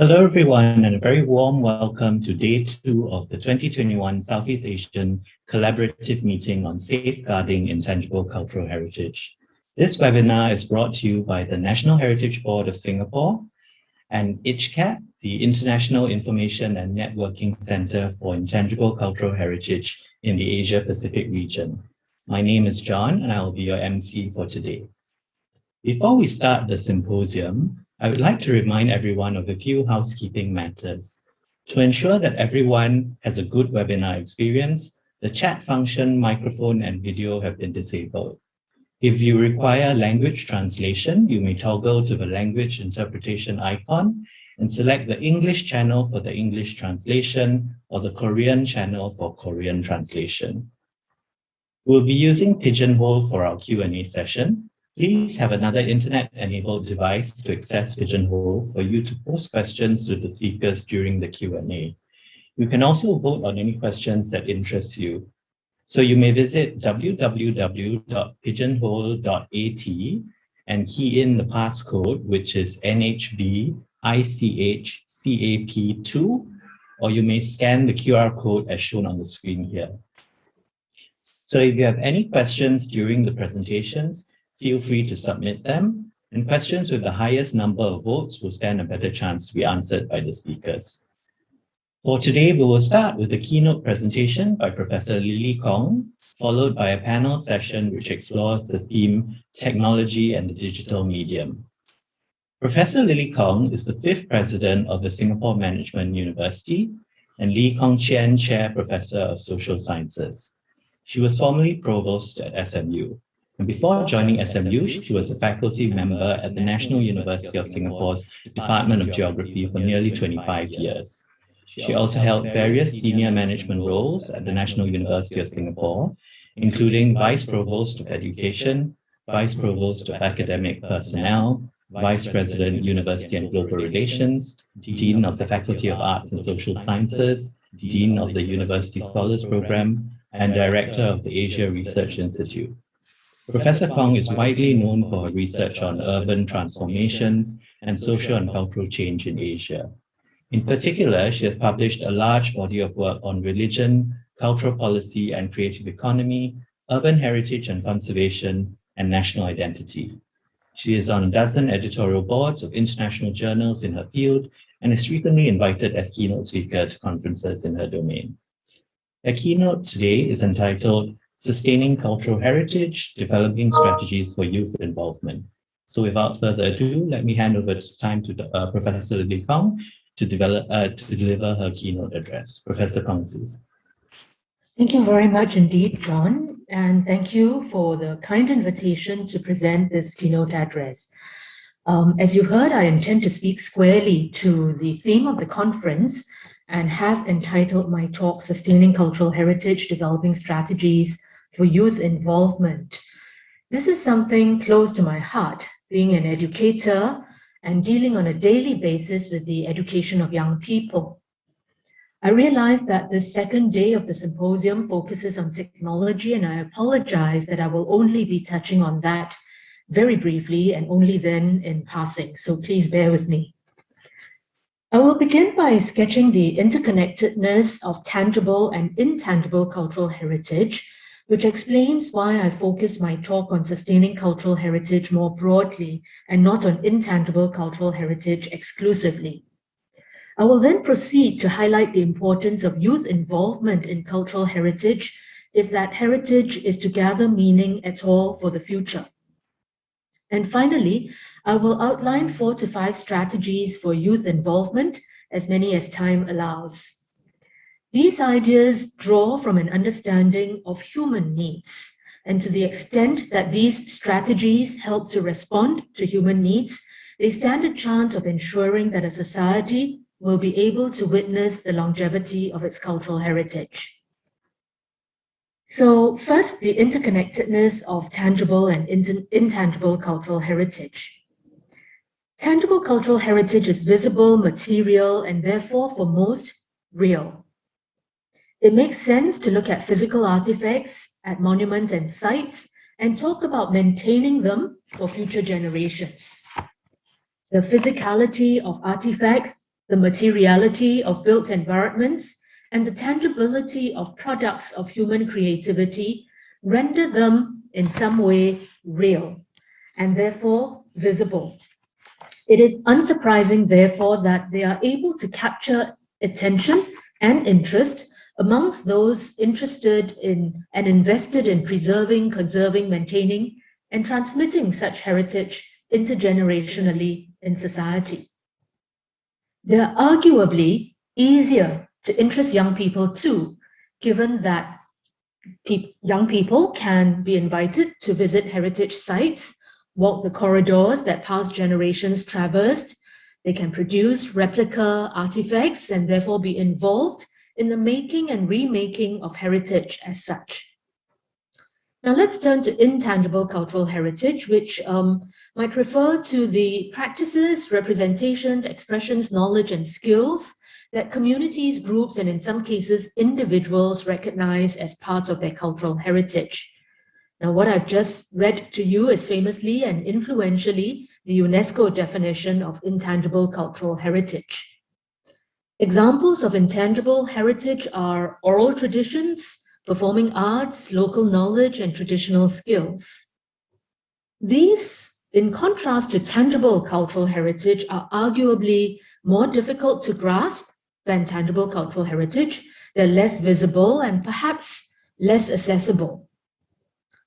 Hello, everyone, and a very warm welcome to Day 2 of the 2021 Southeast Asian Collaborative Meeting on Safeguarding Intangible Cultural Heritage. This webinar is brought to you by the National Heritage Board of Singapore and ICHCAP, the International Information and Networking Center for Intangible Cultural Heritage in the Asia-Pacific region. My name is John, and I will be your MC for today. Before we start the symposium, I would like to remind everyone of a few housekeeping matters. To ensure that everyone has a good webinar experience, the chat function, microphone, and video have been disabled. If you require language translation, you may toggle to the language interpretation icon and select the English channel for the English translation or the Korean channel for Korean translation. We'll be using Pigeonhole for our Q&A session. Please have another internet-enabled device to access Pigeonhole for you to post questions to the speakers during the Q&A. You can also vote on any questions that interest you. So you may visit www.pigeonhole.at and key in the passcode, which is NHB-ICHCAP2, or you may scan the QR code as shown on the screen here. So if you have any questions during the presentations, feel free to submit them, and questions with the highest number of votes will stand a better chance to be answered by the speakers. For today, we will start with a keynote presentation by Professor Lily Kong, followed by a panel session which explores the theme Technology and the Digital Medium. Professor Lily Kong is the 5th president of the Singapore Management University and Lee Kong Chian Chair Professor of Social Sciences. She was formerly provost at SMU. And before joining SMU, she was a faculty member at the National University of Singapore's Department of Geography for nearly 25 years. She also held various senior management roles at the National University of Singapore, including Vice Provost of Education, Vice Provost of Academic Personnel, Vice President, University and Global Relations, Dean of the Faculty of Arts and Social Sciences, Dean of the University Scholars Program, and Director of the Asia Research Institute. Professor Kong is widely known for her research on urban transformations and social and cultural change in Asia. In particular, she has published a large body of work on religion, cultural policy and creative economy, urban heritage and conservation, and national identity. She is on a dozen editorial boards of international journals in her field and is frequently invited as keynote speaker to conferences in her domain. Her keynote today is entitled Sustaining Cultural Heritage, Developing Strategies for Youth Involvement. So without further ado, let me hand over time to Professor Lily Kong to deliver her keynote address. Professor Kong, please. Thank you very much indeed, John, and thank you for the kind invitation to present this keynote address. As you heard, I intend to speak squarely to the theme of the conference and have entitled my talk, Sustaining Cultural Heritage, Developing Strategies for Youth Involvement. This is something close to my heart, being an educator and dealing on a daily basis with the education of young people. I realize that this second day of the symposium focuses on technology, and I apologize that I will only be touching on that very briefly and only then in passing, so please bear with me. I will begin by sketching the interconnectedness of tangible and intangible cultural heritage, which explains why I focus my talk on sustaining cultural heritage more broadly and not on intangible cultural heritage exclusively. I will then proceed to highlight the importance of youth involvement in cultural heritage if that heritage is to gather meaning at all for the future. And finally, I will outline 4 to 5 strategies for youth involvement, as many as time allows. These ideas draw from an understanding of human needs, and to the extent that these strategies help to respond to human needs, they stand a chance of ensuring that a society will be able to witness the longevity of its cultural heritage. So first, the interconnectedness of tangible and intangible cultural heritage. Tangible cultural heritage is visible, material, and therefore for most, real. It makes sense to look at physical artifacts, at monuments and sites, and talk about maintaining them for future generations. The physicality of artifacts the materiality of built environments, and the tangibility of products of human creativity render them in some way real and therefore visible. It is unsurprising, therefore, that they are able to capture attention and interest amongst those interested in and invested in preserving, conserving, maintaining, and transmitting such heritage intergenerationally in society. They are arguably easier to interest young people too, given that young people can be invited to visit heritage sites, walk the corridors that past generations traversed. They can produce replica artifacts and therefore be involved in the making and remaking of heritage as such. Now let's turn to intangible cultural heritage, which might refer to the practices, representations, expressions, knowledge, and skills that communities, groups, and in some cases, individuals recognize as parts of their cultural heritage. Now, what I've just read to you is famously and influentially the UNESCO definition of intangible cultural heritage. Examples of intangible heritage are oral traditions, performing arts, local knowledge, and traditional skills. These, in contrast to tangible cultural heritage, are arguably more difficult to grasp than tangible cultural heritage. They're less visible and perhaps less accessible.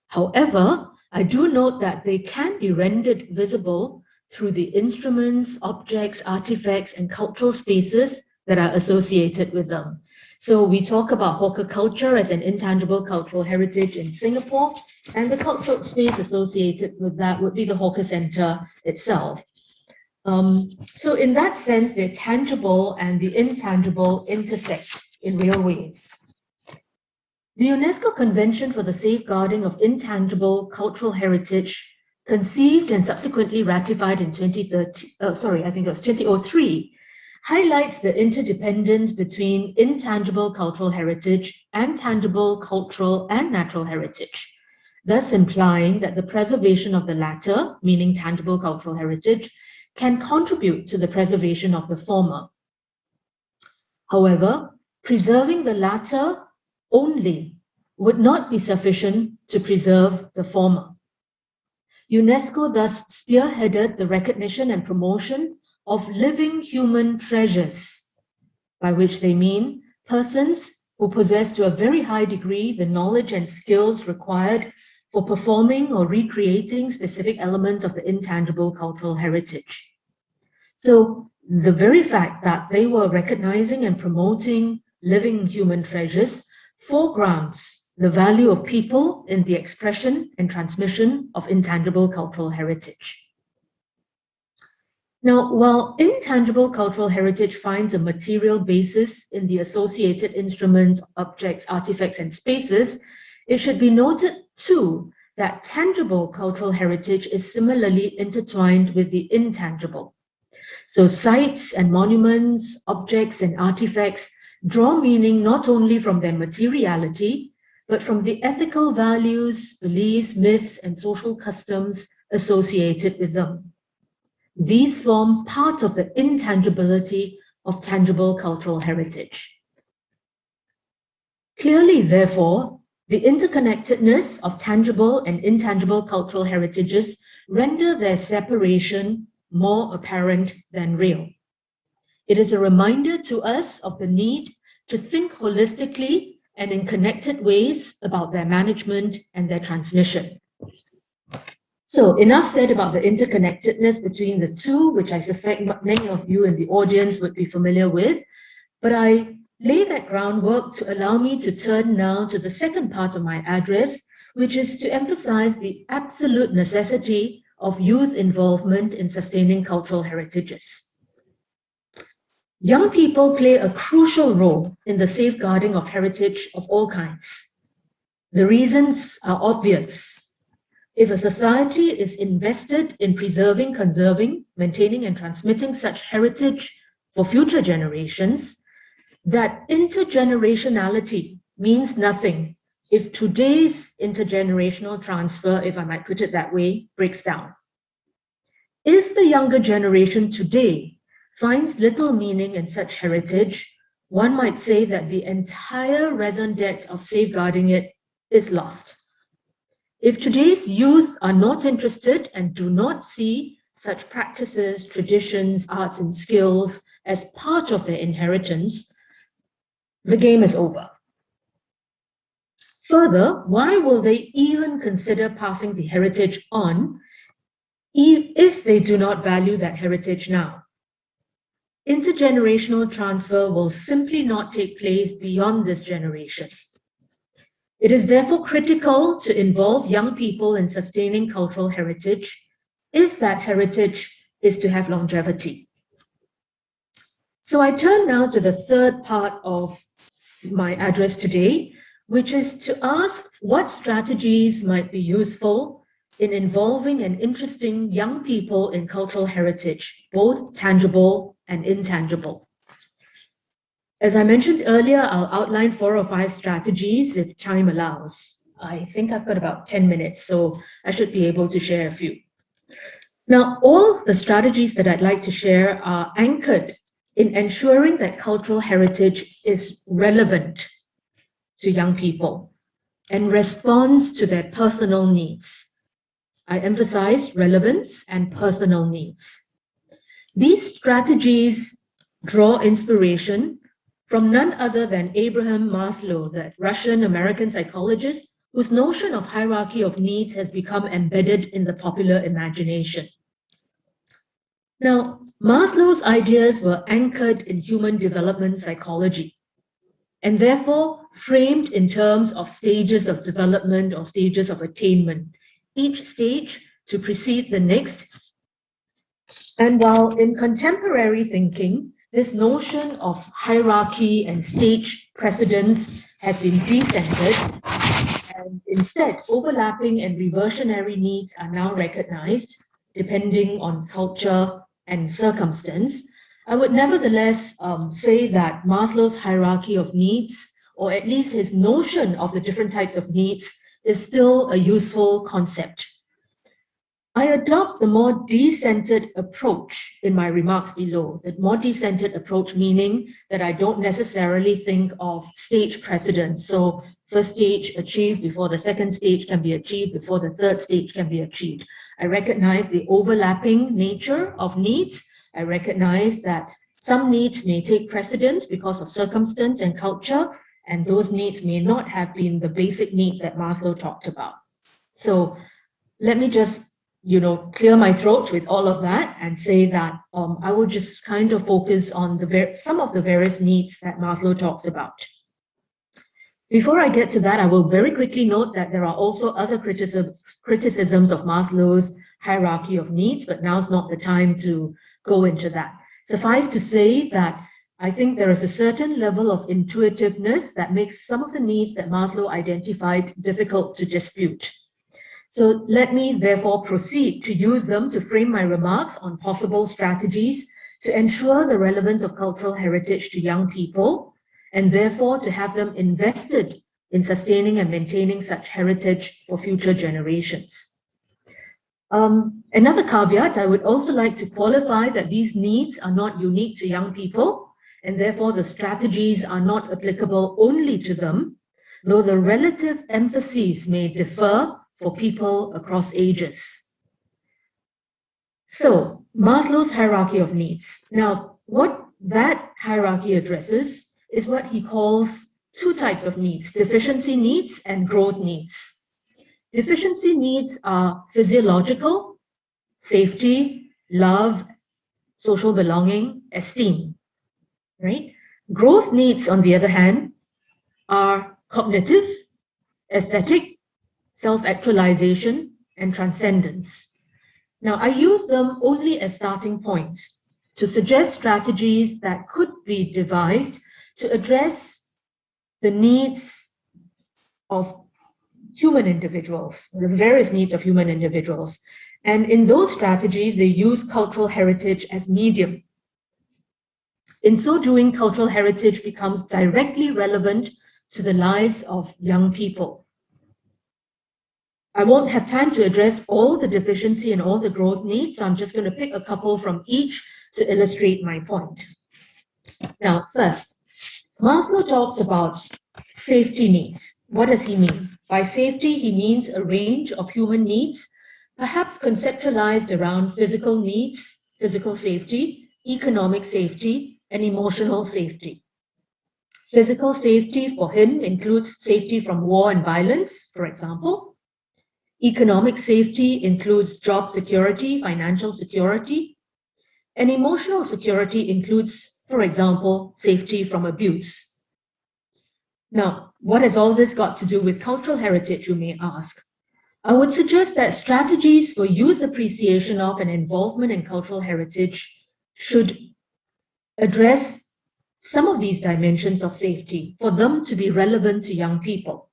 However, I do note that they can be rendered visible through the instruments, objects, artifacts, and cultural spaces that are associated with them. So we talk about hawker culture as an intangible cultural heritage in Singapore, and the cultural space associated with that would be the hawker center itself. So in that sense, the tangible and the intangible intersect in real ways. The UNESCO Convention for the Safeguarding of Intangible Cultural Heritage, conceived and subsequently ratified in 2003, highlights the interdependence between intangible cultural heritage and tangible cultural and natural heritage, thus implying that the preservation of the latter, meaning tangible cultural heritage, can contribute to the preservation of the former. However, preserving the latter only would not be sufficient to preserve the former. UNESCO thus spearheaded the recognition and promotion of living human treasures, by which they mean persons who possess to a very high degree the knowledge and skills required for performing or recreating specific elements of the intangible cultural heritage. So the very fact that they were recognizing and promoting living human treasures foregrounds the value of people in the expression and transmission of intangible cultural heritage. Now, while intangible cultural heritage finds a material basis in the associated instruments, objects, artifacts, and spaces, it should be noted too that tangible cultural heritage is similarly intertwined with the intangible. So sites and monuments, objects and artifacts draw meaning not only from their materiality, but from the ethical values, beliefs, myths, and social customs associated with them. These form part of the intangibility of tangible cultural heritage. Clearly, therefore, the interconnectedness of tangible and intangible cultural heritages render their separation more apparent than real. It is a reminder to us of the need to think holistically and in connected ways about their management and their transmission. So enough said about the interconnectedness between the two, which I suspect many of you in the audience would be familiar with, but I lay that groundwork to allow me to turn now to the second part of my address, which is to emphasize the absolute necessity of youth involvement in sustaining cultural heritages. Young people play a crucial role in the safeguarding of heritage of all kinds. The reasons are obvious. If a society is invested in preserving, conserving, maintaining, and transmitting such heritage for future generations, that intergenerationality means nothing if today's intergenerational transfer, if I might put it that way, breaks down. If the younger generation today finds little meaning in such heritage, one might say that the entire raison d'etre of safeguarding it is lost. If today's youth are not interested and do not see such practices, traditions, arts, and skills as part of their inheritance, the game is over. Further, why will they even consider passing the heritage on if they do not value that heritage now? Intergenerational transfer will simply not take place beyond this generation. It is therefore critical to involve young people in sustaining cultural heritage if that heritage is to have longevity. So I turn now to the third part of my address today, which is to ask what strategies might be useful in involving and interesting young people in cultural heritage, both tangible and intangible. As I mentioned earlier, I'll outline 4 or 5 strategies if time allows. I think I've got about 10 minutes, so I should be able to share a few. Now, all the strategies that I'd like to share are anchored in ensuring that cultural heritage is relevant to young people and responds to their personal needs. I emphasize relevance and personal needs. These strategies draw inspiration from none other than Abraham Maslow, the Russian-American psychologist whose notion of hierarchy of needs has become embedded in the popular imagination. Now, Maslow's ideas were anchored in human development psychology and therefore framed in terms of stages of development or stages of attainment, each stage to precede the next. And while in contemporary thinking, this notion of hierarchy and stage precedence has been decentered, and instead overlapping and reversionary needs are now recognized, depending on culture and circumstance, I would nevertheless say that Maslow's hierarchy of needs, or at least his notion of the different types of needs, is still a useful concept. I adopt the more decentered approach in my remarks below. The more decentered approach meaning that I don't necessarily think of stage precedence. So first stage achieved before the second stage can be achieved, before the third stage can be achieved. I recognize the overlapping nature of needs. I recognize that some needs may take precedence because of circumstance and culture, and those needs may not have been the basic needs that Maslow talked about. So let me just clear my throat with all of that and say that I will just kind of focus on some of the various needs that Maslow talks about. Before I get to that, I will very quickly note that there are also other criticisms of Maslow's hierarchy of needs, but now's not the time to go into that. Suffice to say that I think there is a certain level of intuitiveness that makes some of the needs that Maslow identified difficult to dispute. So let me therefore proceed to use them to frame my remarks on possible strategies to ensure the relevance of cultural heritage to young people, and therefore to have them invested in sustaining and maintaining such heritage for future generations. Another caveat, I would also like to qualify that these needs are not unique to young people, and therefore the strategies are not applicable only to them, though the relative emphases may differ for people across ages. So, Maslow's hierarchy of needs. Now, what that hierarchy addresses is what he calls 2 types of needs, deficiency needs and growth needs. Deficiency needs are physiological, safety, love, social belonging, esteem, right? Growth needs, on the other hand, are cognitive, aesthetic, self-actualization, and transcendence. Now, I use them only as starting points to suggest strategies that could be devised to address the needs of human individuals, the various needs of human individuals. And in those strategies, they use cultural heritage as medium. In so doing, cultural heritage becomes directly relevant to the lives of young people. I won't have time to address all the deficiency and all the growth needs, so I'm just going to pick a couple from each to illustrate my point. Now, first, Maslow talks about safety needs. What does he mean? By safety, he means a range of human needs, perhaps conceptualized around physical needs, physical safety, economic safety, and emotional safety. Physical safety for him includes safety from war and violence, for example. Economic safety includes job security, financial security. And emotional security includes, for example, safety from abuse. Now, what has all this got to do with cultural heritage, you may ask? I would suggest that strategies for youth appreciation of and involvement in cultural heritage should address some of these dimensions of safety for them to be relevant to young people.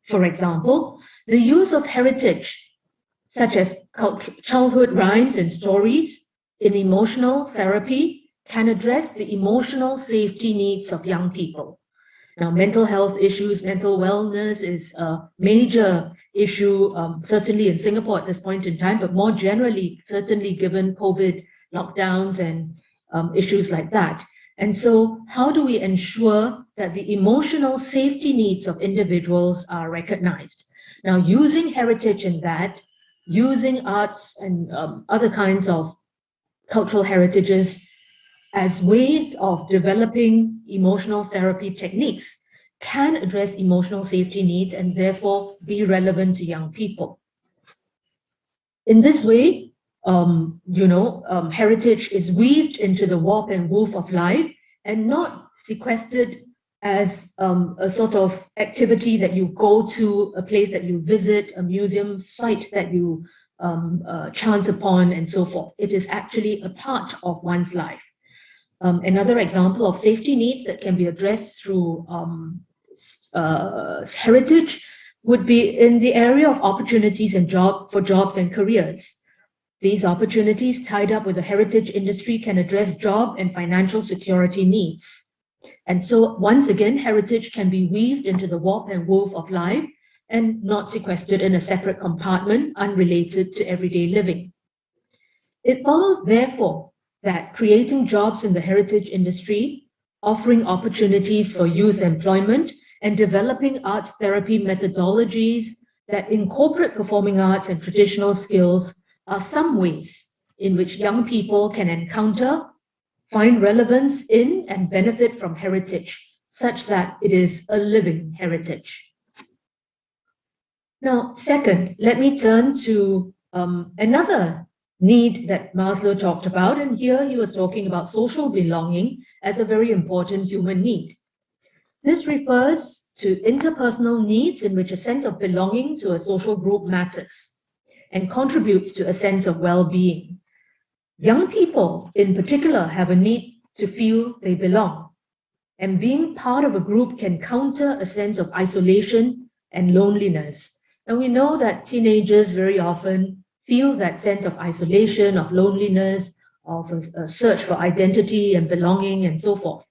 For example, the use of heritage, such as childhood rhymes and stories in emotional therapy, can address the emotional safety needs of young people. Now, mental health issues, mental wellness is a major issue, certainly in Singapore at this point in time, but more generally, certainly given COVID lockdowns and issues like that. And so how do we ensure that the emotional safety needs of individuals are recognized? Now, using heritage in that, using arts and other kinds of cultural heritages as ways of developing emotional therapy techniques can address emotional safety needs and therefore be relevant to young people. In this way, heritage is weaved into the warp and woof of life and not sequestered as a sort of activity that you go to, a place that you visit, a museum site that you chance upon, and so forth. It is actually a part of one's life. Another example of safety needs that can be addressed through heritage would be in the area of opportunities and for jobs and careers. These opportunities tied up with the heritage industry can address job and financial security needs. And so once again, heritage can be weaved into the warp and woof of life and not sequestered in a separate compartment unrelated to everyday living. It follows, therefore, that creating jobs in the heritage industry, offering opportunities for youth employment, and developing arts therapy methodologies that incorporate performing arts and traditional skills are some ways in which young people can encounter, find relevance in, and benefit from heritage, such that it is a living heritage. Now, second, let me turn to another need that Maslow talked about, and here he was talking about social belonging as a very important human need. This refers to interpersonal needs in which a sense of belonging to a social group matters and contributes to a sense of well-being. Young people, in particular, have a need to feel they belong, and being part of a group can counter a sense of isolation and loneliness. And we know that teenagers very often feel that sense of isolation, of loneliness, of a search for identity and belonging and so forth.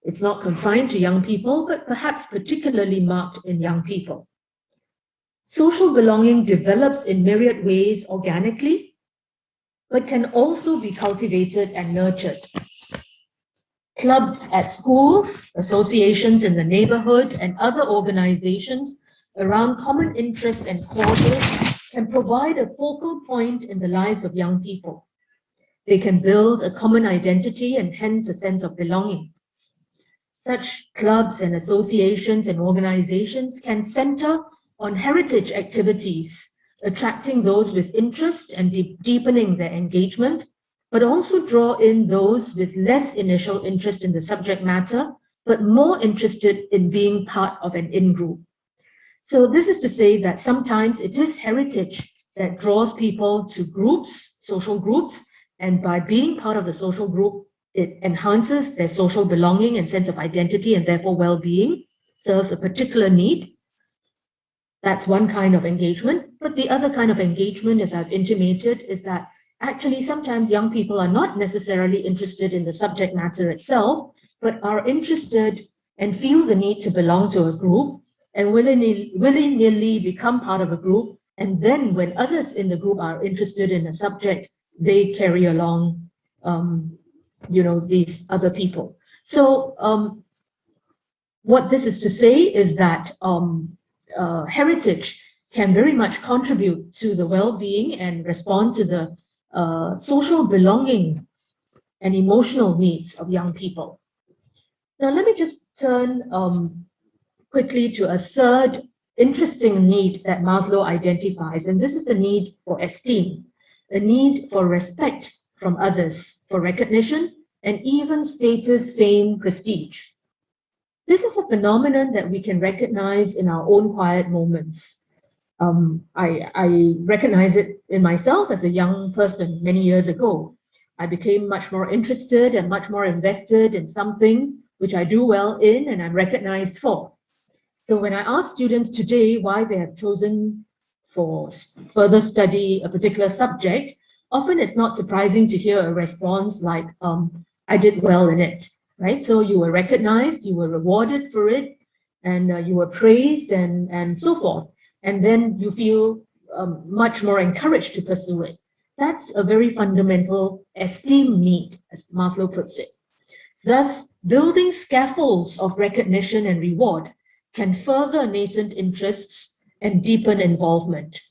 It's not confined to young people, but perhaps particularly marked in young people. Social belonging develops in myriad ways organically, but can also be cultivated and nurtured. Clubs at schools, associations in the neighborhood, and other organizations around common interests and causes can provide a focal point in the lives of young people. They can build a common identity and hence a sense of belonging. Such clubs and associations and organizations can center on heritage activities, attracting those with interest and deepening their engagement, but also draw in those with less initial interest in the subject matter, but more interested in being part of an in-group. So this is to say that sometimes it is heritage that draws people to groups, social groups, and by being part of the social group, it enhances their social belonging and sense of identity and therefore well-being, serves a particular need. That's one kind of engagement. But the other kind of engagement, as I've intimated, is that actually sometimes young people are not necessarily interested in the subject matter itself, but are interested and feel the need to belong to a group and willy-nilly become part of a group. And then when others in the group are interested in a subject, they carry along these other people. So what this is to say is that heritage can very much contribute to the well-being and respond to the social belonging and emotional needs of young people. Now, let me just turn quickly to a third interesting need that Maslow identifies, and this is the need for esteem, a need for respect from others, for recognition, and even status, fame, prestige. This is a phenomenon that we can recognize in our own quiet moments. I recognize it in myself as a young person many years ago. I became much more interested and much more invested in something which I do well in and I'm recognized for. So when I ask students today why they have chosen for further study a particular subject, often it's not surprising to hear a response like, I did well in it, right? So you were recognized, you were rewarded for it, and you were praised and so forth. And then you feel much more encouraged to pursue it. That's a very fundamental esteem need, as Maslow puts it. Thus, building scaffolds of recognition and reward can further nascent interests and deepen involvement.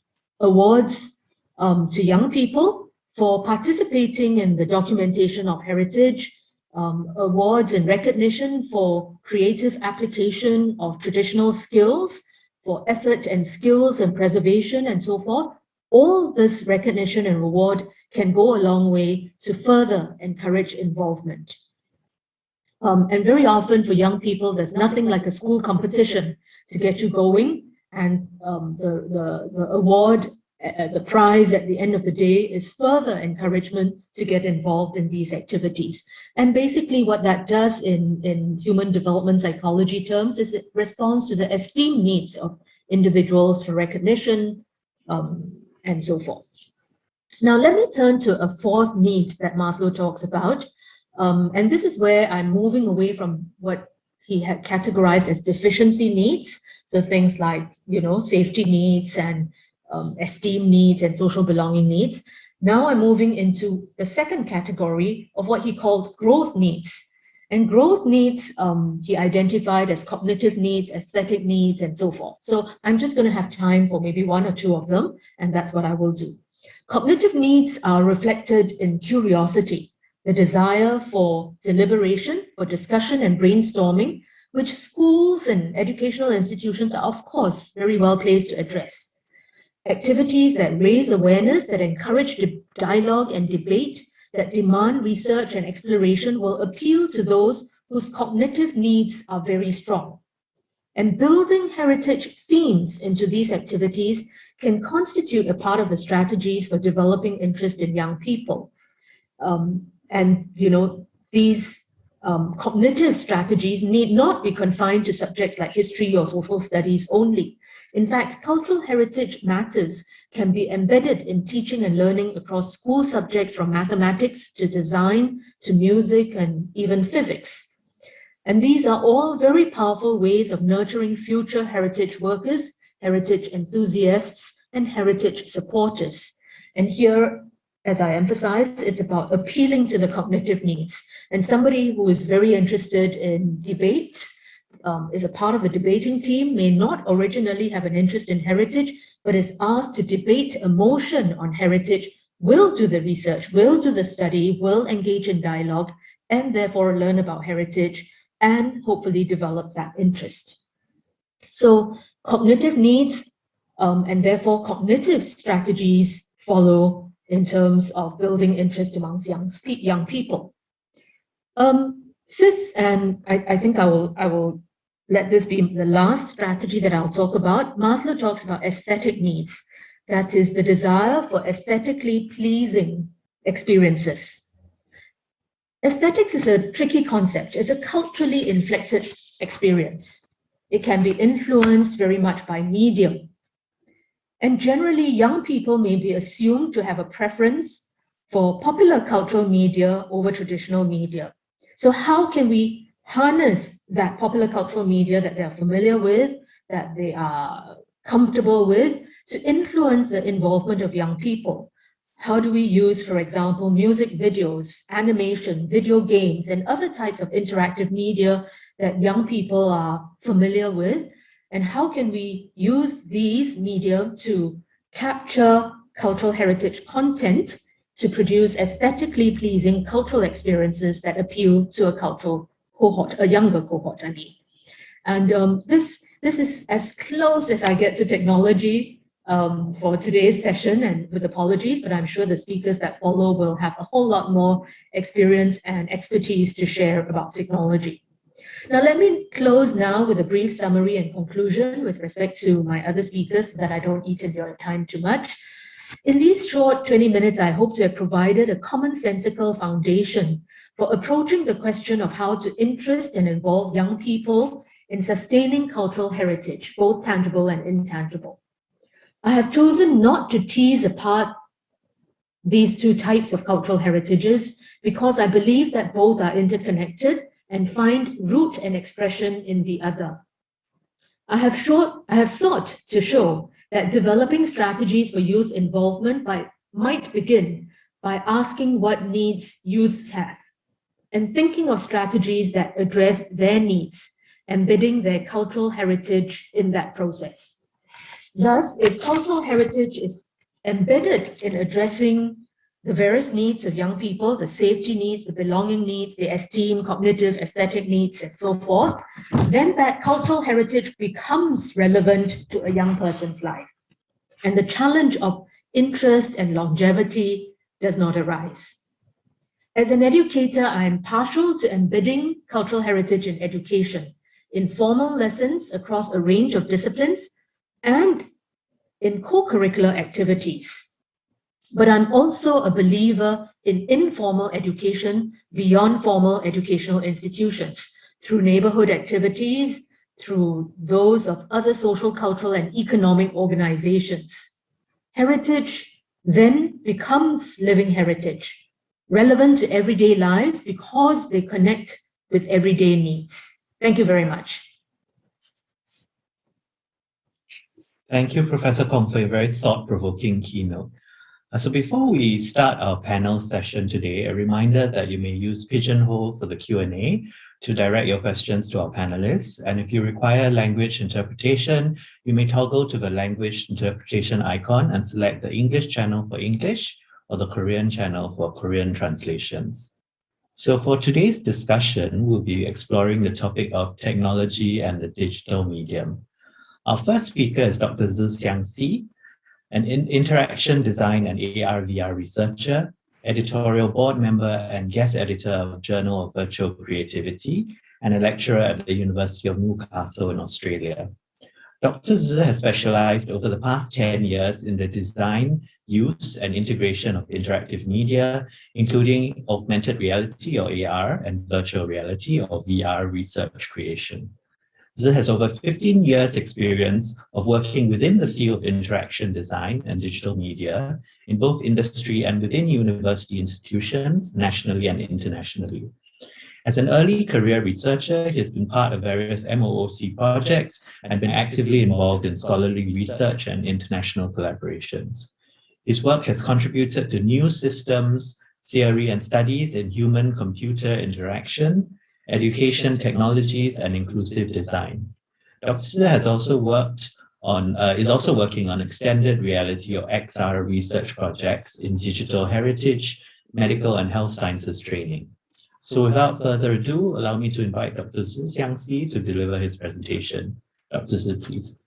Awards to young people for participating in the documentation of heritage, awards and recognition for creative application of traditional skills, for effort and skills and preservation and so forth. All this recognition and reward can go a long way to further encourage involvement. And very often for young people, there's nothing like a school competition to get you going. And the award, the prize at the end of the day is further encouragement to get involved in these activities. And basically what that does in human development psychology terms is it responds to the esteem needs of individuals for recognition and so forth. Now, let me turn to a fourth need that Maslow talks about. And this is where I'm moving away from what he had categorized as deficiency needs. So things like, safety needs and esteem needs and social belonging needs. Now I'm moving into the second category of what he called growth needs. And growth needs, he identified as cognitive needs, aesthetic needs, and so forth. So I'm just going to have time for maybe one or two of them, and that's what I will do. Cognitive needs are reflected in curiosity, the desire for deliberation, for discussion and brainstorming, which schools and educational institutions are, of course, very well placed to address. Activities that raise awareness, that encourage dialogue and debate, that demand research and exploration will appeal to those whose cognitive needs are very strong. And building heritage themes into these activities can constitute a part of the strategies for developing interest in young people. These cognitive strategies need not be confined to subjects like history or social studies only. In fact, cultural heritage matters can be embedded in teaching and learning across school subjects from mathematics to design to music and even physics. And these are all very powerful ways of nurturing future heritage workers, heritage enthusiasts, and heritage supporters. And here, as I emphasized, it's about appealing to the cognitive needs. And somebody who is very interested in debates, is a part of the debating team, may not originally have an interest in heritage, but is asked to debate a motion on heritage, will do the research, will do the study, will engage in dialogue, and therefore learn about heritage and hopefully develop that interest. So cognitive needs and therefore cognitive strategies follow in terms of building interest amongst young people. Fifth, and I think I will let this be the last strategy that I'll talk about. Maslow talks about aesthetic needs. That is the desire for aesthetically pleasing experiences. Aesthetics is a tricky concept. It's a culturally inflected experience. It can be influenced very much by medium. And generally, young people may be assumed to have a preference for popular cultural media over traditional media. So how can we harness that popular cultural media that they're familiar with, that they are comfortable with, to influence the involvement of young people? How do we use, for example, music videos, animation, video games, and other types of interactive media that young people are familiar with? And how can we use these media to capture cultural heritage content to produce aesthetically pleasing cultural experiences that appeal to a cultural cohort, a younger cohort, I mean. And this is as close as I get to technology for today's session, and with apologies, but I'm sure the speakers that follow will have a whole lot more experience and expertise to share about technology. Now, let me close now with a brief summary and conclusion with respect to my other speakers so that I don't eat into your time too much. In these short 20 minutes, I hope to have provided a commonsensical foundation for approaching the question of how to interest and involve young people in sustaining cultural heritage, both tangible and intangible. I have chosen not to tease apart these two types of cultural heritages because I believe that both are interconnected and find root and expression in the other. I have sought to show that developing strategies for youth involvement might begin by asking what needs youths have and thinking of strategies that address their needs, embedding their cultural heritage in that process. Thus, if cultural heritage is embedded in addressing the various needs of young people, the safety needs, the belonging needs, the esteem, cognitive, aesthetic needs, and so forth, then that cultural heritage becomes relevant to a young person's life. And the challenge of interest and longevity does not arise. As an educator, I am partial to embedding cultural heritage in education, in formal lessons across a range of disciplines, and in co-curricular activities. But I'm also a believer in informal education beyond formal educational institutions, through neighborhood activities, through those of other social, cultural, and economic organizations. Heritage then becomes living heritage, relevant to everyday lives because they connect with everyday needs. Thank you very much. Thank you, Professor Kong, for a very thought-provoking keynote. So before we start our panel session today, a reminder that you may use Pigeonhole for the Q&A to direct your questions to our panelists. And if you require language interpretation, you may toggle to the language interpretation icon and select the English channel for English or the Korean channel for Korean translations. So for today's discussion, we'll be exploring the topic of technology and the digital medium. Our first speaker is Dr. Zhi Xiangxi, an interaction design and AR/VR researcher, editorial board member and guest editor of Journal of Virtual Creativity, and a lecturer at the University of Newcastle in Australia. Dr. Zhi has specialized over the past 10 years in the design, use, and integration of interactive media, including augmented reality or AR and virtual reality or VR research creation. Zhi has over 15 years experience of working within the field of interaction design and digital media in both industry and within university institutions, nationally and internationally. As an early career researcher, he has been part of various MOOC projects and been actively involved in scholarly research and international collaborations. His work has contributed to new systems, theory and studies in human-computer interaction, education technologies, and inclusive design. Dr. Zhi has also is also working on extended reality or XR research projects in digital heritage, medical and health sciences training. So without further ado, allow me to invite Dr. Zhi Xiangxi to deliver his presentation. Dr. Zhi, please.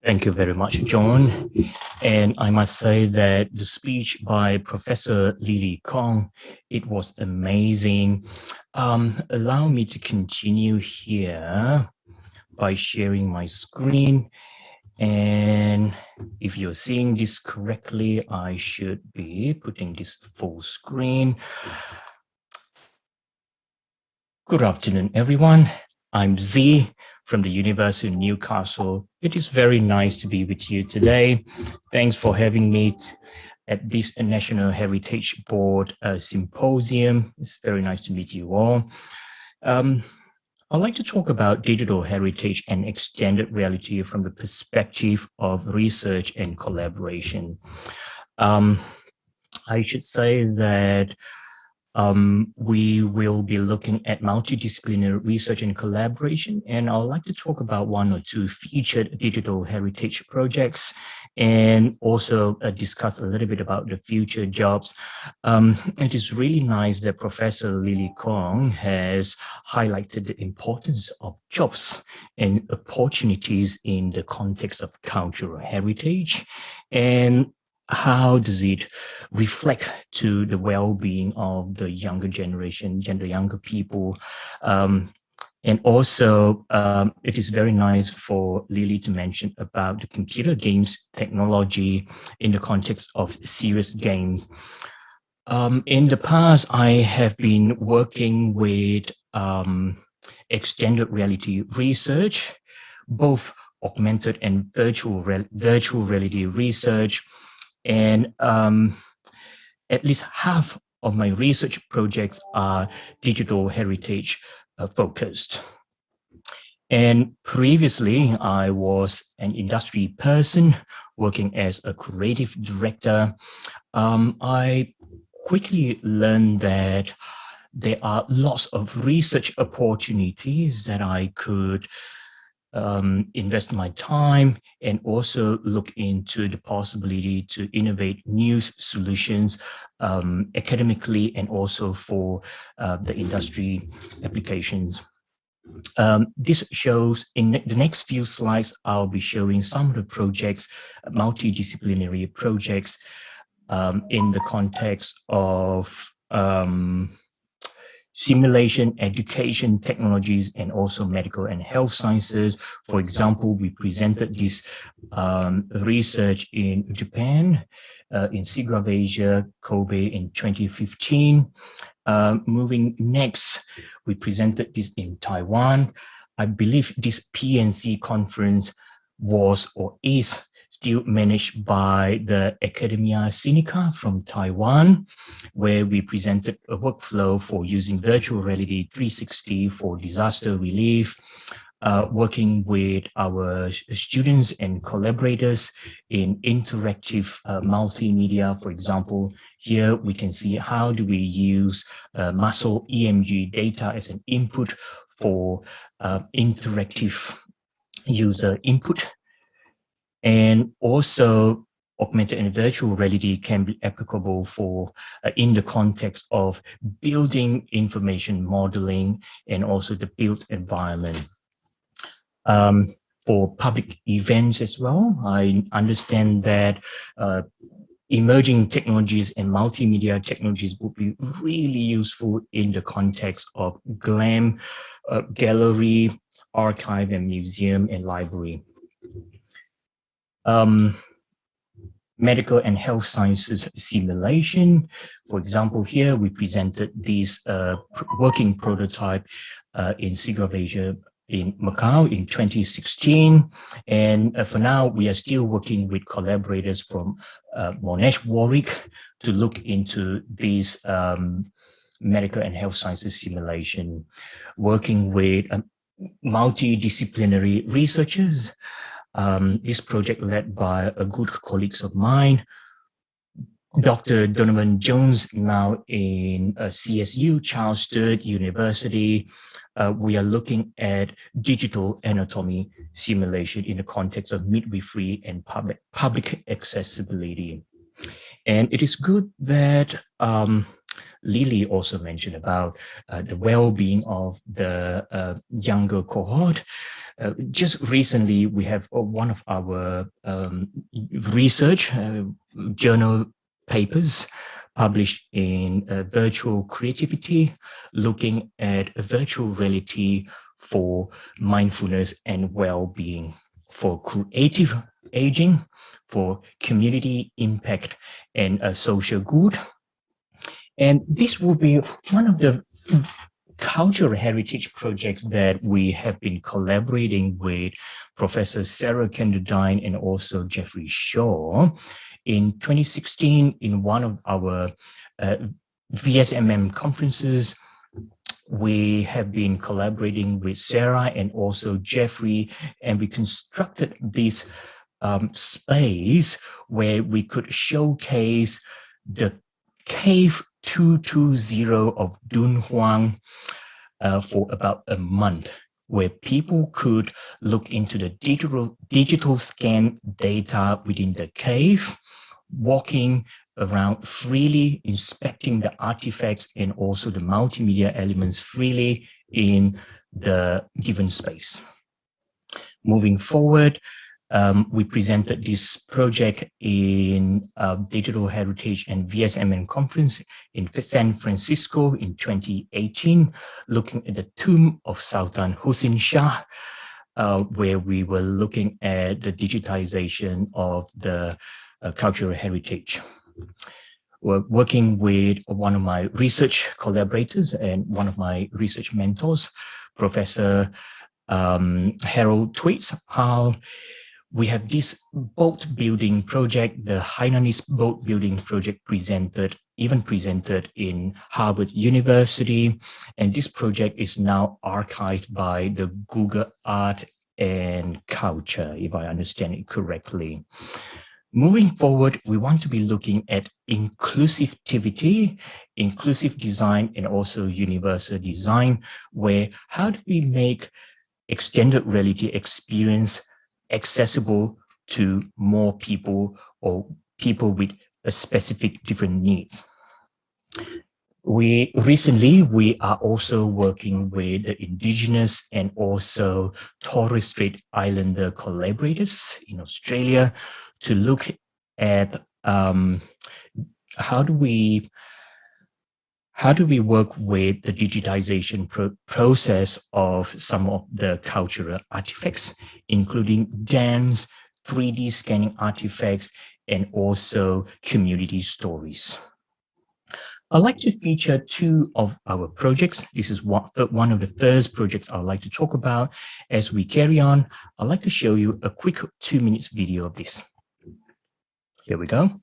Thank you very much, John. And I must say that the speech by Professor Lily Kong, it was amazing. Allow me to continue here by sharing my screen. And if you're seeing this correctly, I should be putting this full screen. Good afternoon, everyone. I'm Zhi from the University of Newcastle. It is very nice to be with you today. Thanks for having me at this National Heritage Board symposium. It's very nice to meet you all. I'd like to talk about digital heritage and extended reality from the perspective of research and collaboration. I should say that we will be looking at multidisciplinary research and collaboration, and I'd like to talk about one or two featured digital heritage projects and also discuss a little bit about the future jobs. It is really nice that Professor Lily Kong has highlighted the importance of jobs and opportunities in the context of cultural heritage, and how does it reflect to the well-being of the younger generation, the younger people? And also, it is very nice for Lily to mention about the computer games technology in the context of serious games. In the past, I have been working with extended reality research, both augmented and virtual reality research. And at least half of my research projects are digital heritage focused. And previously, I was an industry person working as a creative director. I quickly learned that there are lots of research opportunities that I could invest my time and also look into the possibility to innovate new solutions academically and also for the industry applications. This shows in the next few slides, I'll be showing some of the projects, multidisciplinary projects in the context of simulation, education technologies, and also medical and health sciences. For example, we presented this research in Japan, in Seagrave of Asia, Kobe in 2015. Moving next, we presented this in Taiwan. I believe this PNC conference was or is still managed by the Academia Sinica from Taiwan, where we presented a workflow for using virtual reality 360 for disaster relief, working with our students and collaborators in interactive multimedia. For example, here we can see how do we use muscle EMG data as an input for interactive user input. And also augmented and virtual reality can be applicable for in the context of building information modeling and also the built environment. For public events as well, I understand that emerging technologies and multimedia technologies would be really useful in the context of GLAM, gallery, archive and museum and library. Medical and health sciences simulation. For example, here we presented this working prototype in Seagrave of Asia in Macau in 2016. And for now, we are still working with collaborators from Monash Warwick to look into these medical and health sciences simulation, working with multidisciplinary researchers. This project led by a good colleagues of mine, Dr. Donovan Jones, now in CSU, Charles Sturt University. We are looking at digital anatomy simulation in the context of midwifery and public accessibility. And it is good that Lily also mentioned about the well-being of the younger cohort. Just recently, we have one of our research journal papers published in Virtual Creativity, looking at virtual reality for mindfulness and well-being, for creative aging, for community impact and social good. And this will be one of the cultural heritage projects that we have been collaborating with Professor Sarah Kenderdine and also Jeffrey Shaw. In 2016, in one of our VSMM conferences, we have been collaborating with Sarah and also Jeffrey, and we constructed this space where we could showcase the Cave 220 of Dunhuang for about a month, where people could look into the digital scan data within the cave, walking around freely, inspecting the artifacts and also the multimedia elements freely in the given space. Moving forward, we presented this project in Digital Heritage and VSMN conference in San Francisco in 2018, looking at the tomb of Sultan Hussein Shah, where we were looking at the digitization of the cultural heritage. We're working with one of my research collaborators and one of my research mentors, Professor Harold Tweets, how we have this boat building project, the Hainanese boat building project presented in Harvard University. And this project is now archived by the Google Art and Culture, if I understand it correctly. Moving forward, we want to be looking at inclusivity, inclusive design, and also universal design, where how do we make extended reality experience accessible to more people or people with a specific different needs. We are also working with the Indigenous and also Torres Strait Islander collaborators in Australia to look at how do we work with the digitization process of some of the cultural artifacts, including dance, 3D scanning artifacts, and also community stories. I'd like to feature two of our projects. This is one of the first projects I'd like to talk about. As we carry on, I'd like to show you a quick 2-minute video of this. Here we go.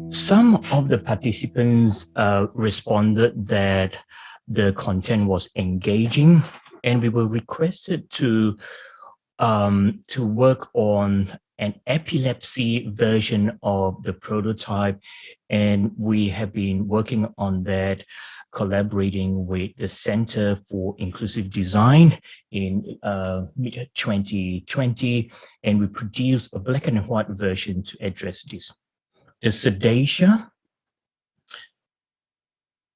Some of the participants responded that the content was engaging, and we were requested to work on an epilepsy version of the prototype, and we have been working on that, collaborating with the Center for Inclusive Design in mid-2020, and we produced a black and white version to address this. The Sedation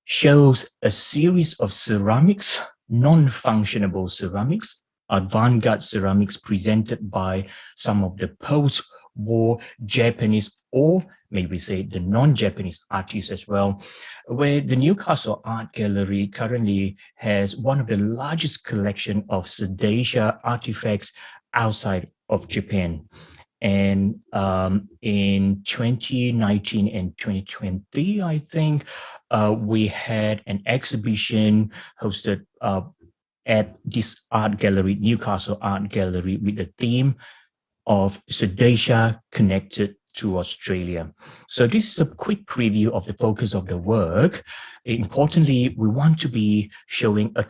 shows a series of ceramics, non-functionable ceramics, avant-garde ceramics presented by some of the post-war Japanese, or maybe say the non-Japanese artists as well, where the Newcastle Art Gallery currently has one of the largest collection of Sudacia artifacts outside of Japan. And in 2019 and 2020, I think, we had an exhibition hosted at this art gallery, Newcastle Art Gallery, with the theme of Sudacia connected to Australia. So this is a quick preview of the focus of the work. Importantly, we want to be showing a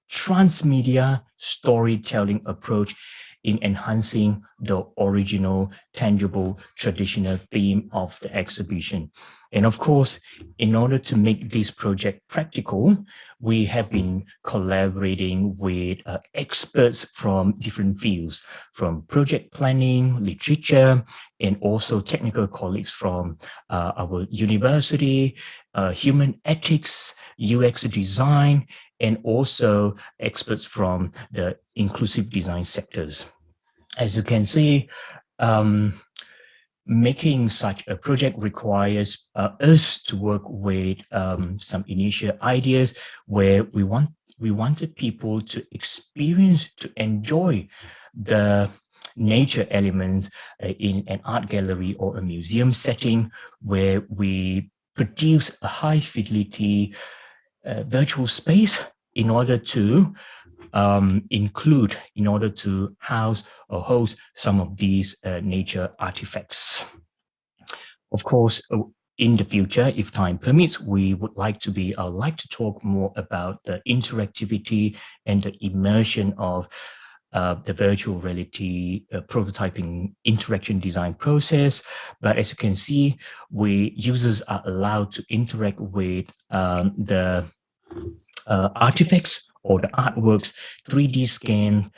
transmedia storytelling approach in enhancing the original, tangible, traditional theme of the exhibition. And of course, in order to make this project practical, we have been collaborating with experts from different fields, from project planning, literature, and also technical colleagues from our university, human ethics, UX design, and also experts from the inclusive design sectors. As you can see, making such a project requires us to work with some initial ideas where we wanted people to experience, to enjoy the nature elements in an art gallery or a museum setting, where we produce a high fidelity virtual space in order to house or host some of these nature artifacts. Of course, in the future, if time permits, we would like to talk more about the interactivity and the immersion of the virtual reality prototyping interaction design process. But as you can see, users are allowed to interact with the artifacts or the artworks 3D scan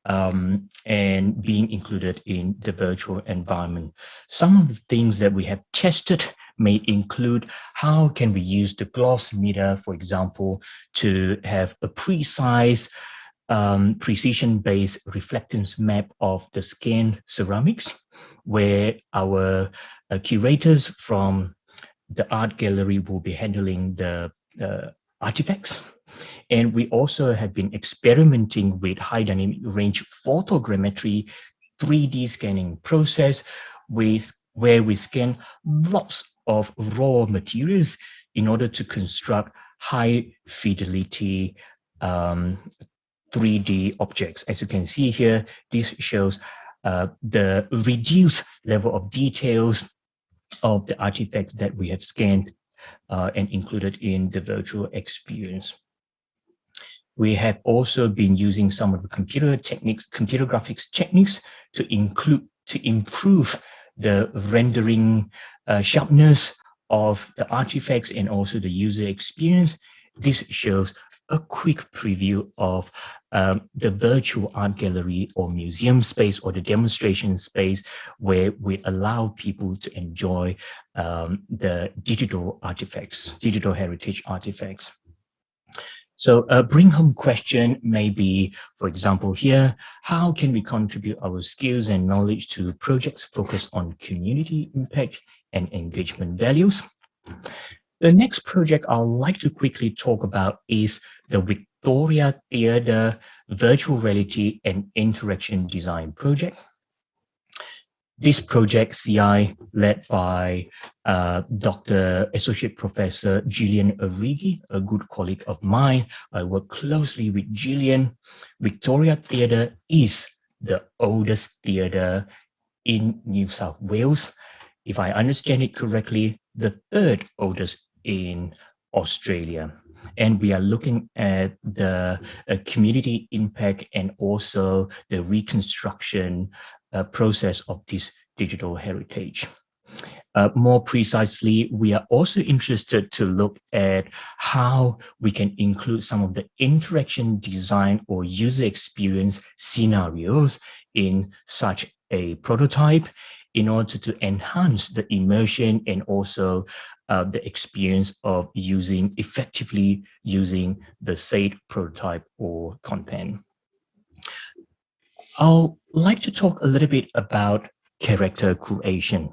and being included in the virtual environment. Some of the things that we have tested may include how can we use the gloss meter, for example, to have a precise precision-based reflectance map of the scanned ceramics, where our curators from the art gallery will be handling the artifacts. And we also have been experimenting with high dynamic range photogrammetry 3D scanning process where we scan lots of raw materials in order to construct high fidelity 3D objects. As you can see here, this shows the reduced level of details of the artifact that we have scanned and included in the virtual experience. We have also been using some of the computer graphics techniques to improve the rendering sharpness of the artifacts and also the user experience. This shows a quick preview of the virtual art gallery or museum space or the demonstration space where we allow people to enjoy the digital artifacts, digital heritage artifacts. So a bring home question may be, for example, here, how can we contribute our skills and knowledge to projects focused on community impact and engagement values? The next project I'd like to quickly talk about is the Victoria Theatre Virtual Reality and Interaction Design Project. This project, CI, led by Dr. Associate Professor Gillian Arrighi, a good colleague of mine. I work closely with Gillian. Victoria Theatre is the oldest theatre in New South Wales. If I understand it correctly, the third oldest in Australia. And we are looking at the community impact and also the reconstruction process of this digital heritage. More precisely, we are also interested to look at how we can include some of the interaction design or user experience scenarios in such a prototype in order to enhance the immersion and also the experience of effectively using the said prototype or content. I'll like to talk a little bit about character creation.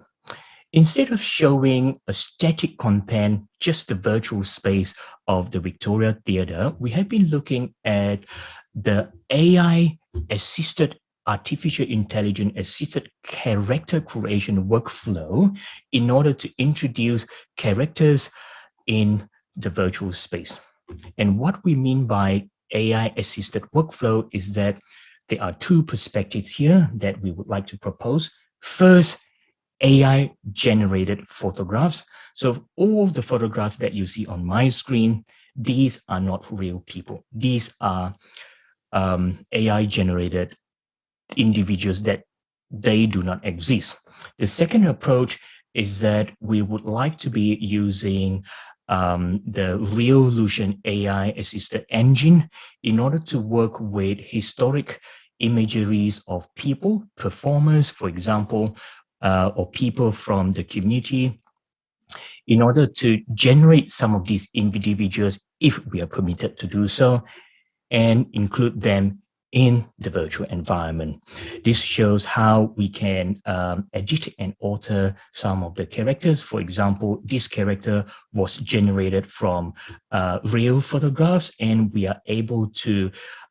Instead of showing a static content, just the virtual space of the Victoria Theatre, we have been looking at the AI assisted artificial intelligence assisted character creation workflow in order to introduce characters in the virtual space. And what we mean by AI assisted workflow is that there are two perspectives here that we would like to propose. First, AI generated photographs. So all the photographs that you see on my screen, these are not real people. These are AI generated individuals that they do not exist. The second approach is that we would like to be using the Reolution AI assisted engine in order to work with historic imageries of people, performers, for example, or people from the community, in order to generate some of these individuals, if we are permitted to do so, and include them in the virtual environment. This shows how we can edit and alter some of the characters. For example, this character was generated from real photographs, and we are able to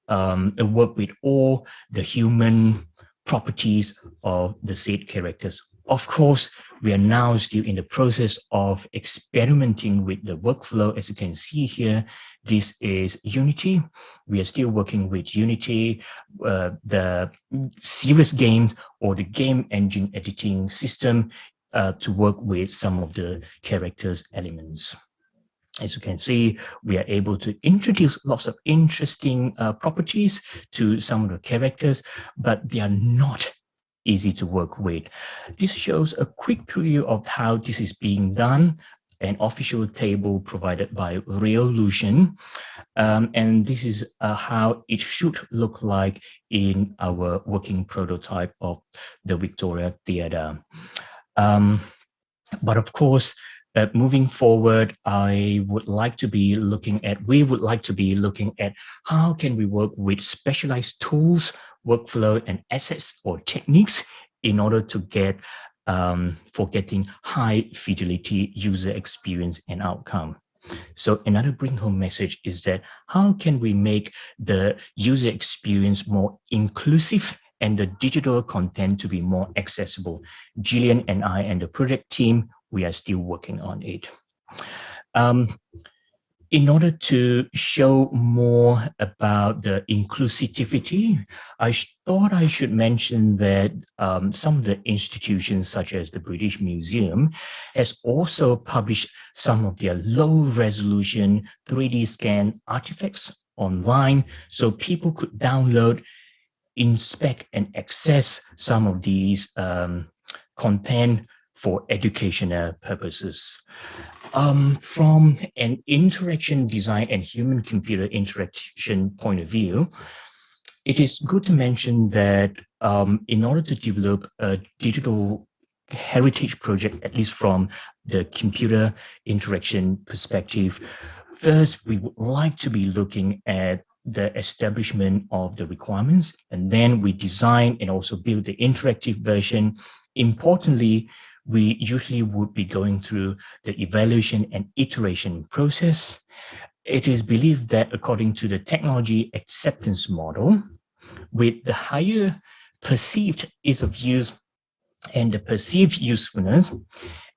work with all the human properties of the said characters. Of course, we are now still in the process of experimenting with the workflow. As you can see here, this is Unity. We are still working with Unity, the serious games or the game engine editing system to work with some of the characters elements. As you can see, we are able to introduce lots of interesting properties to some of the characters, but they are not easy to work with. This shows a quick preview of how this is being done, an official table provided by Reolution. And this is how it should look like in our working prototype of the Victoria Theatre. But of course, moving forward, we would like to be looking at how can we work with specialized tools, workflow, and assets or techniques in order to get for getting high fidelity user experience and outcome. So another bring home message is that how can we make the user experience more inclusive and the digital content to be more accessible? Gillian and I and the project team, we are still working on it. In order to show more about the inclusivity, I thought I should mention that some of the institutions, such as the British Museum, has also published some of their low-resolution 3D scan artifacts online, so people could download, inspect, and access some of these content for educational purposes. From an interaction design and human-computer interaction point of view, it is good to mention that in order to develop a digital heritage project, at least from the computer interaction perspective, first, we would like to be looking at the establishment of the requirements, and then we design and also build the interactive version. Importantly, we usually would be going through the evaluation and iteration process. It is believed that according to the technology acceptance model, with the higher perceived ease of use and the perceived usefulness,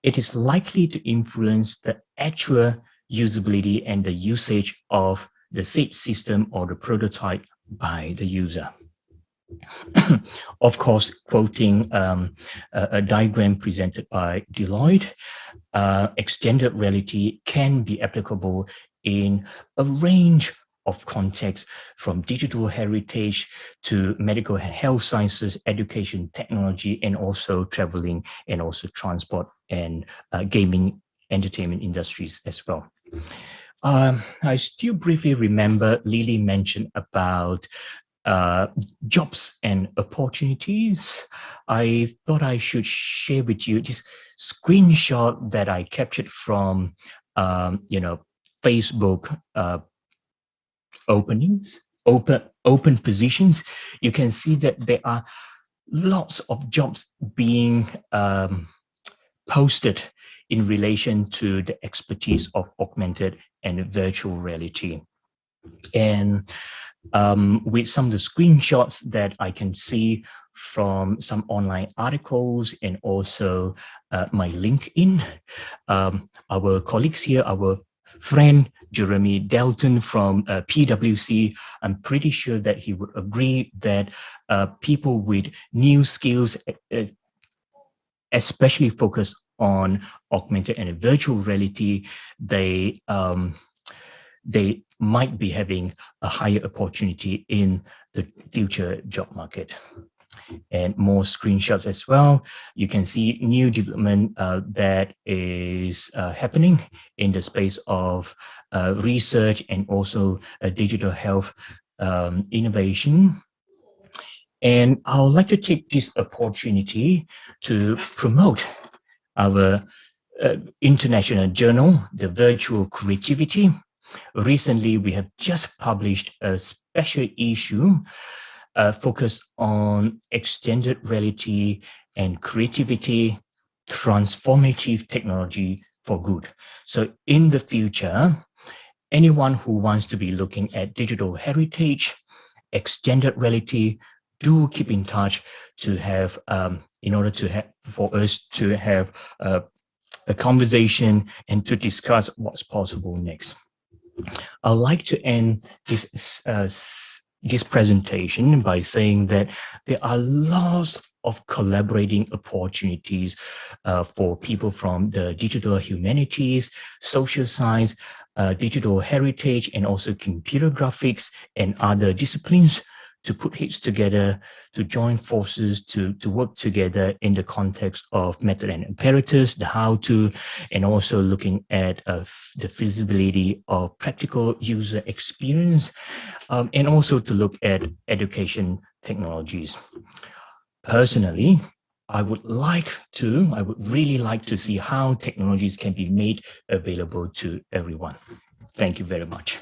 it is likely to influence the actual usability and the usage of the said system or the prototype by the user. Of course, quoting a diagram presented by Deloitte, extended reality can be applicable in a range of contexts, from digital heritage to medical health sciences, education, technology, and also traveling, and also transport and gaming, entertainment industries as well. I still briefly remember Lily mentioned about jobs and opportunities. I thought I should share with you this screenshot that I captured from, Facebook openings. open positions, you can see that there are lots of jobs being posted in relation to the expertise of augmented and virtual reality. And with some of the screenshots that I can see from some online articles and also my LinkedIn, our colleagues here, our friend Jeremy Dalton from PwC, I'm pretty sure that he would agree that people with new skills, especially focused on augmented and virtual reality, they might be having a higher opportunity in the future job market. And more screenshots as well. You can see new development that is happening in the space of research and also digital health innovation. And I would like to take this opportunity to promote our international journal, the Virtual Creativity. Recently, we have just published a special issue focused on extended reality and creativity, transformative technology for good. So in the future, anyone who wants to be looking at digital heritage, extended reality, do keep in touch to have, in order to have, for us to have a conversation and to discuss what's possible next. I'd like to end this presentation by saying that there are lots of collaborating opportunities for people from the digital humanities, social science, digital heritage, and also computer graphics and other disciplines to put heads together, to join forces, to work together in the context of method and apparatus, the how-to, and also looking at the feasibility of practical user experience, and also to look at education technologies. Personally, I would really like to see how technologies can be made available to everyone. Thank you very much.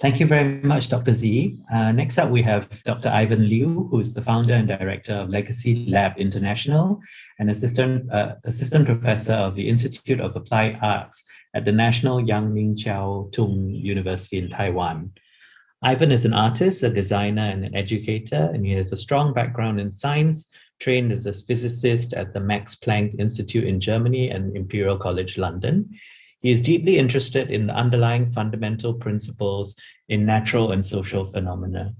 Thank you very much, Dr. Z. Next up, we have Dr. Ivan Liu, who is the founder and director of Legacy Lab International and assistant professor of the Institute of Applied Arts at the National Yang Ming Chiao Tung University in Taiwan. Ivan is an artist, a designer, and an educator, and he has a strong background in science, trained as a physicist at the Max Planck Institute in Germany and Imperial College London. He is deeply interested in the underlying fundamental principles in natural and social phenomena.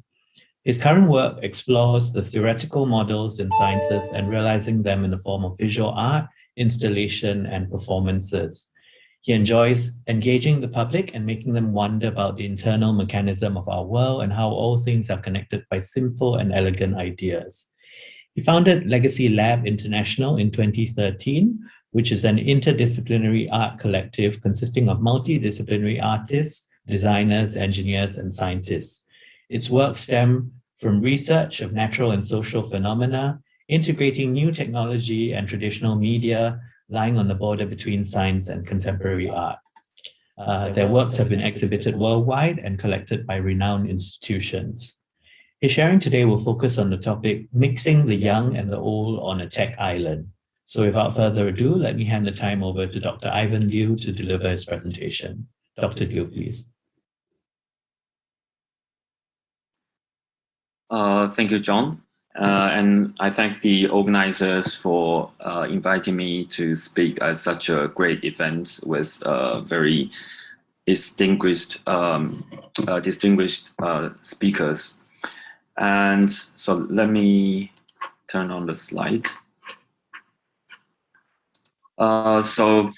His current work explores the theoretical models in sciences and realizing them in the form of visual art, installation, and performances. He enjoys engaging the public and making them wonder about the internal mechanism of our world and how all things are connected by simple and elegant ideas. He founded Legacy Lab International in 2013, which is an interdisciplinary art collective consisting of multidisciplinary artists, designers, engineers, and scientists. Its work stem from research of natural and social phenomena, integrating new technology and traditional media, lying on the border between science and contemporary art. Their works have been exhibited worldwide and collected by renowned institutions. His sharing today will focus on the topic, mixing the young and the old on a tech island. So without further ado, let me hand the time over to Dr. Ivan Liu to deliver his presentation. Dr. Liu, please. Thank you, John. And I thank the organizers for inviting me to speak at such a great event with very distinguished speakers. And so let me turn on the slide. So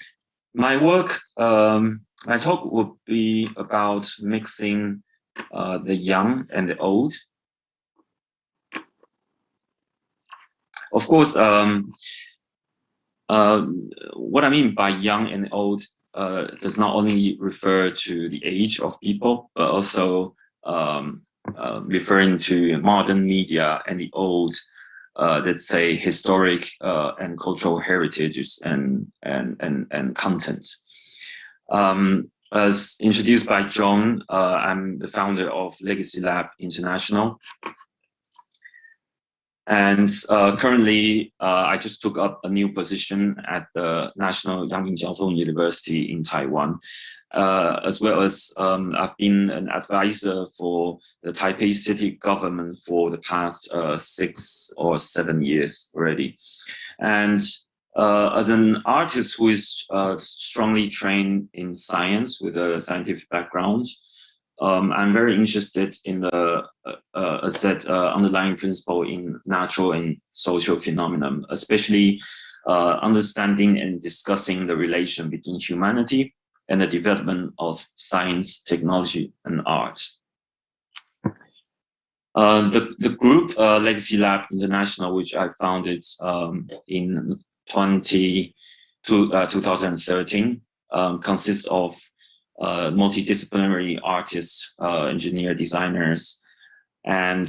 my work, my talk will be about mixing the young and the old. Of course, what I mean by young and old does not only refer to the age of people, but also referring to modern media and the old, let's say, historic and cultural heritages and content. as introduced by John, I'm the founder of Legacy Lab International. And currently, I just took up a new position at the National Yangming Jiaotong University in Taiwan, as well as I've been an advisor for the Taipei city government for the past 6 or 7 years already. And as an artist who is strongly trained in science with a scientific background, I'm very interested in the underlying principle in natural and social phenomenon, especially understanding and discussing the relation between humanity and the development of science, technology, and art. The group Legacy Lab International, which I founded in 2013, consists of multidisciplinary artists, engineer, designers, and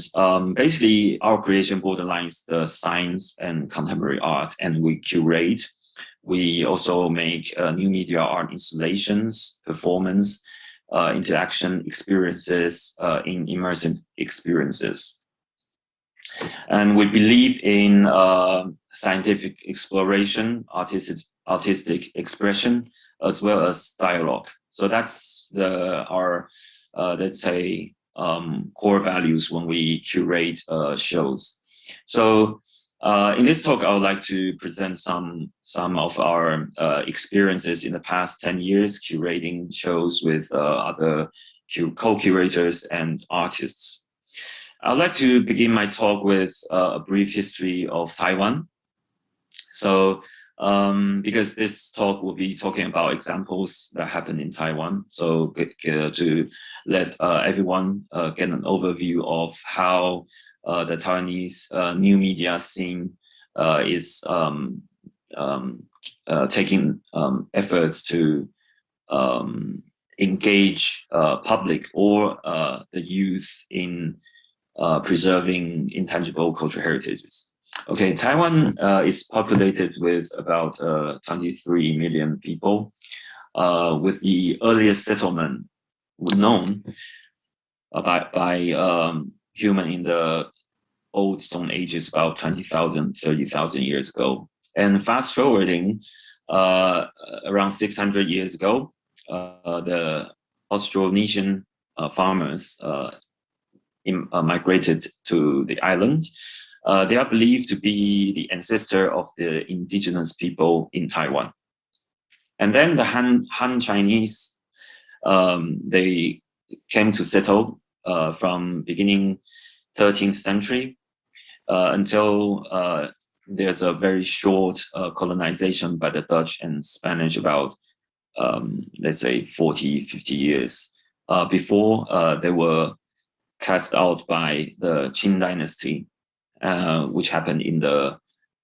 basically our creation borderlines the science and contemporary art, and we curate. We also make new media art installations, performance, interaction experiences in immersive experiences. And we believe in scientific exploration, artistic expression, as well as dialogue. So that's our, let's say, core values when we curate shows. So in this talk, I would like to present some of our experiences in the past 10 years curating shows with other co-curators and artists. I'd like to begin my talk with a brief history of Taiwan. So because this talk will be talking about examples that happen in Taiwan. So to let everyone get an overview of how the Taiwanese new media scene is taking efforts to engage public or the youth in preserving intangible cultural heritages. Okay, Taiwan is populated with about 23 million people, with the earliest settlement known by human in the old Stone Ages about 20,000, 30,000 years ago. And fast forwarding around 600 years ago, the Austronesian farmers migrated to the island. They are believed to be the ancestor of the indigenous people in Taiwan. And then the Han Chinese, they came to settle from beginning 13th century until there's a very short colonization by the Dutch and Spanish about, let's say, 40, 50 years before they were cast out by the Qing dynasty, which happened in the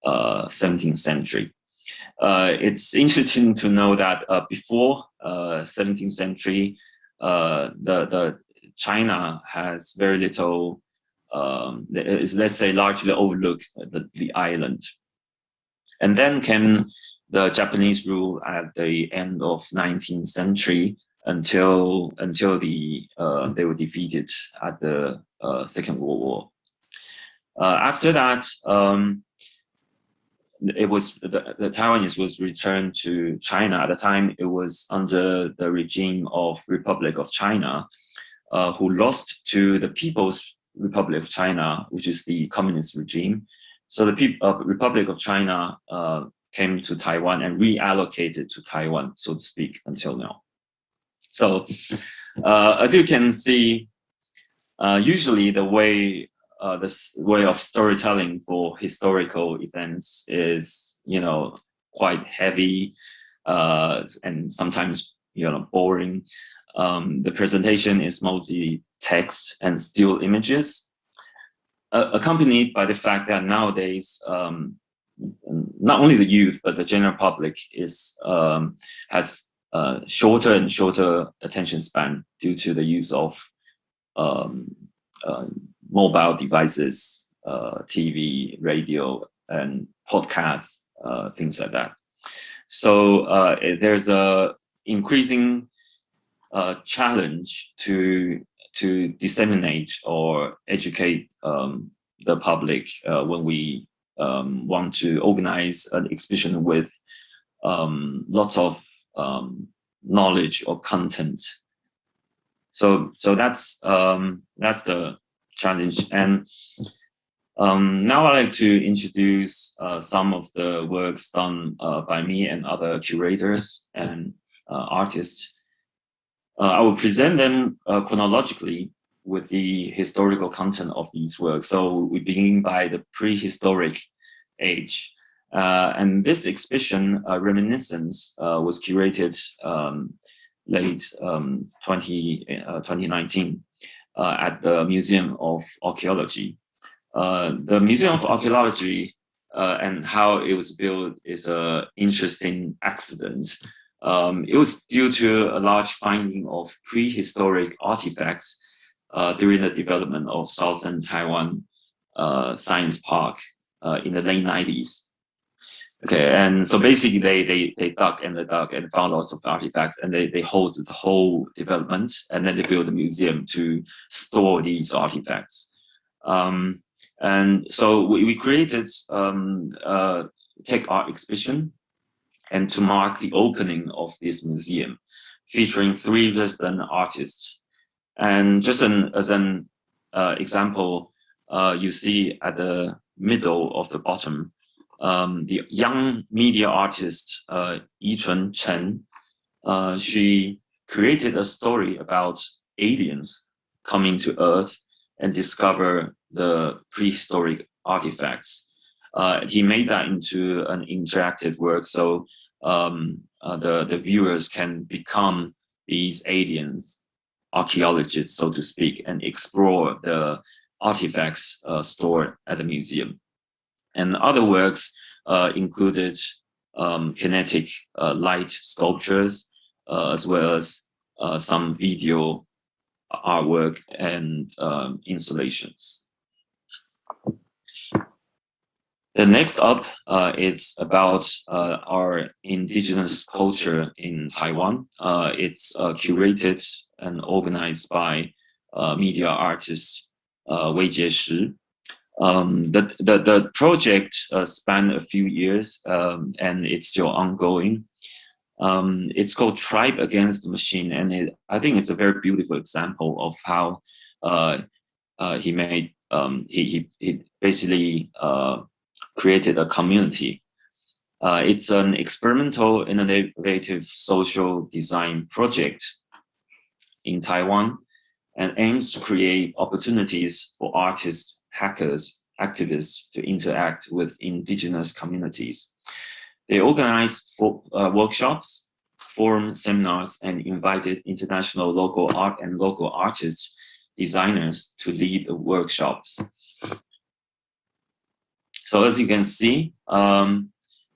17th century. It's interesting to know that before 17th century, the China has very little, let's say, largely overlooked the island. And then came the Japanese rule at the end of 19th century until they were defeated at the Second World War. After that, it was the Taiwanese was returned to China. At the time, it was under the regime of Republic of China, who lost to the People's Republic of China, which is the communist regime. So the Republic of China came to Taiwan and reallocated to Taiwan, so to speak, until now. So as you can see, usually this way of storytelling for historical events is, quite heavy and sometimes, boring. The presentation is mostly text and still images, accompanied by the fact that nowadays, not only the youth, but the general public has shorter and shorter attention span due to the use of mobile devices, TV, radio, and podcasts, things like that. So there's a increasing challenge to disseminate or educate the public when we want to organize an exhibition with lots of knowledge or content. So that's the challenge. And now I'd like to introduce some of the works done by me and other curators and artists. I will present them chronologically with the historical content of these works. So we begin by the prehistoric age. And this exhibition, Reminiscence, was curated late 2019 at the Museum of Archaeology. The Museum of Archaeology and how it was built is an interesting accident. It was due to a large finding of prehistoric artifacts during the development of Southern Taiwan Science Park in the late 90s. Okay, and so basically they dug and found lots of artifacts, and they hosted the whole development, and then they built a museum to store these artifacts. And so we created a tech art exhibition, and to mark the opening of this museum, featuring 3 resident artists. And just as an example, you see at the middle of the bottom, the young media artist, Yichun Chen. She created a story about aliens coming to Earth and discover the prehistoric artifacts. He made that into an interactive work, so the viewers can become these aliens, archaeologists, so to speak, and explore the artifacts stored at the museum. And other works included kinetic light sculptures, as well as some video artwork and installations. The next up is about our indigenous culture in Taiwan. It's curated and organized by media artist Wei Jieshi. The project spanned a few years and it's still ongoing. It's called Tribe Against the Machine, and I think it's a very beautiful example of how he basically created a community. It's an experimental, innovative social design project in Taiwan and aims to create opportunities for artists, hackers, activists to interact with indigenous communities. They organized workshops, forum seminars, and invited international local art and local artists, designers to lead the workshops. So as you can see,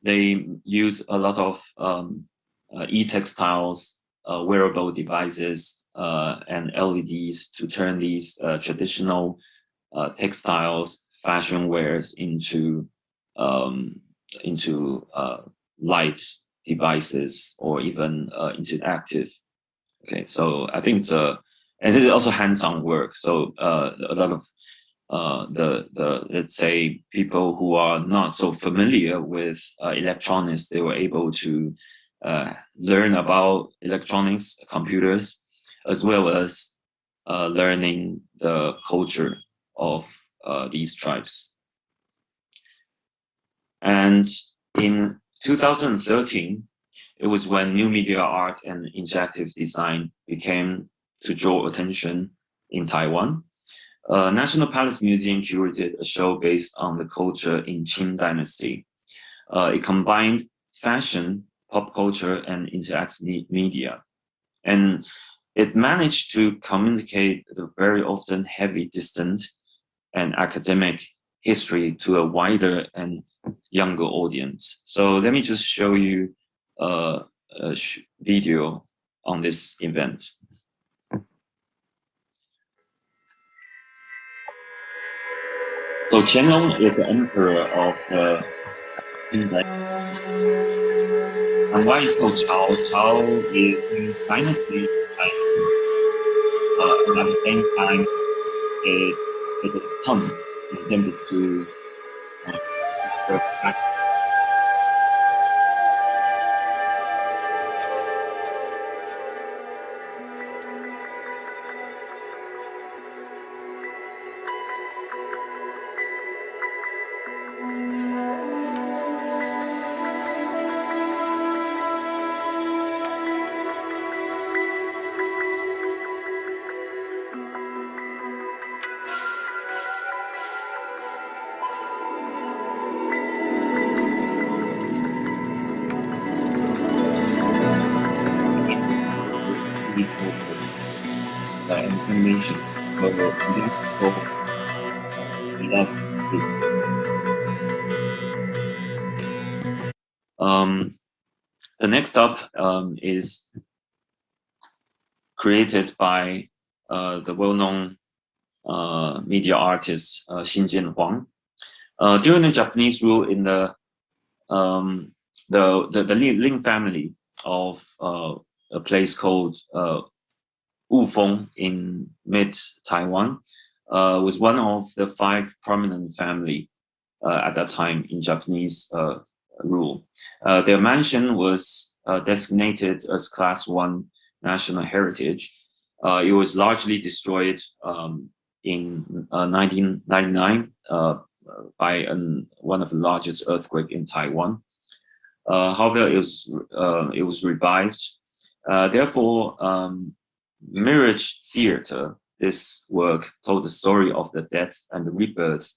they use a lot of e-textiles, wearable devices, and LEDs to turn these traditional textiles, fashion wares into light devices or even interactive. Okay, so I think and it is also hands-on work. So a lot of let's say people who are not so familiar with electronics, they were able to learn about electronics, computers, as well as learning the culture of these tribes. And in 2013, it was when new media art and interactive design began to draw attention in Taiwan. National Palace Museum curated a show based on the culture in Qing Dynasty. It combined fashion, pop culture, and interactive media. And it managed to communicate the very often heavy, distant, and academic history to a wider and younger audience. So let me just show you a video on this event. So Qianlong is the emperor of the Qing Dynasty. And why is called Chao? Chao is in dynasty. and at the same time, it is pun intended to animation. So we love this. The next up is created by the well-known media artist Xin Jianhuang. During the Japanese rule in the Ling family of a place called Wufeng in mid-Taiwan, was one of the 5 prominent family at that time in Japanese rule. Their mansion was designated as Class 1 National Heritage. It was largely destroyed in 1999 by one of the largest earthquake in Taiwan. However, it was revived. Therefore, Mirage Theater, this work told the story of the death and the rebirth.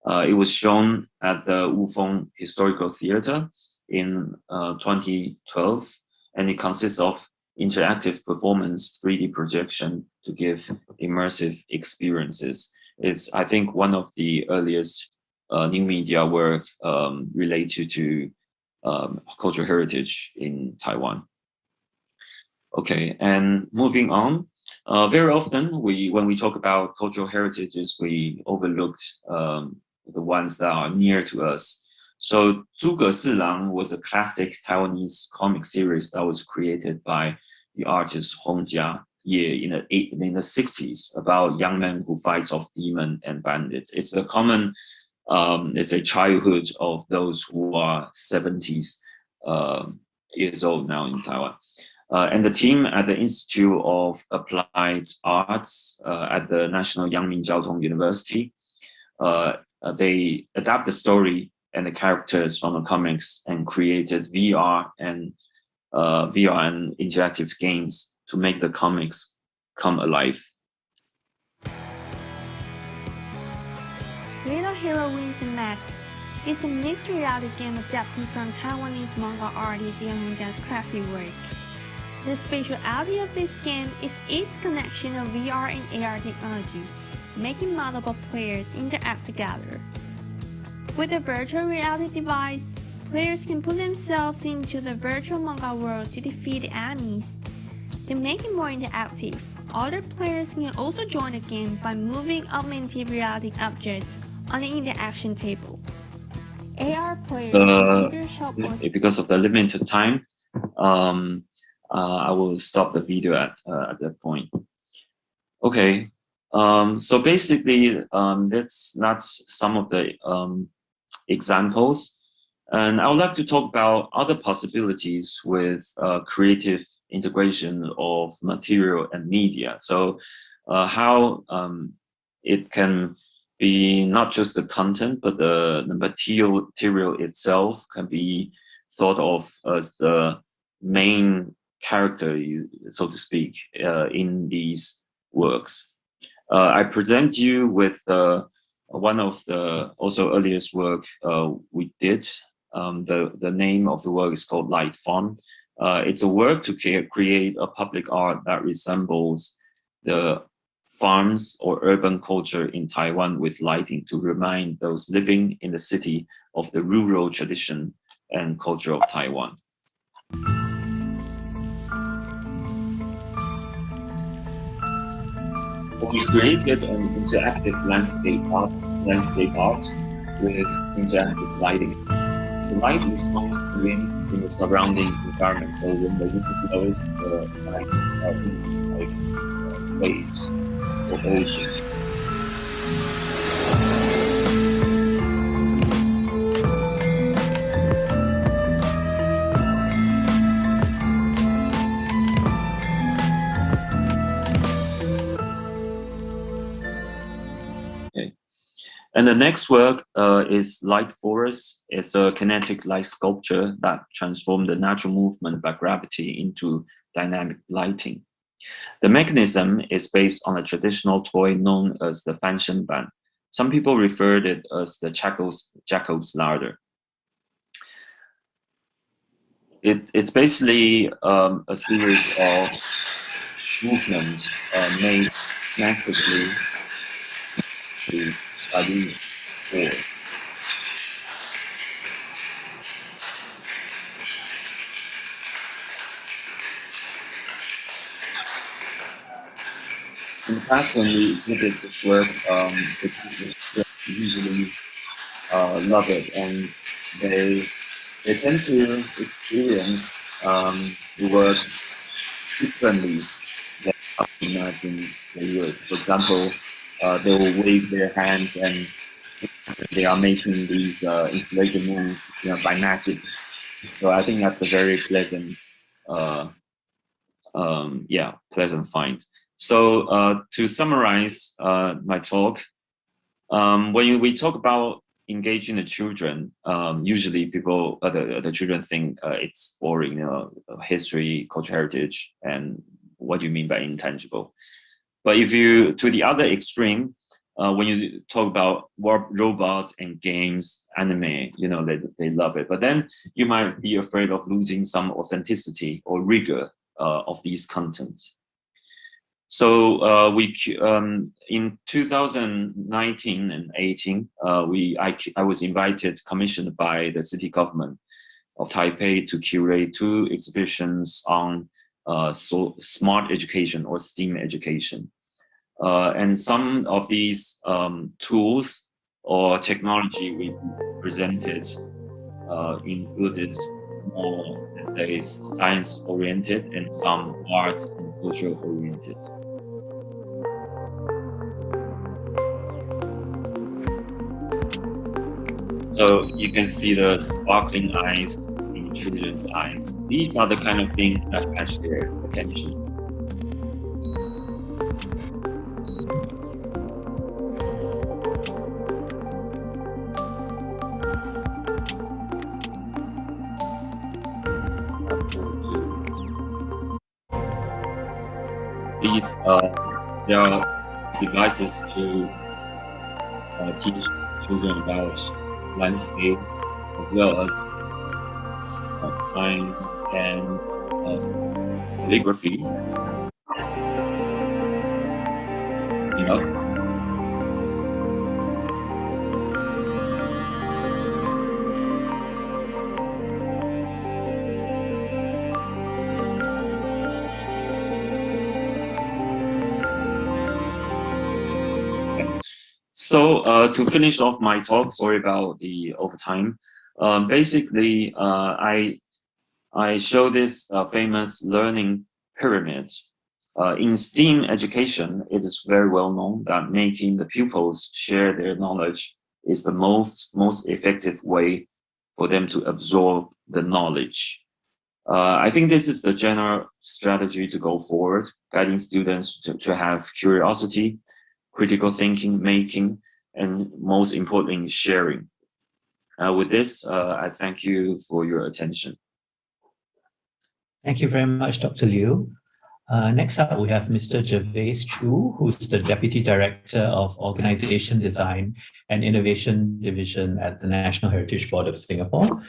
It was shown at the Wufeng Historical Theater in 2012, and it consists of interactive performance, 3D projection to give immersive experiences. It's, I think, one of the earliest new media work related to cultural heritage in Taiwan. Okay, and moving on. Very often, when we talk about cultural heritages, we overlooked the ones that are near to us. So, 诸葛四郎 was a classic Taiwanese comic series that was created by the artist Hong Jia Ye in the 60s about young men who fights off demons and bandits. It's a common, it's a childhood of those who are 70s years old now in Taiwan. And the team at the Institute of Applied Arts at the National Yangming Jiaotong University, they adapt the story and the characters from the comics and created VR and interactive games to make the comics come alive. Little Hero Wins the Match is a mixed reality game adapted from Taiwanese manga artist Yang Hongjia's crafty work. The speciality of this game is its connection of VR and AR technology, making multiple players interact together. With a virtual reality device, players can put themselves into the virtual manga world to defeat the enemies. To make it more interactive, other players can also join the game by moving augmented reality objects on the interaction table. AR players can either shop or... Because of the limited time, I will stop the video at that point. Okay, so basically, that's some of the examples. And I would like to talk about other possibilities with creative integration of material and media. So how it can be not just the content, but the material itself can be thought of as the main character, so to speak, in these works. I present you with one of the also earliest work we did. The name of the work is called Light Font. It's a work to create a public art that resembles the farms or urban culture in Taiwan with lighting to remind those living in the city of the rural tradition and culture of Taiwan. We created an interactive landscape art with interactive lighting. The light responds to wind in the surrounding environment. So when the wind blows, the light waves or oceans. And the next work is Light Forest. It's a kinetic light sculpture that transformed the natural movement by gravity into dynamic lighting. The mechanism is based on a traditional toy known as the Fanchen Ban. Some people referred it as the Jacob's ladder. It's basically a series of movements made naturally by the force. In the past, when we exhibit this work, it's usually love it, and they tend to experience the work differently than I imagine they would. For example, they will wave their hands and they are making these installation moves, by magic. So I think that's a very pleasant, pleasant find. So to summarize my talk, when we talk about engaging the children, usually people, the children think it's boring, history, cultural heritage, and what do you mean by intangible? But if you, to the other extreme, when you talk about robots and games, anime, they love it. But then you might be afraid of losing some authenticity or rigor of these contents. So in 2019 and 18, I was commissioned by the city government of Taipei to curate 2 exhibitions on smart education or STEAM education. And some of these tools or technology we presented included more, let's say, science-oriented and some arts and culture-oriented. So you can see the sparkling eyes in children's eyes. These are the kind of things that catch their attention. These there are devices to teach children about landscape as well as science and calligraphy. So to finish off my talk, sorry about the overtime. Basically, I show this famous learning pyramid. In STEAM education, it is very well known that making the pupils share their knowledge is the most effective way for them to absorb the knowledge. I think this is the general strategy to go forward, guiding students to have curiosity, critical thinking, making, and most importantly, sharing. With this, I thank you for your attention. Thank you very much, Dr. Liu. Next up, we have Mr. Gervais Chu, who's the Deputy Director of Organization Design and Innovation Division at the National Heritage Board of Singapore.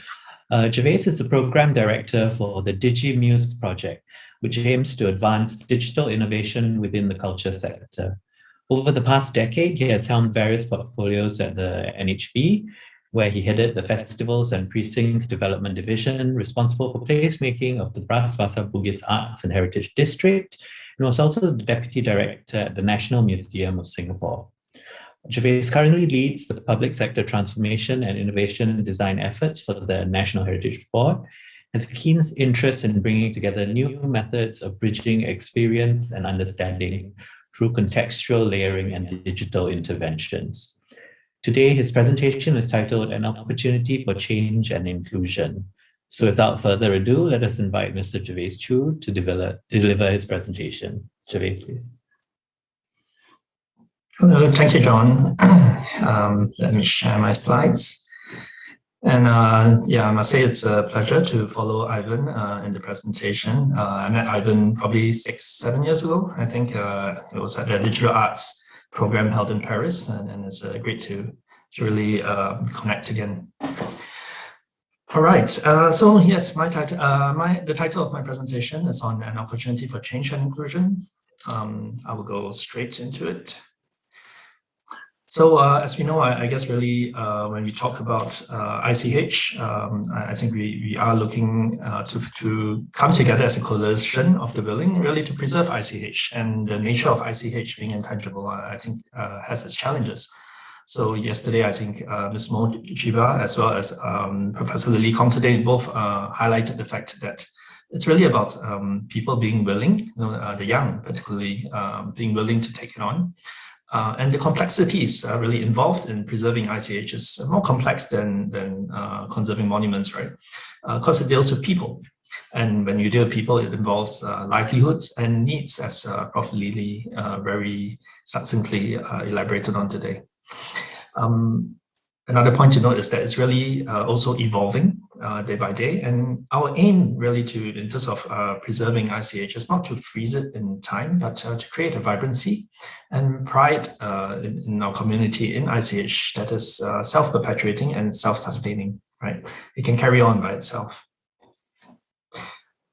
Gervais is the Program Director for the DigiMuse project, which aims to advance digital innovation within the culture sector. Over the past decade, he has helmed various portfolios at the NHB, where he headed the Festivals and Precincts Development Division, responsible for placemaking of the Bras Basah Bugis Arts and Heritage District, and was also the Deputy Director at the National Museum of Singapore. Gervais currently leads the public sector transformation and innovation design efforts for the National Heritage Board, has a keen interest in bringing together new methods of bridging experience and understanding through contextual layering and digital interventions. Today, his presentation is titled An Opportunity for Change and Inclusion. So without further ado, let us invite Mr. Gervais Chu to deliver his presentation. Gervais, please. Hello, thank you, John. Let me share my slides. And yeah, I must say it's a pleasure to follow Ivan in the presentation. I met Ivan probably 6-7 years ago. I think it was at the Digital Arts program held in Paris, and it's great to really connect again. All right, so yes, the title of my presentation is on an opportunity for change and inclusion. I will go straight into it. So as we know, I guess really when we talk about ICH, I think we are looking to come together as a coalition of the willing, really to preserve ICH. And the nature of ICH being intangible, I think has its challenges. So yesterday, I think Ms. Mo Chiba, as well as Professor Lily Kong today, both highlighted the fact that it's really about people being willing, the young particularly, being willing to take it on. And the complexities really involved in preserving ICH is more complex than conserving monuments, right? Because it deals with people. And when you deal with people, it involves livelihoods and needs, as Prof. Lily very succinctly elaborated on today. Another point to note is that it's really also evolving day by day. And our aim really in terms of preserving ICH is not to freeze it in time, but to create a vibrancy and pride in our community in ICH that is self-perpetuating and self-sustaining, right? It can carry on by itself.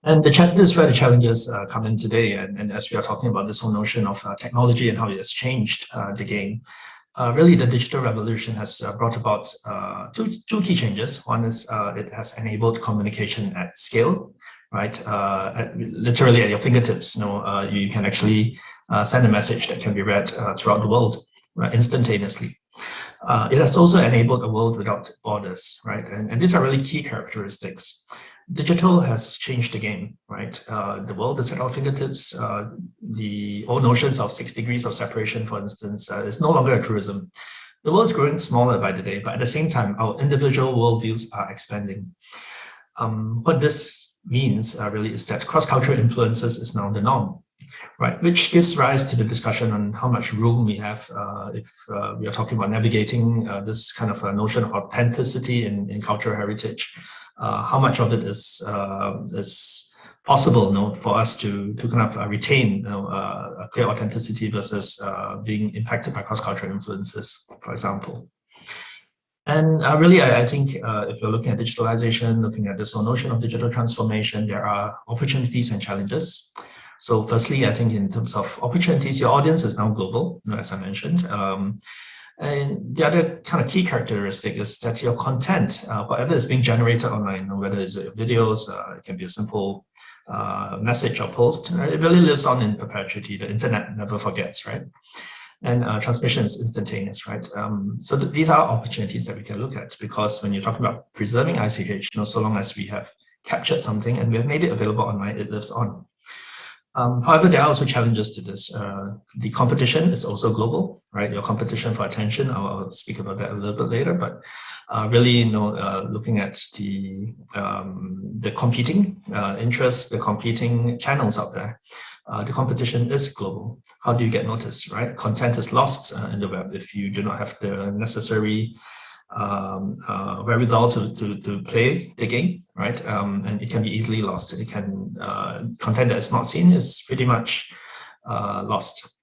And this is where the challenges come in today. And as we are talking about this whole notion of technology and how it has changed the game, really, the digital revolution has brought about two key changes. One is it has enabled communication at scale, right? Literally at your fingertips. You can actually send a message that can be read throughout the world, right, instantaneously. It has also enabled a world without borders, right? And these are really key characteristics. Digital has changed the game, right? The world is at our fingertips. The old notions of 6 degrees of separation, for instance, is no longer a truism. The world is growing smaller by the day, but at the same time, our individual worldviews are expanding. What this means really is that cross-cultural influences is now the norm, right? Which gives rise to the discussion on how much room we have if we are talking about navigating this kind of a notion of authenticity in cultural heritage. How much of it is possible for us to kind of retain a clear authenticity versus being impacted by cross-cultural influences, for example. And really, I think if you're looking at digitalization, looking at this whole notion of digital transformation, there are opportunities and challenges. So firstly, I think in terms of opportunities, your audience is now global, as I mentioned. And the other kind of key characteristic is that your content, whatever is being generated online, whether it's videos, it can be a simple message or post, it really lives on in perpetuity. The internet never forgets, right? And transmission is instantaneous, right? So these are opportunities that we can look at, because when you're talking about preserving ICH, so long as we have captured something and we have made it available online, it lives on. However, there are also challenges to this. The competition is also global, right? Your competition for attention, I'll speak about that a little bit later, but really, looking at the competing interests, the competing channels out there, the competition is global. How do you get noticed, right? Content is lost in the web if you do not have the necessary wherewithal to play the game, right? And it can be easily lost. It can content that is not seen is pretty much lost.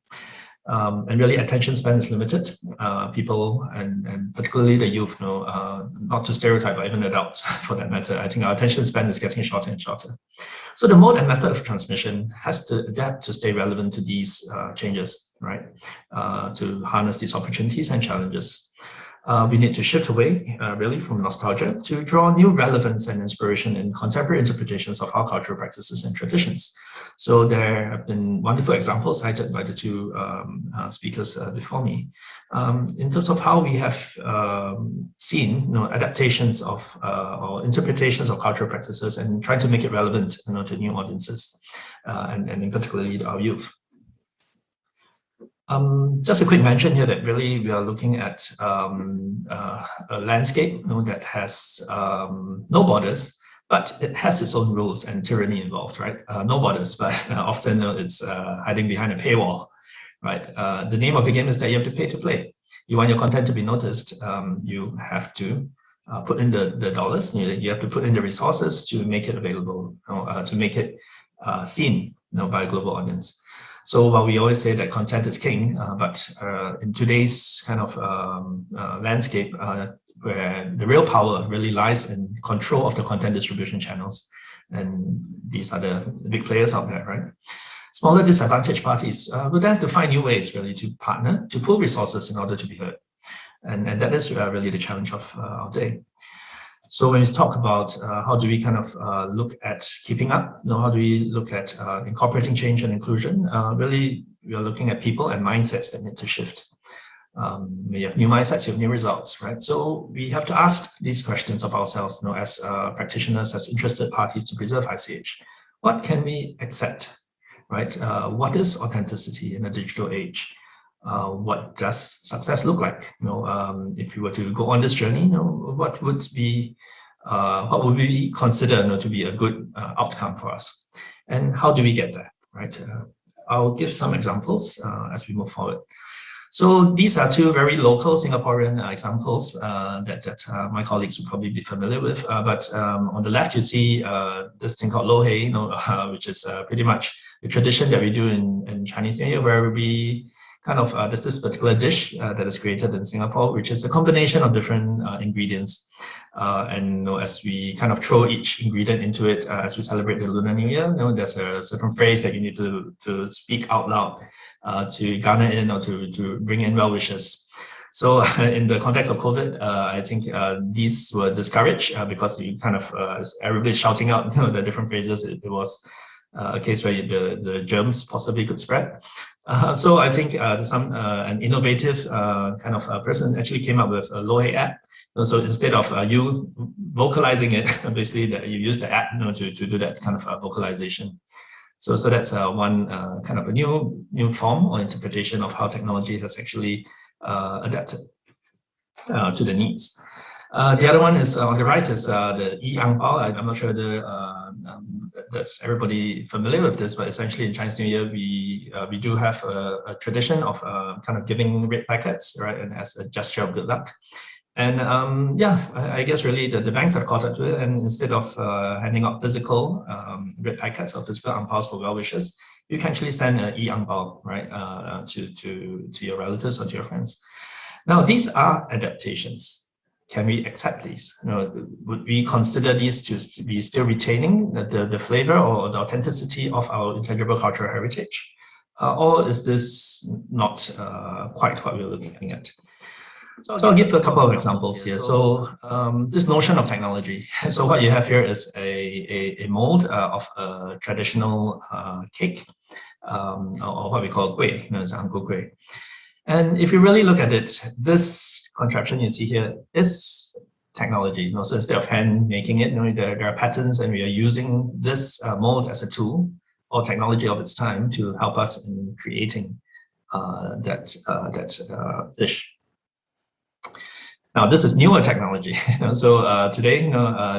And really, attention span is limited. People and particularly the youth, not to stereotype, but even adults for that matter, I think our attention span is getting shorter and shorter. So the mode and method of transmission has to adapt to stay relevant to these changes, right? To harness these opportunities and challenges. We need to shift away really from nostalgia to draw new relevance and inspiration in contemporary interpretations of our cultural practices and traditions. So there have been wonderful examples cited by the two speakers before me in terms of how we have seen adaptations of or interpretations of cultural practices and trying to make it relevant to new audiences and in particularly our youth. Just a quick mention here that really we are looking at a landscape that has no borders, but it has its own rules and tyranny involved, right? No borders, but often it's hiding behind a paywall, right? The name of the game is that you have to pay to play. You want your content to be noticed, you have to put in the dollars. You have to put in the resources to make it available, to make it seen, by a global audience. So while we always say that content is king, but in today's kind of landscape, where the real power really lies in control of the content distribution channels, and these are the big players out there, right? Smaller disadvantaged parties will have to find new ways really to partner, to pool resources in order to be heard. And that is really the challenge of our day. So when we talk about how do we kind of look at keeping up, how do we look at incorporating change and inclusion, really we are looking at people and mindsets that need to shift. When you have new mindsets, you have new results, right? So we have to ask these questions of ourselves, as practitioners, as interested parties to preserve ICH. What can we accept, right? What is authenticity in a digital age? What does success look like? If we were to go on this journey, what would we consider to be a good outcome for us, and how do we get there? Right? I'll give some examples as we move forward. So these are two very local Singaporean examples that my colleagues would probably be familiar with. But on the left, you see this thing called Lo Hei, which is pretty much the tradition that we do in Chinese New Year, where we kind of, there's this particular dish that is created in Singapore, which is a combination of different ingredients. And as we kind of throw each ingredient into it as we celebrate the Lunar New Year, there's a certain phrase that you need to speak out loud to garner in or to bring in well wishes. So in the context of COVID, I think these were discouraged because you kind of, as everybody's shouting out the different phrases, it was a case where the germs possibly could spread. So I think an innovative kind of person actually came up with a Lo Hei app. So instead of you vocalizing it, basically that you use the app to do that kind of vocalization. So that's one kind of a new form or interpretation of how technology has actually adapted to the needs. The other one is on the right is the e-ang pao. I'm not sure that's everybody familiar with this, but essentially in Chinese New Year we do have a tradition of kind of giving red packets, right, and as a gesture of good luck. And I guess really the banks have caught up to it, and instead of handing out physical red packets or physical ang paos for well wishes, you can actually send an e-ang pao, right, to your relatives or to your friends. Now these are adaptations. Can we accept these? Would we consider these to be still retaining the flavor or the authenticity of our intangible cultural heritage? Or is this not quite what we're looking at? So I'll give a couple of examples here. So this notion of technology. So what you have here is a mold of a traditional cake, or what we call kueh, it's ang ku kueh. And if you really look at it, this contraption you see here is technology. So instead of hand making it, there are patterns, and we are using this mold as a tool or technology of its time to help us in creating that dish. Now this is newer technology. So today,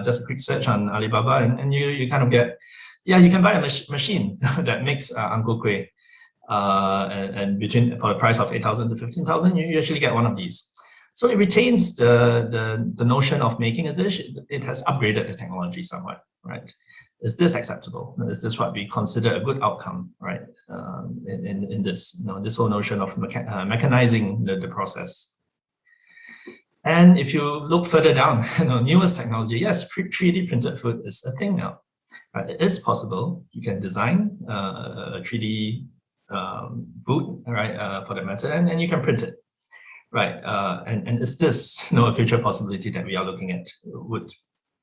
just a quick search on Alibaba, and you kind of get, you can buy a machine that makes ang ku kueh. And for the price of 8,000 to 15,000, you actually get one of these. So it retains the notion of making a dish. It has upgraded the technology somewhat, right? Is this acceptable? Is this what we consider a good outcome, right? In this, this whole notion of mechanizing the process. And if you look further down, newest technology, yes, 3D printed food is a thing now. It is possible. You can design a 3D food, right, for that matter, and you can print it, right? And is this a future possibility that we are looking at? Would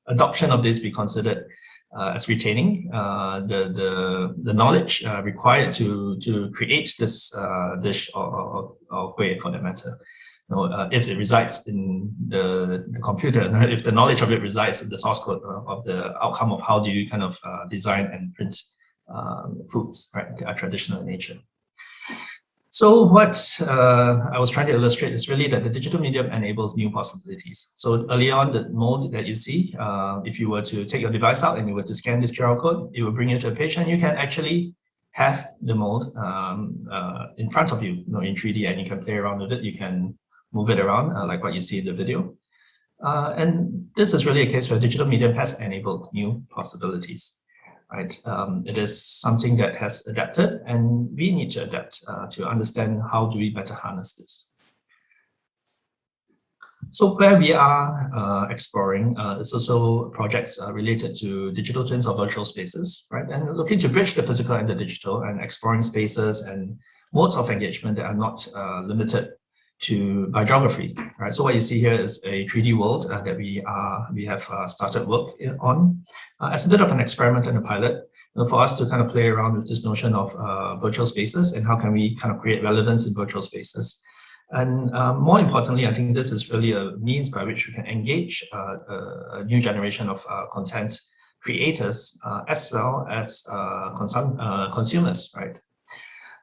adoption of this be considered as retaining the knowledge required to create this dish or kueh for that matter? If it resides in the computer, if the knowledge of it resides in the source code of the outcome of how do you kind of design and print foods, right, that are traditional in nature. So what I was trying to illustrate is really that the digital medium enables new possibilities. So early on, the mode that you see, if you were to take your device out and you were to scan this QR code, it will bring you to a page and you can actually have the mode in front of you, in 3D, and you can play around with it. You can move it around like what you see in the video. And this is really a case where digital medium has enabled new possibilities. Right? It is something that has adapted, and we need to adapt to understand how do we better harness this. So where we are exploring is also projects related to digital twins of virtual spaces, right? And looking to bridge the physical and the digital, and exploring spaces and modes of engagement that are not limited by geography, right? So what you see here is a 3D world that we have started work on as a bit of an experiment and a pilot, for us to kind of play around with this notion of virtual spaces and how can we kind of create relevance in virtual spaces. And more importantly, I think this is really a means by which we can engage a new generation of content creators as well as consumers, right?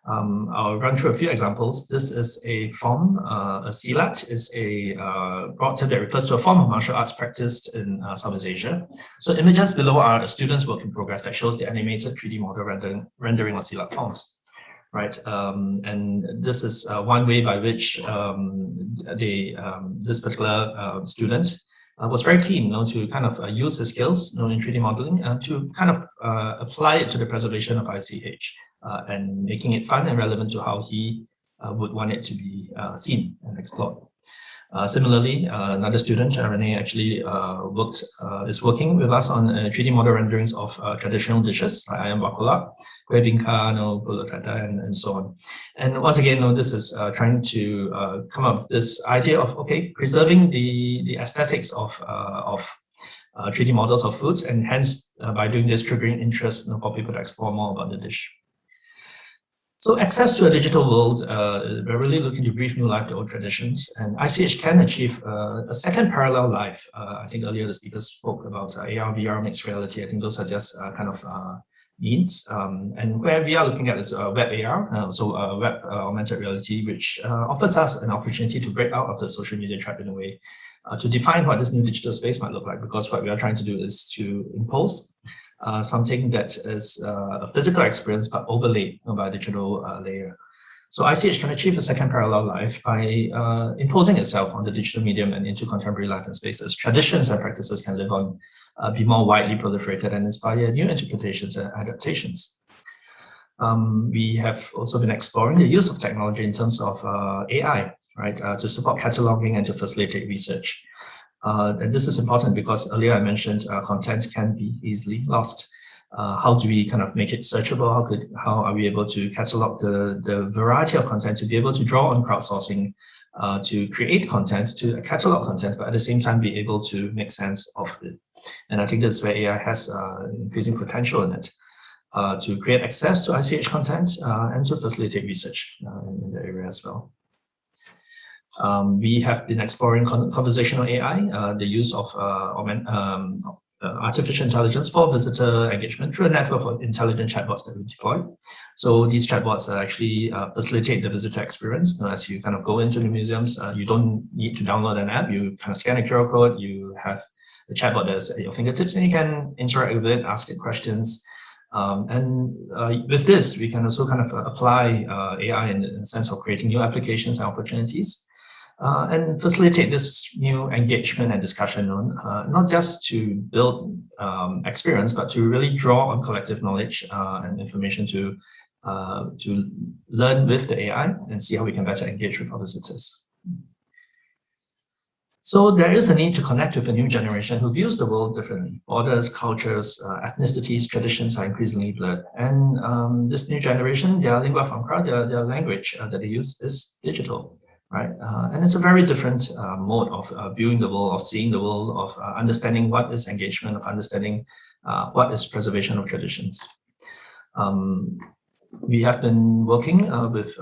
I'll run through a few examples. This is a form, a silat is a broad term that refers to a form of martial arts practiced in Southeast Asia. So images below are a student's work in progress that shows the animated 3D model rendering of silat forms, right? And this is one way by which this particular student was very keen to kind of use his skills in 3D modeling to kind of apply it to the preservation of ICH. And making it fun and relevant to how he would want it to be seen and explored. Similarly, another student, Renee, actually is working with us on 3D model renderings of traditional dishes like ayam bakula, kueh bingka, pulut tatal, and so on. And once again, this is trying to come up with this idea of preserving the aesthetics of 3D models of foods, and hence by doing this, triggering interest for people to explore more about the dish. So access to a digital world, we're really looking to breathe new life to old traditions, and ICH can achieve a second parallel life. I think earlier the speakers spoke about AR, VR, mixed reality. I think those are just kind of means. And where we are looking at is web AR, so web augmented reality, which offers us an opportunity to break out of the social media trap in a way, to define what this new digital space might look like, because what we are trying to do is to impose something that is a physical experience but overlaid by a digital layer. So ICH can achieve a second parallel life by imposing itself on the digital medium and into contemporary life and spaces. Traditions and practices can live on, be more widely proliferated, and inspire new interpretations and adaptations. We have also been exploring the use of technology in terms of AI, right, to support cataloging and to facilitate research. And this is important because earlier I mentioned content can be easily lost. How do we kind of make it searchable? How are we able to catalog the variety of content, to be able to draw on crowdsourcing, to create content, to catalog content, but at the same time be able to make sense of it. And I think this is where AI has increasing potential in it, to create access to ICH content and to facilitate research in the area as well. We have been exploring conversational AI, the use of artificial intelligence for visitor engagement through a network of intelligent chatbots that we deploy. So these chatbots actually facilitate the visitor experience. As you kind of go into the museums, you don't need to download an app. You kind of scan a QR code, you have the chatbot that's at your fingertips, and you can interact with it, ask it questions. And with this, we can also kind of apply AI in the sense of creating new applications and opportunities. And facilitate this new engagement and discussion on not just to build experience, but to really draw on collective knowledge and information to learn with the AI and see how we can better engage with our visitors. So there is a need to connect with a new generation who views the world differently. Borders, cultures, ethnicities, traditions are increasingly blurred. And this new generation, their lingua franca, their language that they use is digital. Right, and it's a very different mode of viewing the world, of seeing the world, of understanding what is engagement, of understanding what is preservation of traditions. We have been working with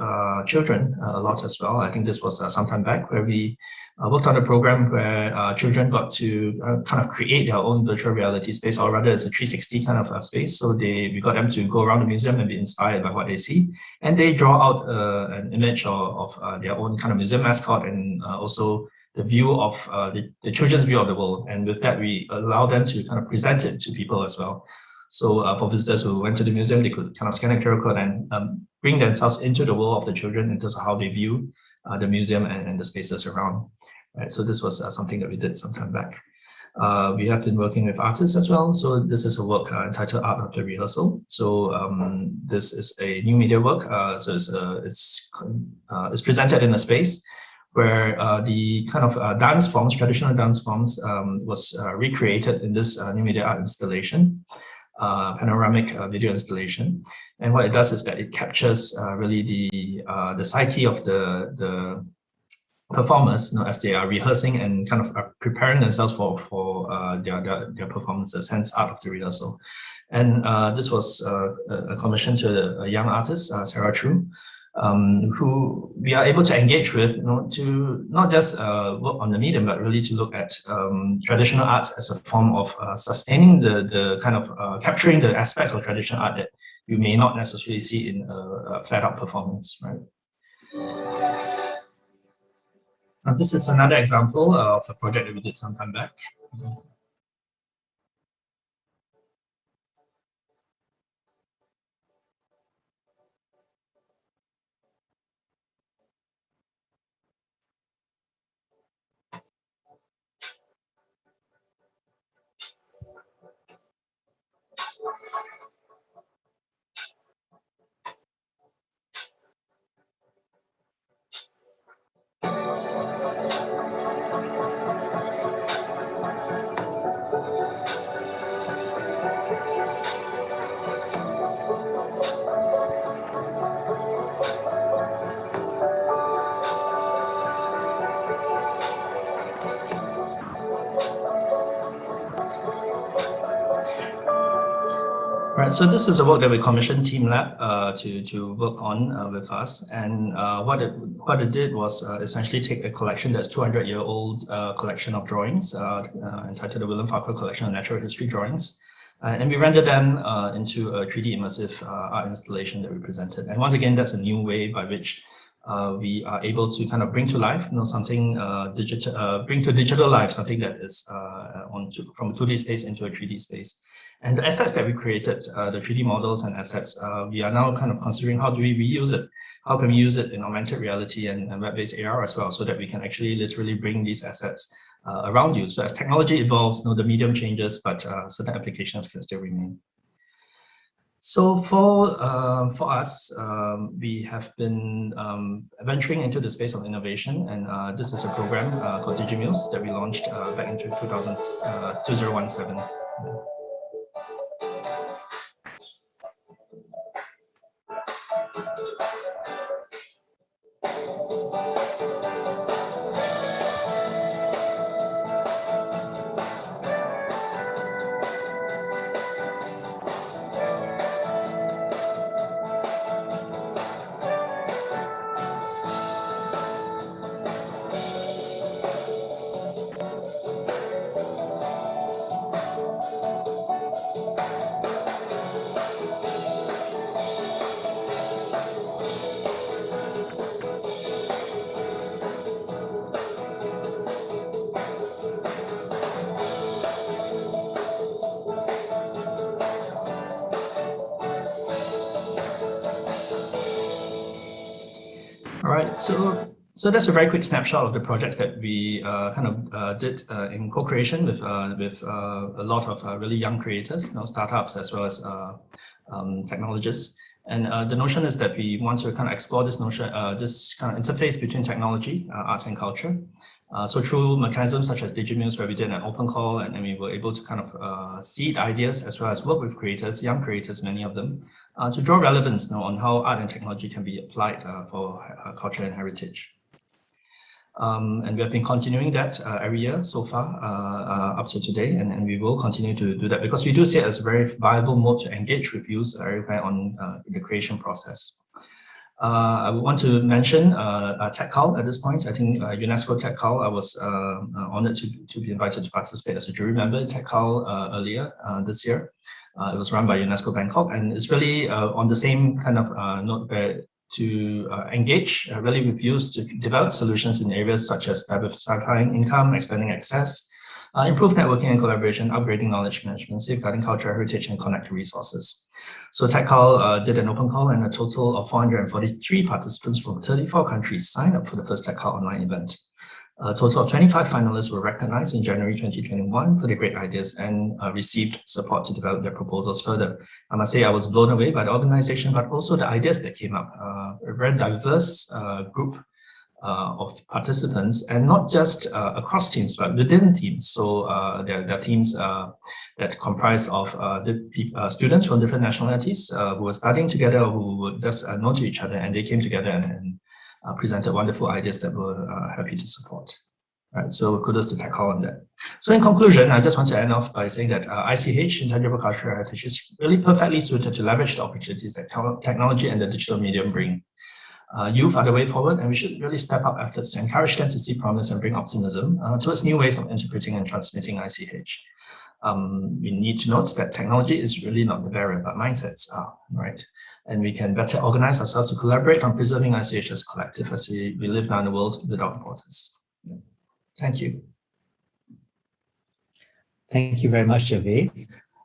children a lot as well. I think this was some time back, where we worked on a program where children got to kind of create their own virtual reality space, or rather it's a 360 kind of space. So we got them to go around the museum and be inspired by what they see. And they draw out an image of their own kind of museum mascot, and also the view of the children's view of the world. And with that, we allow them to kind of present it to people as well. So for visitors who went to the museum, they could kind of scan a QR code and bring themselves into the world of the children in terms of how they view the museum and the spaces around. Right, so this was something that we did some time back. We have been working with artists as well. So this is a work entitled Art After Rehearsal. So this is a new media work. So it's presented in a space where the kind of dance forms, traditional dance forms, was recreated in this new media art installation. Panoramic video installation, and what it does is that it captures really the psyche of the performers, as they are rehearsing and kind of preparing themselves for their performances. Hence, Art of the Rehearsal. And this was a commission to a young artist, Sarah True, who we are able to engage with, to not just work on the medium, but really to look at traditional arts as a form of sustaining the kind of capturing the aspects of traditional art that you may not necessarily see in a flat-out performance, right? This is another example of a project that we did some time back. Right, so this is a work that we commissioned Team Lab to work on with us, and what it did was essentially take a collection that's 200-year-old collection of drawings entitled the William Farquhar Collection of Natural History Drawings, and we rendered them into a 3D immersive art installation that we presented. And once again, that's a new way by which we are able to kind of bring to life, something digital, bring to digital life something that is from a 2D space into a 3D space. And the assets that we created, the 3D models and assets, we are now kind of considering how do we reuse it? How can we use it in augmented reality and web-based AR as well, so that we can actually literally bring these assets around you. So as technology evolves, the medium changes, but certain applications can still remain. So for us, we have been venturing into the space of innovation, and this is a program called DigiMuse that we launched back in 2017. All right, so that's a very quick snapshot of the projects that we did in co-creation with a lot of really young creators, startups as well as technologists. And the notion is that we want to kind of explore this notion, this kind of interface between technology, arts, and culture. So through mechanisms such as DigiMuse, where we did an open call, and we were able to kind of seed ideas as well as work with creators, young creators, many of them, to draw relevance on how art and technology can be applied for culture and heritage. And we have been continuing that every year so far up to today, and we will continue to do that because we do see it as a very viable mode to engage with youth on the creation process. I would want to mention TechCall at this point. I think UNESCO TechCall, I was honored to be invited to participate as a jury member in TechCall earlier this year. It was run by UNESCO Bangkok, and it's really on the same kind of note where to engage really with youth to develop solutions in areas such as diversifying income, expanding access, improve networking and collaboration, upgrading knowledge management, safeguarding cultural heritage, and connect resources. So TechCall did an open call, and a total of 443 participants from 34 countries signed up for the first TechCall online event. A total of 25 finalists were recognized in January 2021 for their great ideas and received support to develop their proposals further. I must say I was blown away by the organization, but also the ideas that came up. A very diverse group of participants, and not just across teams, but within teams. So there are teams that comprise of students from different nationalities who were studying together, who were just known to each other, and they came together and presented wonderful ideas that we're happy to support. Right, so kudos to TechCall on that. So in conclusion, I just want to end off by saying that ICH, Intangible Cultural Heritage, is really perfectly suited to leverage the opportunities that technology and the digital medium bring. Youth are the way forward, and we should really step up efforts to encourage them to see promise and bring optimism towards new ways of interpreting and transmitting ICH. We need to note that technology is really not the barrier, but mindsets are, right? And we can better organize ourselves to collaborate on preserving ICH as a collective as we live now in a world without borders. Thank you. Thank you very much, Gervais.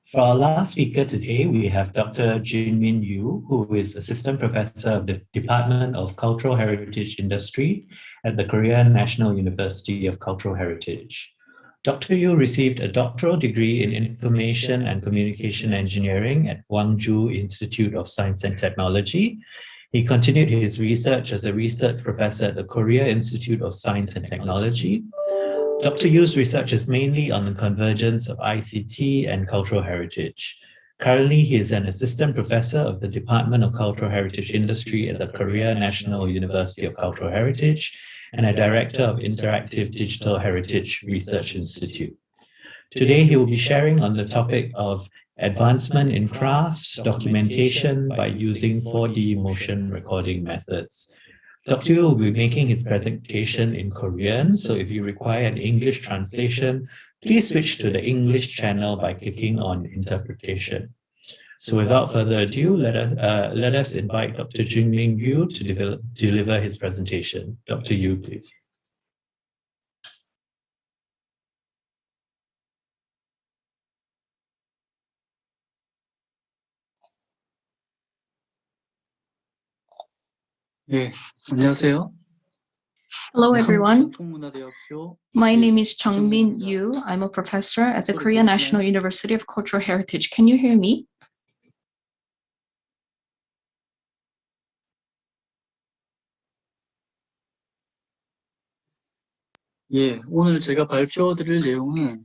For our last speaker today, we have Dr. Jinmin Yu, who is Assistant Professor of the Department of Cultural Heritage Industry at the Korean National University of Cultural Heritage. Dr. Yu received a doctoral degree in Information and Communication Engineering at Gwangju Institute of Science and Technology. He continued his research as a research professor at the Korea Institute of Science and Technology. Dr. Yu's research is mainly on the convergence of ICT and cultural heritage. Currently, he is an assistant professor of the Department of Cultural Heritage Industry at the Korea National University of Cultural Heritage and a director of Interactive Digital Heritage Research Institute. Today, he will be sharing on the topic of advancement in crafts documentation by using 4D motion recording methods. Dr. Yu will be making his presentation in Korean, so if you require an English translation, please switch to the English channel by clicking on Interpretation. So without further ado, let us invite Dr. Jinmin Yu to deliver his presentation. Dr. Yu, please. 네, 안녕하세요. Hello everyone. My name is Jungmin Yu. I'm a professor at the Korea National University of Cultural Heritage. Can you hear me? 예, 오늘 제가 발표드릴 내용은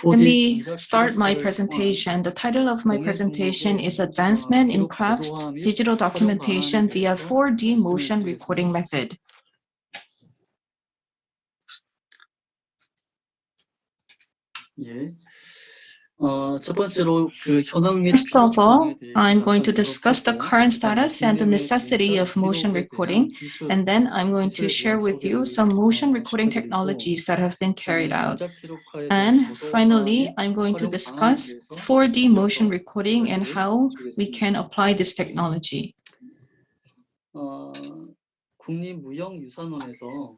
Let me start my presentation. The title of my presentation is Advancement in Crafts Digital Documentation via 4D Motion Recording Method. 예. 첫 번째로 First of all, I'm going to discuss the current status and the necessity of motion recording, and then I'm going to share with you some motion recording technologies that have been carried out. And finally, I'm going to discuss 4D motion recording and how we can apply this technology. 국립무형유산원에서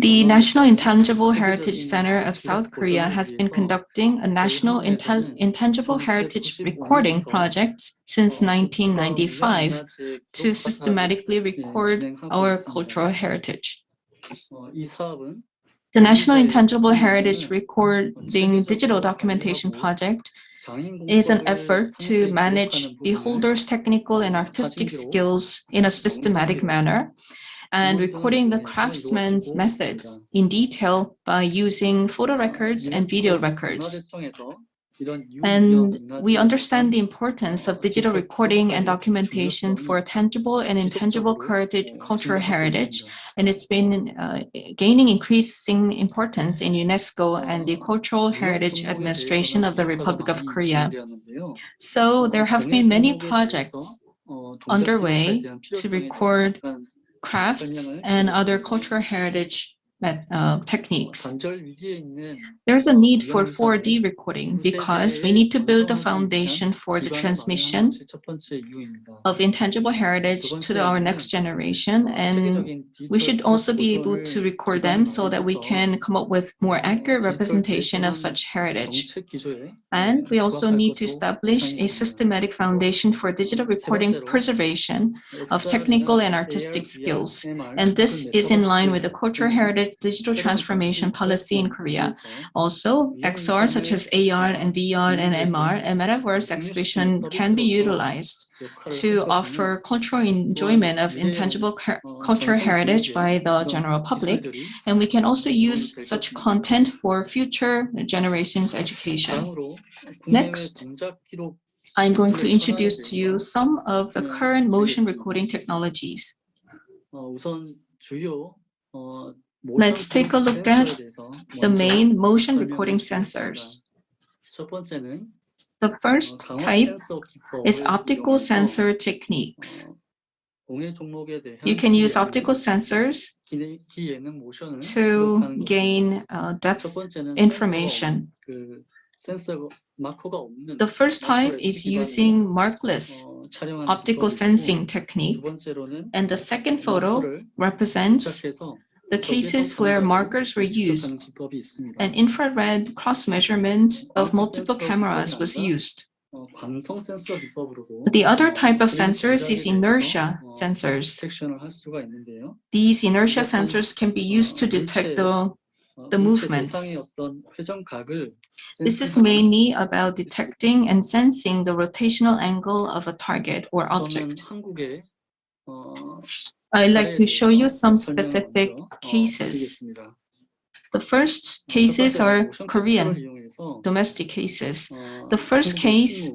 The National Intangible Heritage Center of South Korea has been conducting a National Intangible Heritage Recording project since 1995 to systematically record our cultural heritage. The National Intangible Heritage Recording Digital Documentation Project is an effort to manage beholders' technical and artistic skills in a systematic manner, and recording the craftsman's methods in detail by using photo records and video records. And we understand the importance of digital recording and documentation for tangible and intangible cultural heritage, and it's been gaining increasing importance in UNESCO and the Cultural Heritage Administration of the Republic of Korea. So there have been many projects underway to record crafts and other cultural heritage techniques. There's a need for 4D recording because we need to build a foundation for the transmission of intangible heritage to our next generation, and we should also be able to record them so that we can come up with more accurate representation of such heritage. And we also need to establish a systematic foundation for digital recording preservation of technical and artistic skills. And this is in line with the cultural heritage digital transformation policy in Korea. Also, XR such as AR and VR and MR and metaverse exhibition can be utilized to offer cultural enjoyment of intangible cultural heritage by the general public. And we can also use such content for future generations' education. Next, I'm going to introduce to you some of the current motion recording technologies. Let's take a look at the main motion recording sensors. The first type is optical sensor techniques. You can use optical sensors to gain depth information. The first type is using markless optical sensing technique, and the second photo represents the cases where markers were used and infrared cross-measurement of multiple cameras was used. The other type of sensors is inertia sensors. These inertia sensors can be used to detect the movements. This is mainly about detecting and sensing the rotational angle of a target or object. I'd like to show you some specific cases. The first cases are Korean domestic cases. The first case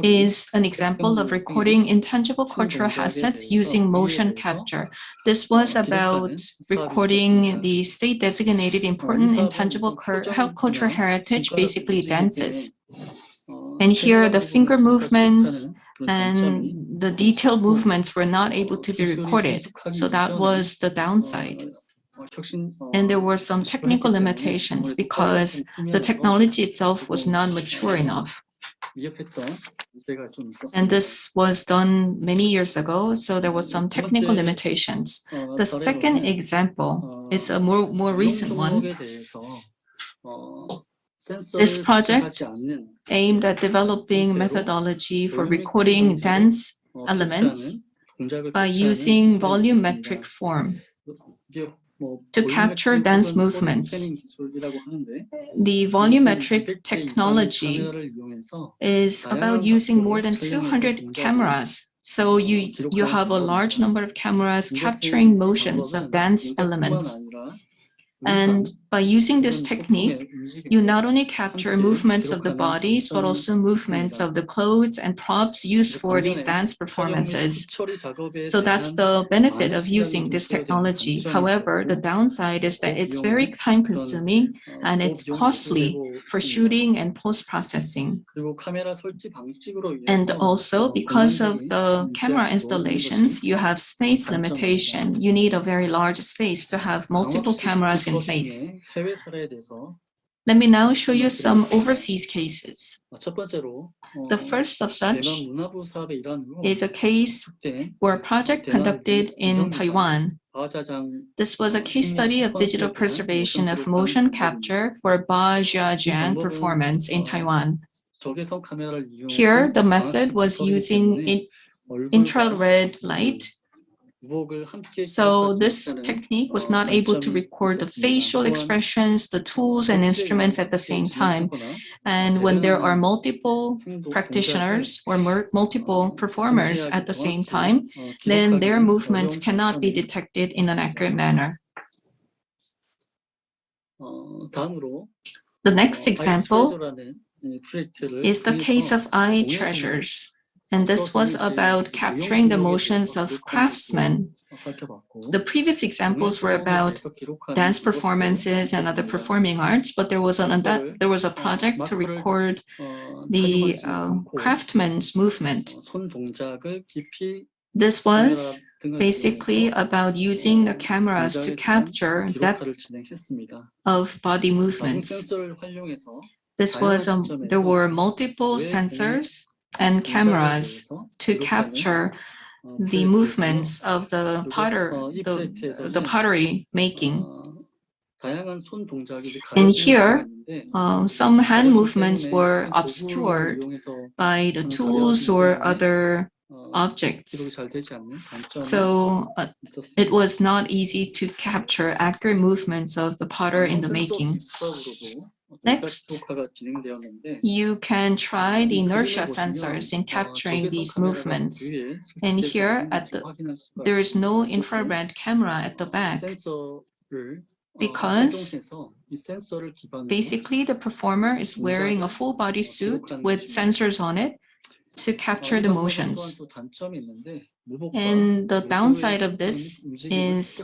is an example of recording intangible cultural assets using motion capture. This was about recording the state-designated important intangible cultural heritage, basically dances. And here the finger movements and the detailed movements were not able to be recorded. So that was the downside. And there were some technical limitations because the technology itself was not mature enough. And this was done many years ago, so there was some technical limitations. The second example is a more recent one. This project aimed at developing methodology for recording dance elements by using volumetric form to capture dance movements. The volumetric technology is about using more than 200 cameras. So you have a large number of cameras capturing motions of dance elements. And by using this technique, you not only capture movements of the bodies, but also movements of the clothes and props used for these dance performances. So that's the benefit of using this technology. However, the downside is that it's very time-consuming and it's costly for shooting and post-processing. And also, because of the camera installations, you have space limitation. You need a very large space to have multiple cameras in place. Let me now show you some overseas cases. The first of such is a case where a project conducted in Taiwan. This was a case study of digital preservation of motion capture for Ba Jiajiang performance in Taiwan. Here, the method was using infrared light. So this technique was not able to record the facial expressions, the tools and instruments at the same time. And when there are multiple practitioners or multiple performers at the same time, then their movements cannot be detected in an accurate manner. The next example is the case of eye treasures. And this was about capturing the motions of craftsmen. The previous examples were about dance performances and other performing arts, but there was a project to record the craftsmen's movement. This was basically about using the cameras to capture depth of body movements. There were multiple sensors and cameras to capture the movements of the pottery making. And here, some hand movements were obscured by the tools or other objects. So it was not easy to capture accurate movements of the potter in the making. Next, you can try the inertia sensors in capturing these movements. And here, there is no infrared camera at the back, because basically the performer is wearing a full body suit with sensors on it to capture the motions. And the downside of this is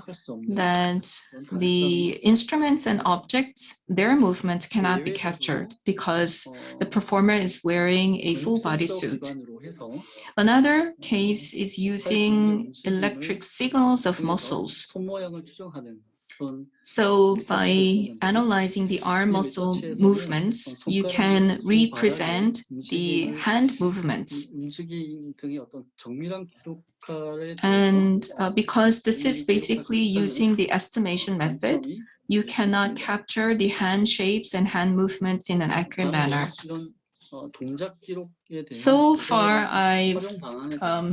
that the instruments and objects, their movements cannot be captured because the performer is wearing a full body suit. Another case is using electric signals of muscles. So by analyzing the arm muscle movements, you can represent the hand movements. And because this is basically using the estimation method, you cannot capture the hand shapes and hand movements in an accurate manner. So far, I've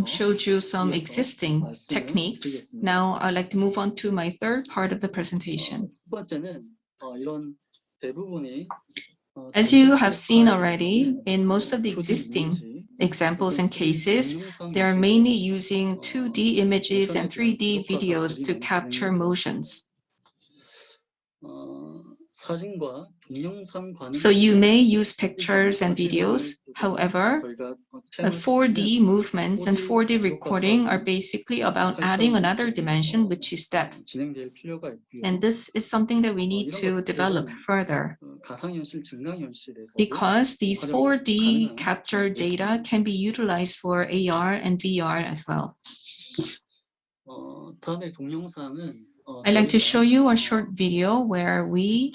showed you some existing techniques. Now I'd like to move on to my third part of the presentation. As you have seen already, in most of the existing examples and cases, they are mainly using 2D images and 3D videos to capture motions. So you may use pictures and videos. However, 4D movements and 4D recording are basically about adding another dimension, which is depth. And this is something that we need to develop further, because these 4D captured data can be utilized for AR and VR as well. I'd like to show you a short video where we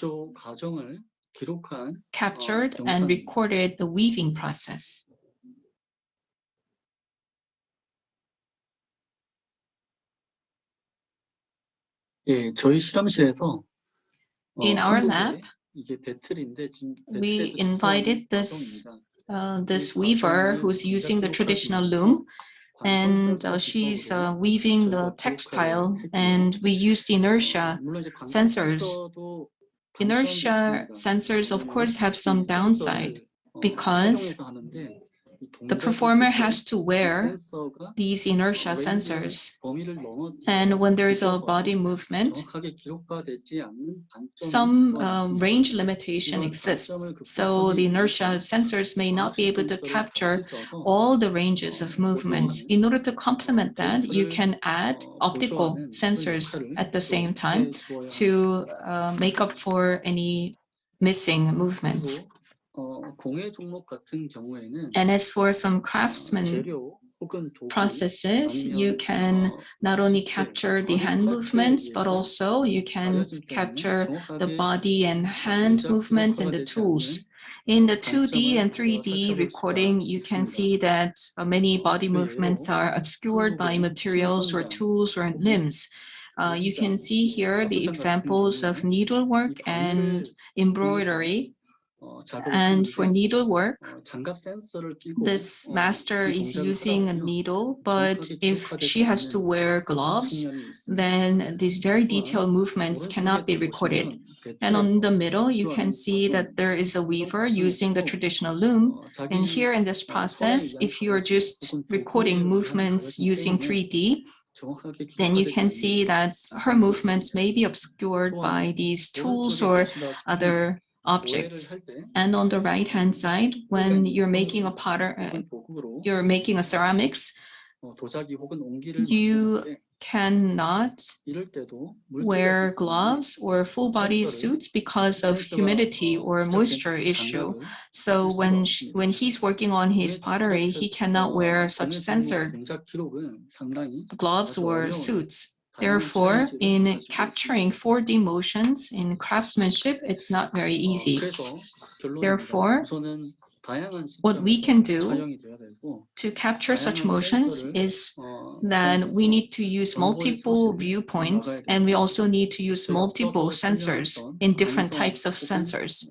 captured and recorded the weaving process. 예, 저희 실험실에서 In our lab, we invited this weaver who's using the traditional loom, and she's weaving the textile, and we used inertia sensors. Inertia sensors, of course, have some downside because the performer has to wear these inertia sensors. And when there is a body movement, some range limitation exists. So the inertia sensors may not be able to capture all the ranges of movements. In order to complement that, you can add optical sensors at the same time to make up for any missing movements. And as for some craftsman processes, you can not only capture the hand movements, but also you can capture the body and hand movements and the tools. In the 2D and 3D recording, you can see that many body movements are obscured by materials or tools or limbs. You can see here the examples of needlework and embroidery. And for needlework, this master is using a needle, but if she has to wear gloves, then these very detailed movements cannot be recorded. And on the middle, you can see that there is a weaver using the traditional loom. And here in this process, if you are just recording movements using 3D, then you can see that her movements may be obscured by these tools or other objects. And on the right-hand side, when you're making a you're making a ceramics, you cannot wear gloves or full body suits because of humidity or moisture issue. So when he's working on his pottery, he cannot wear such censored gloves or suits. Therefore, in capturing 4D motions in craftsmanship, it's not very easy. Therefore, what we can do to capture such motions is that we need to use multiple viewpoints, and we also need to use multiple sensors in different types of sensors.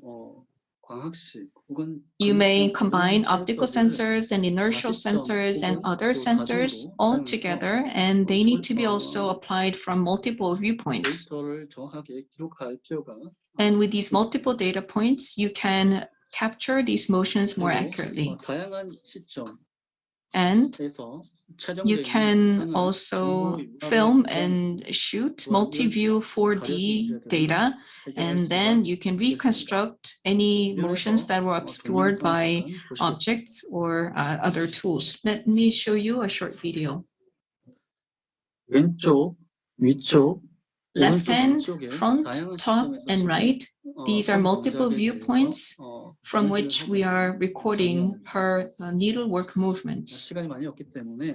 You may combine optical sensors and inertial sensors and other sensors all together, and they need to be also applied from multiple viewpoints. And with these multiple data points, you can capture these motions more accurately. And you can also film and shoot multi-view 4D data, and then you can reconstruct any motions that were obscured by objects or other tools. Let me show you a short video. Left hand, front, top, and right. These are multiple viewpoints from which we are recording her needlework movements.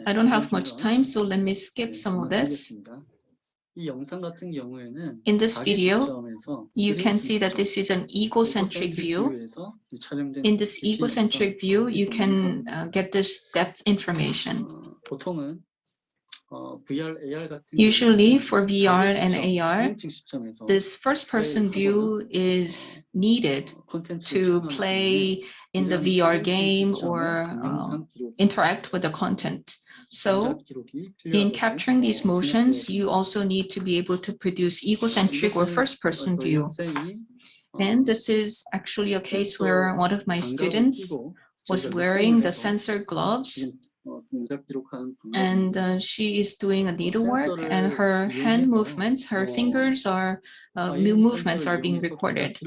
I don't have much time, so let me skip some of this. In this video, you can see that this is an egocentric view. In this egocentric view, you can get this depth information. Usually for VR and AR, this first-person view is needed to play in the VR game or interact with the content. So in capturing these motions, you also need to be able to produce egocentric or first-person view. And this is actually a case where one of my students was wearing the sensor gloves, and she is doing a needlework, and her hand movements, her fingers are movements are being recorded.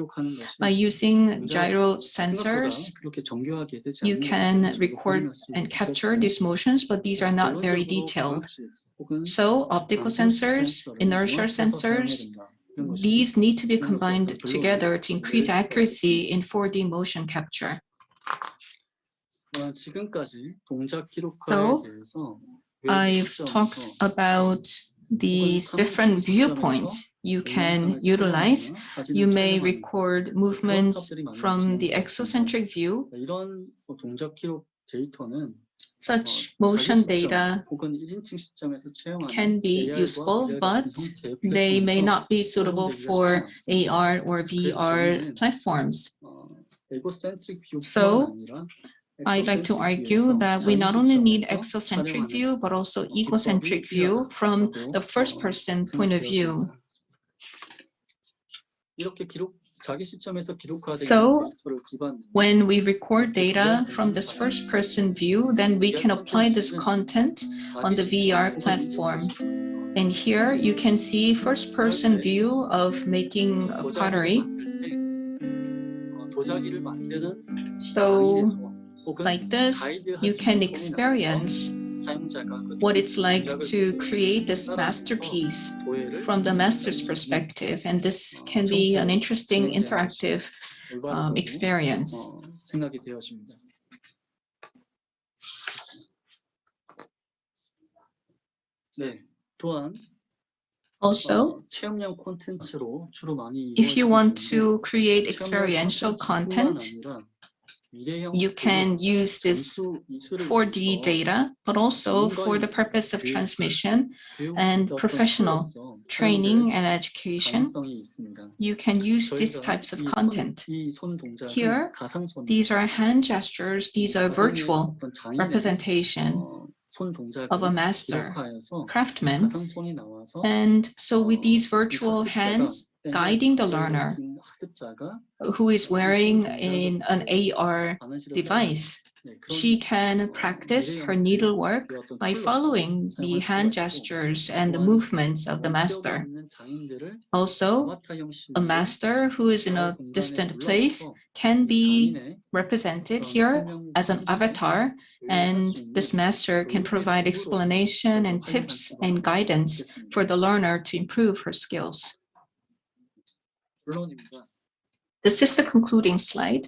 By using gyro sensors, you can record and capture these motions, but these are not very detailed. So optical sensors, inertial sensors, these need to be combined together to increase accuracy in 4D motion capture. So I've talked about these different viewpoints you can utilize. You may record movements from the exocentric view. Such motion data can be useful, but they may not be suitable for AR or VR platforms. So I'd like to argue that we not only need exocentric view, but also egocentric view from the first person point of view. So when we record data from this first person view, then we can apply this content on the VR platform. And here you can see first person view of making pottery. So like this, you can experience what it's like to create this masterpiece from the master's perspective. And this can be an interesting interactive experience. Also, if you want to create experiential content, you can use this 4D data, but also for the purpose of transmission and professional training and education, you can use these types of content. Here, these are hand gestures, these are virtual representation of a master craftsman. And so with these virtual hands guiding the learner who is wearing an AR device, she can practice her needlework by following the hand gestures and the movements of the master. Also, a master who is in a distant place can be represented here as an avatar, and this master can provide explanation and tips and guidance for the learner to improve her skills. This is the concluding slide.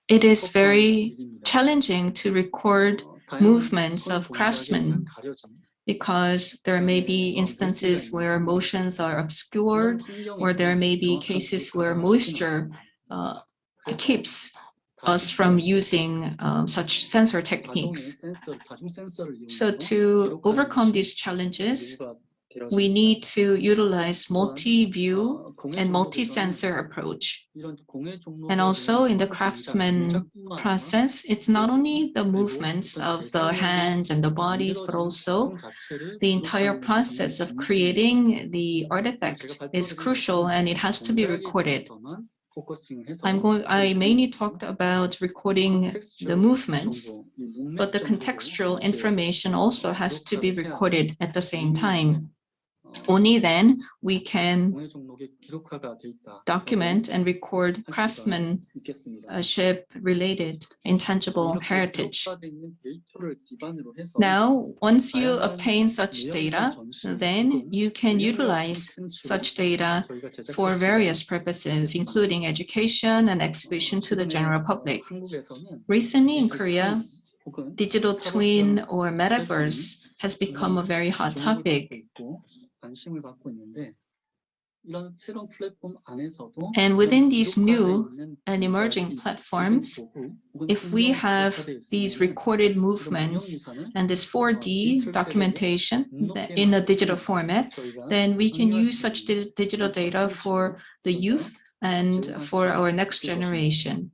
It is very challenging to record movements of craftsmen because there may be instances where motions are obscured, or there may be cases where moisture keeps us from using such sensor techniques. So to overcome these challenges, we need to utilize multi-view and multi-sensor approach. And also in the craftsman process, it's not only the movements of the hands and the bodies, but also the entire process of creating the artifact is crucial, and it has to be recorded. I mainly talked about recording the movements, but the contextual information also has to be recorded at the same time. Only then we can document and record craftsmanship related intangible heritage. Now, once you obtain such data, then you can utilize such data for various purposes, including education and exhibition to the general public. Recently in Korea, digital twin or metaverse has become a very hot topic. And within these new and emerging platforms, if we have these recorded movements and this 4D documentation in a digital format, then we can use such digital data for the youth and for our next generation.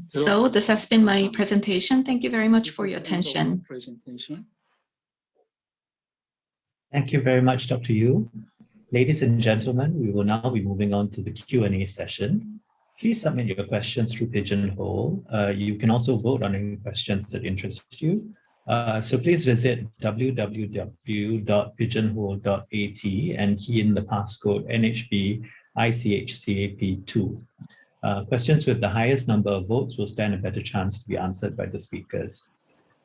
So this has been my presentation. Thank you very much for your attention. Thank you very much, Dr. Yu. Ladies and gentlemen, we will now be moving on to the Q&A session. Please submit your questions through Pigeonhole. You can also vote on any questions that interest you. So please visit www.pigeonhole.at and key in the passcode NHB ICHCAP2. Questions with the highest number of votes will stand a better chance to be answered by the speakers.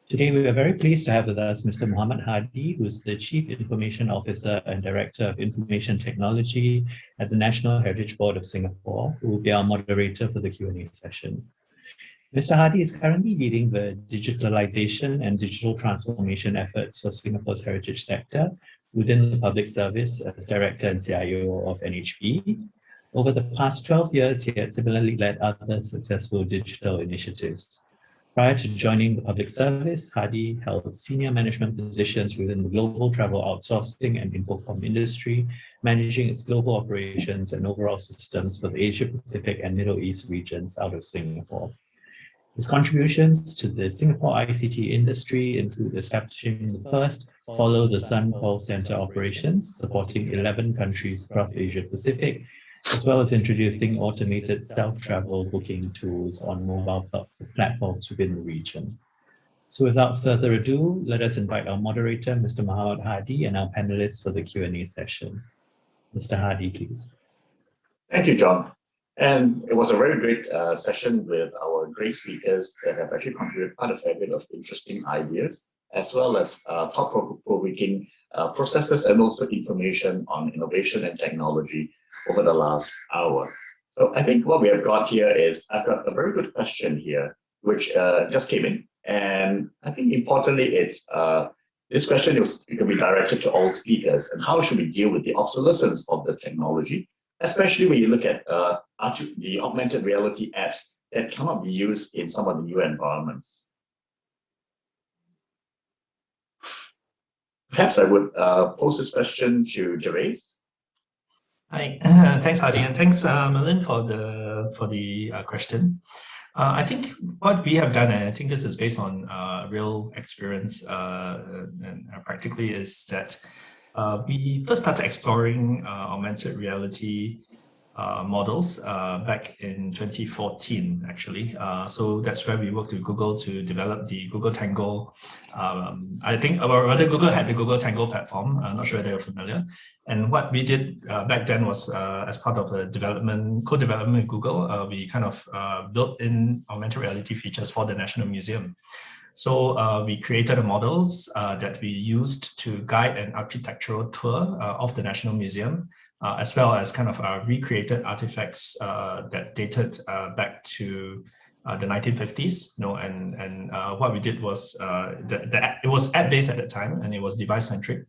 Today, we are very pleased to have with us Mr. Muhammad Hadi, who is the Chief Information Officer and Director of Information Technology at the National Heritage Board of Singapore, who will be our moderator for the Q&A session. Mr. Hadi is currently leading the digitalization and digital transformation efforts for Singapore's heritage sector within the public service as Director and CIO of NHB. Over the past 12 years, he had similarly led other successful digital initiatives. Prior to joining the public service, Hadi held senior management positions within the global travel outsourcing and Infocom industry, managing its global operations and overall systems for the Asia-Pacific and Middle East regions out of Singapore. His contributions to the Singapore ICT industry include establishing the first Follow the Sun call center operations, supporting 11 countries across Asia-Pacific, as well as introducing automated self-travel booking tools on mobile platforms within the region. So without further ado, let us invite our moderator, Mr. Muhammad Hadi, and our panelists for the Q&A session. Mr. Hadi, please. Thank you, John. And it was a very great session with our great speakers that have actually contributed quite a fair bit of interesting ideas, as well as thought-provoking processes and also information on innovation and technology over the last hour. So I think what we have got here is, I've got a very good question here, which just came in. And I think importantly, it's this question can be directed to all speakers. And how should we deal with the obsolescence of the technology, especially when you look at the augmented reality apps that cannot be used in some of the new environments? Perhaps I would pose this question to Gervais. Hi, thanks, Hadi, and thanks, Merlin, for the question. I think what we have done, and I think this is based on real experience and practically, is that we first started exploring augmented reality models back in 2014, actually. So that's where we worked with Google to develop the Google Tango. I think, or rather, Google had the Google Tango platform. I'm not sure if you're familiar. And what we did back then was, as part of a co-development with Google, we kind of built in augmented reality features for the National Museum. So we created the models that we used to guide an architectural tour of the National Museum, as well as kind of recreated artifacts that dated back to the 1950s. And what we did was, it was app-based at the time, and it was device-centric.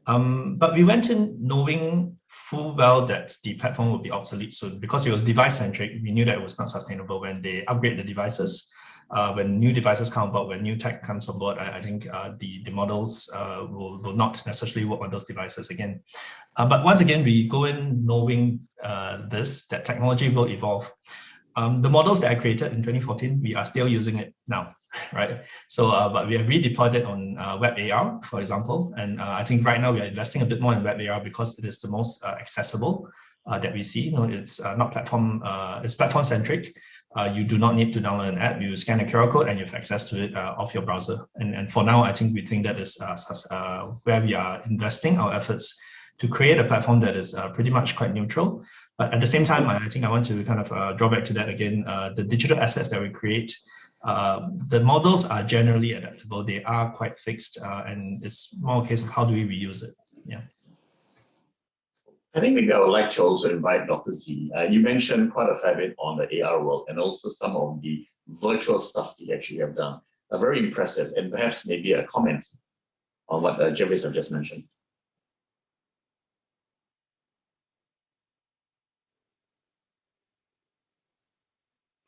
But we went in knowing full well that the platform would be obsolete soon. Because it was device-centric, we knew that it was not sustainable when they upgrade the devices. When new devices come about, when new tech comes on board, I think the models will not necessarily work on those devices again. But once again, we go in knowing that technology will evolve. The models that I created in 2014, we are still using it now, right? So, but we have redeployed it on Web AR, for example. And I think right now we are investing a bit more in Web AR because it is the most accessible that we see. It's not platform, it's platform-centric. You do not need to download an app. You scan a QR code and you have access to it off your browser. And for now, I think we think that is where we are investing our efforts to create a platform that is pretty much quite neutral. But at the same time, I think I want to kind of draw back to that again. The digital assets that we create, the models are generally adaptable. They are quite fixed, and it's more a case of how do we reuse it. Yeah. I think maybe I would like to also invite Dr. Z. You mentioned quite a fair bit on the AR world and also some of the virtual stuff you actually have done. Very impressive, and perhaps maybe a comment on what Jervis have just mentioned.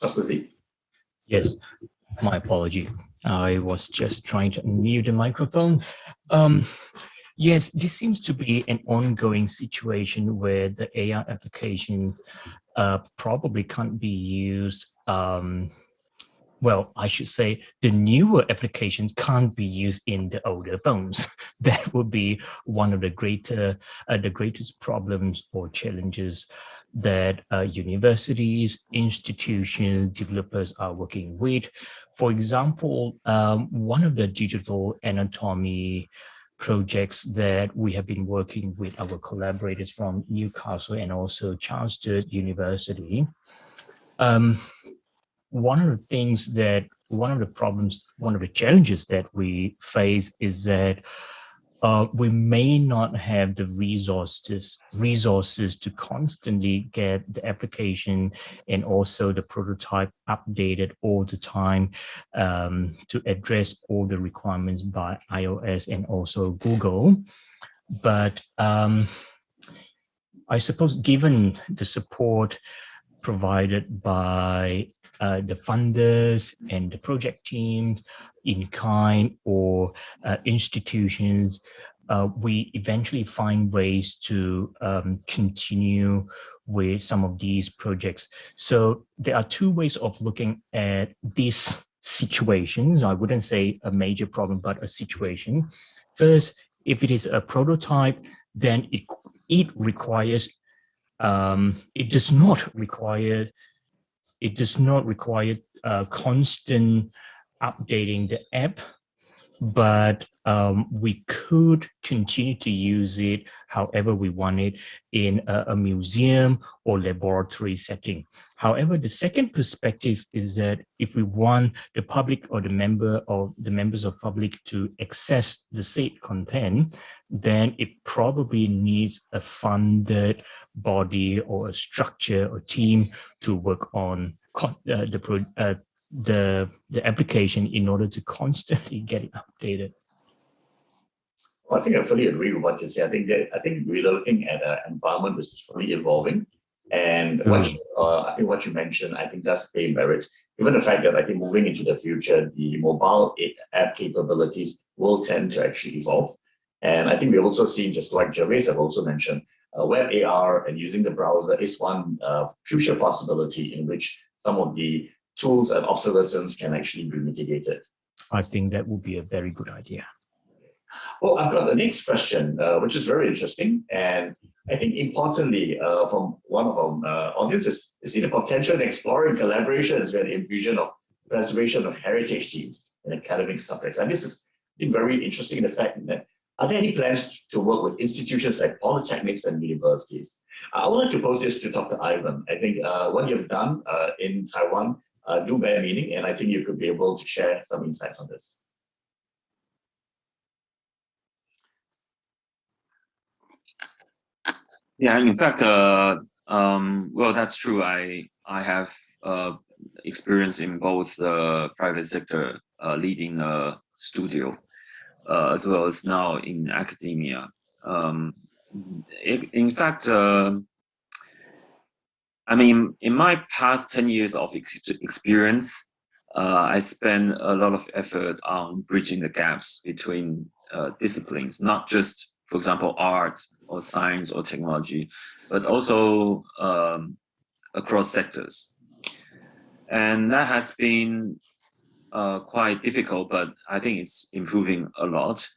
Dr. Z. Yes, my apology. I was just trying to unmute the microphone. Yes, this seems to be an ongoing situation where the AR applications probably can't be used. Well, I should say the newer applications can't be used in the older phones. That would be one of the greatest problems or challenges that universities, institutions, developers are working with. For example, one of the digital anatomy projects that we have been working with our collaborators from Newcastle and also Chartered University. One of the challenges that we face is that we may not have the resources to constantly get the application and also the prototype updated all the time to address all the requirements by iOS and also Google. But I suppose given the support provided by the funders and the project teams in kind or institutions, we eventually find ways to continue with some of these projects. So there are two ways of looking at these situations. I wouldn't say a major problem, but a situation. First, if it is a prototype, then it requires it does not require constant updating the app, but we could continue to use it however we want it in a museum or laboratory setting. However, the second perspective is that if we want the public or the members of public to access the said content, then it probably needs a funded body or a structure or team to work on the application in order to constantly get it updated. Well, I think I fully agree with what you say. I think we're looking at an environment which is fully evolving, and I think what you mentioned, I think does pay merit. Given the fact that I think moving into the future, the mobile app capabilities will tend to actually evolve, and I think we've also seen, just like Gervais have also mentioned, web AR and using the browser is one future possibility in which some of the tools and obsolescence can actually be mitigated? I think that would be a very good idea. Well, I've got the next question, which is very interesting. And I think importantly, from one of our audiences, is see the potential in exploring collaborations with the vision of preservation of heritage teams in academic subjects. And this is, I think, very interesting in the fact that are there any plans to work with institutions like polytechnics and universities? I would like to pose this to Dr. Ivan. I think what you've done in Taiwan do bear meaning, and I think you could be able to share some insights on this. Yeah, in fact, well, that's true. I have experience in both the private sector leading a studio, as well as now in academia. In fact, I mean, in my past 10 years of experience, I spent a lot of effort on bridging the gaps between disciplines, not just, for example, art or science or technology, but also across sectors. And that has been quite difficult, but I think it's improving a lot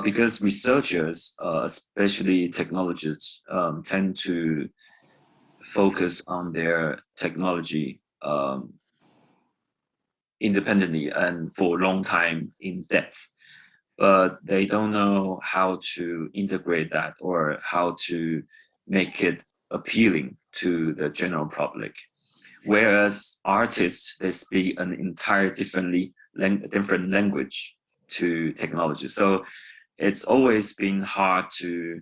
because researchers, especially technologists, tend to focus on their technology independently and for a long time in depth. But they don't know how to integrate that or how to make it appealing to the general public. Whereas artists, they speak an entire different language to technology. So it's always been hard to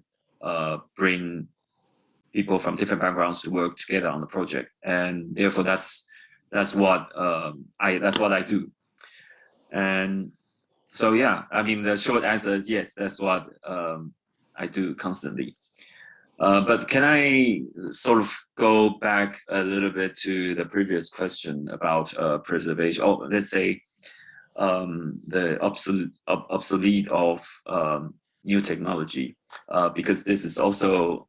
bring people from different backgrounds to work together on the project, and therefore that's what I do. And so yeah, I mean the short answer is yes, that's what I do constantly. But can I sort of go back a little bit to the previous question about preservation? Oh, let's say the obsolete of new technology, because this is also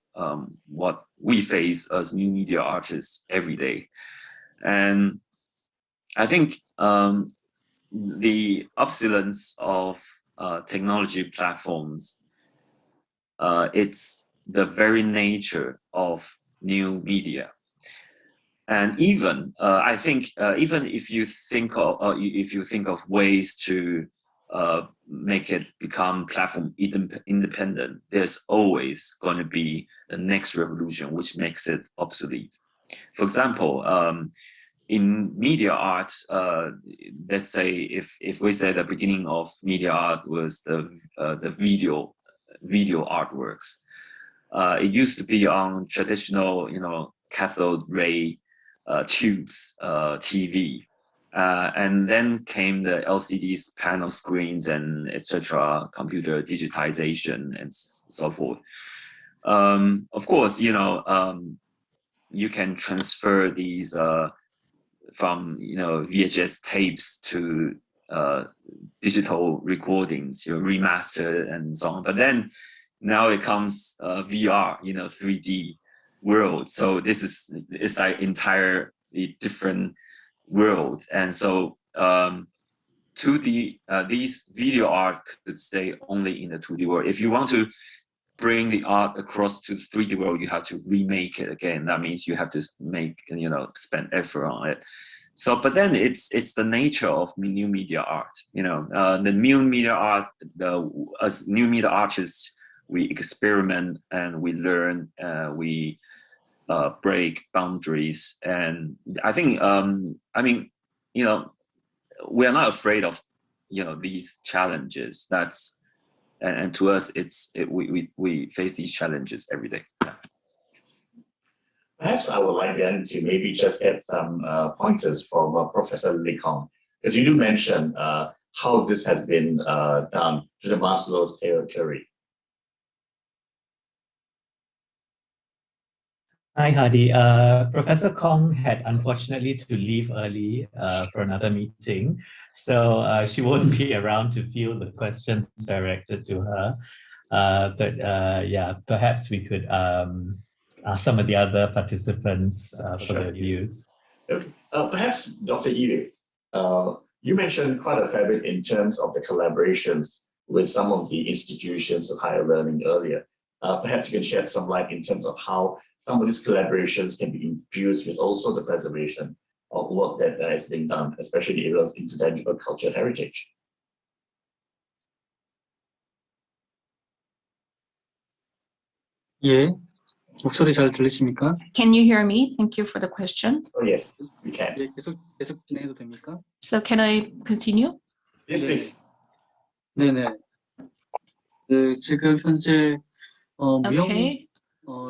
what we face as new media artists every day. And I think the obsolescence of technology platforms, it's the very nature of new media. And even I think even if you think of ways to make it become platform independent, there's always going to be the next revolution which makes it obsolete. For example, in media art, let's say if we say the beginning of media art was the video artworks, it used to be on traditional, cathode ray tubes TV, and then came the LCDs, panel screens, and etc., computer digitization, and so forth. Of course, you can transfer these from VHS tapes to digital recordings, remastered and so on. But then now it comes VR, 3D world. So it's like entirely different world. And so 2D, these video art could stay only in the 2D world. If you want to bring the art across to 3D world, you have to remake it again. That means you have to spend effort on it. So, but then it's the nature of new media art. The new media art, as new media artists, we experiment and we learn, we break boundaries. And I think, we are not afraid of, these challenges. And to us, we face these challenges every day. Perhaps I would like then to maybe just get some pointers from Professor Lee Kong, because you do mention how this has been done to the Maslow's theory. Hi, Hadi. Professor Kong had unfortunately to leave early for another meeting, so she won't be around to field the questions directed to her. But yeah, perhaps we could ask some of the other participants for their views. Okay. Perhaps Dr. Ely, you mentioned quite a fair bit in terms of the collaborations with some of the institutions of higher learning earlier. Perhaps you can shed some light in terms of how some of these collaborations can be infused with also the preservation of work that is being done, especially the areas of intangible cultural heritage. 예, 목소리 잘 들리십니까? Can you hear me? Thank you for the question. Oh yes, we can. 예, 계속 진행해도 됩니까? So can I continue? Yes, please. 네네. 네, 지금 현재 무형 Okay.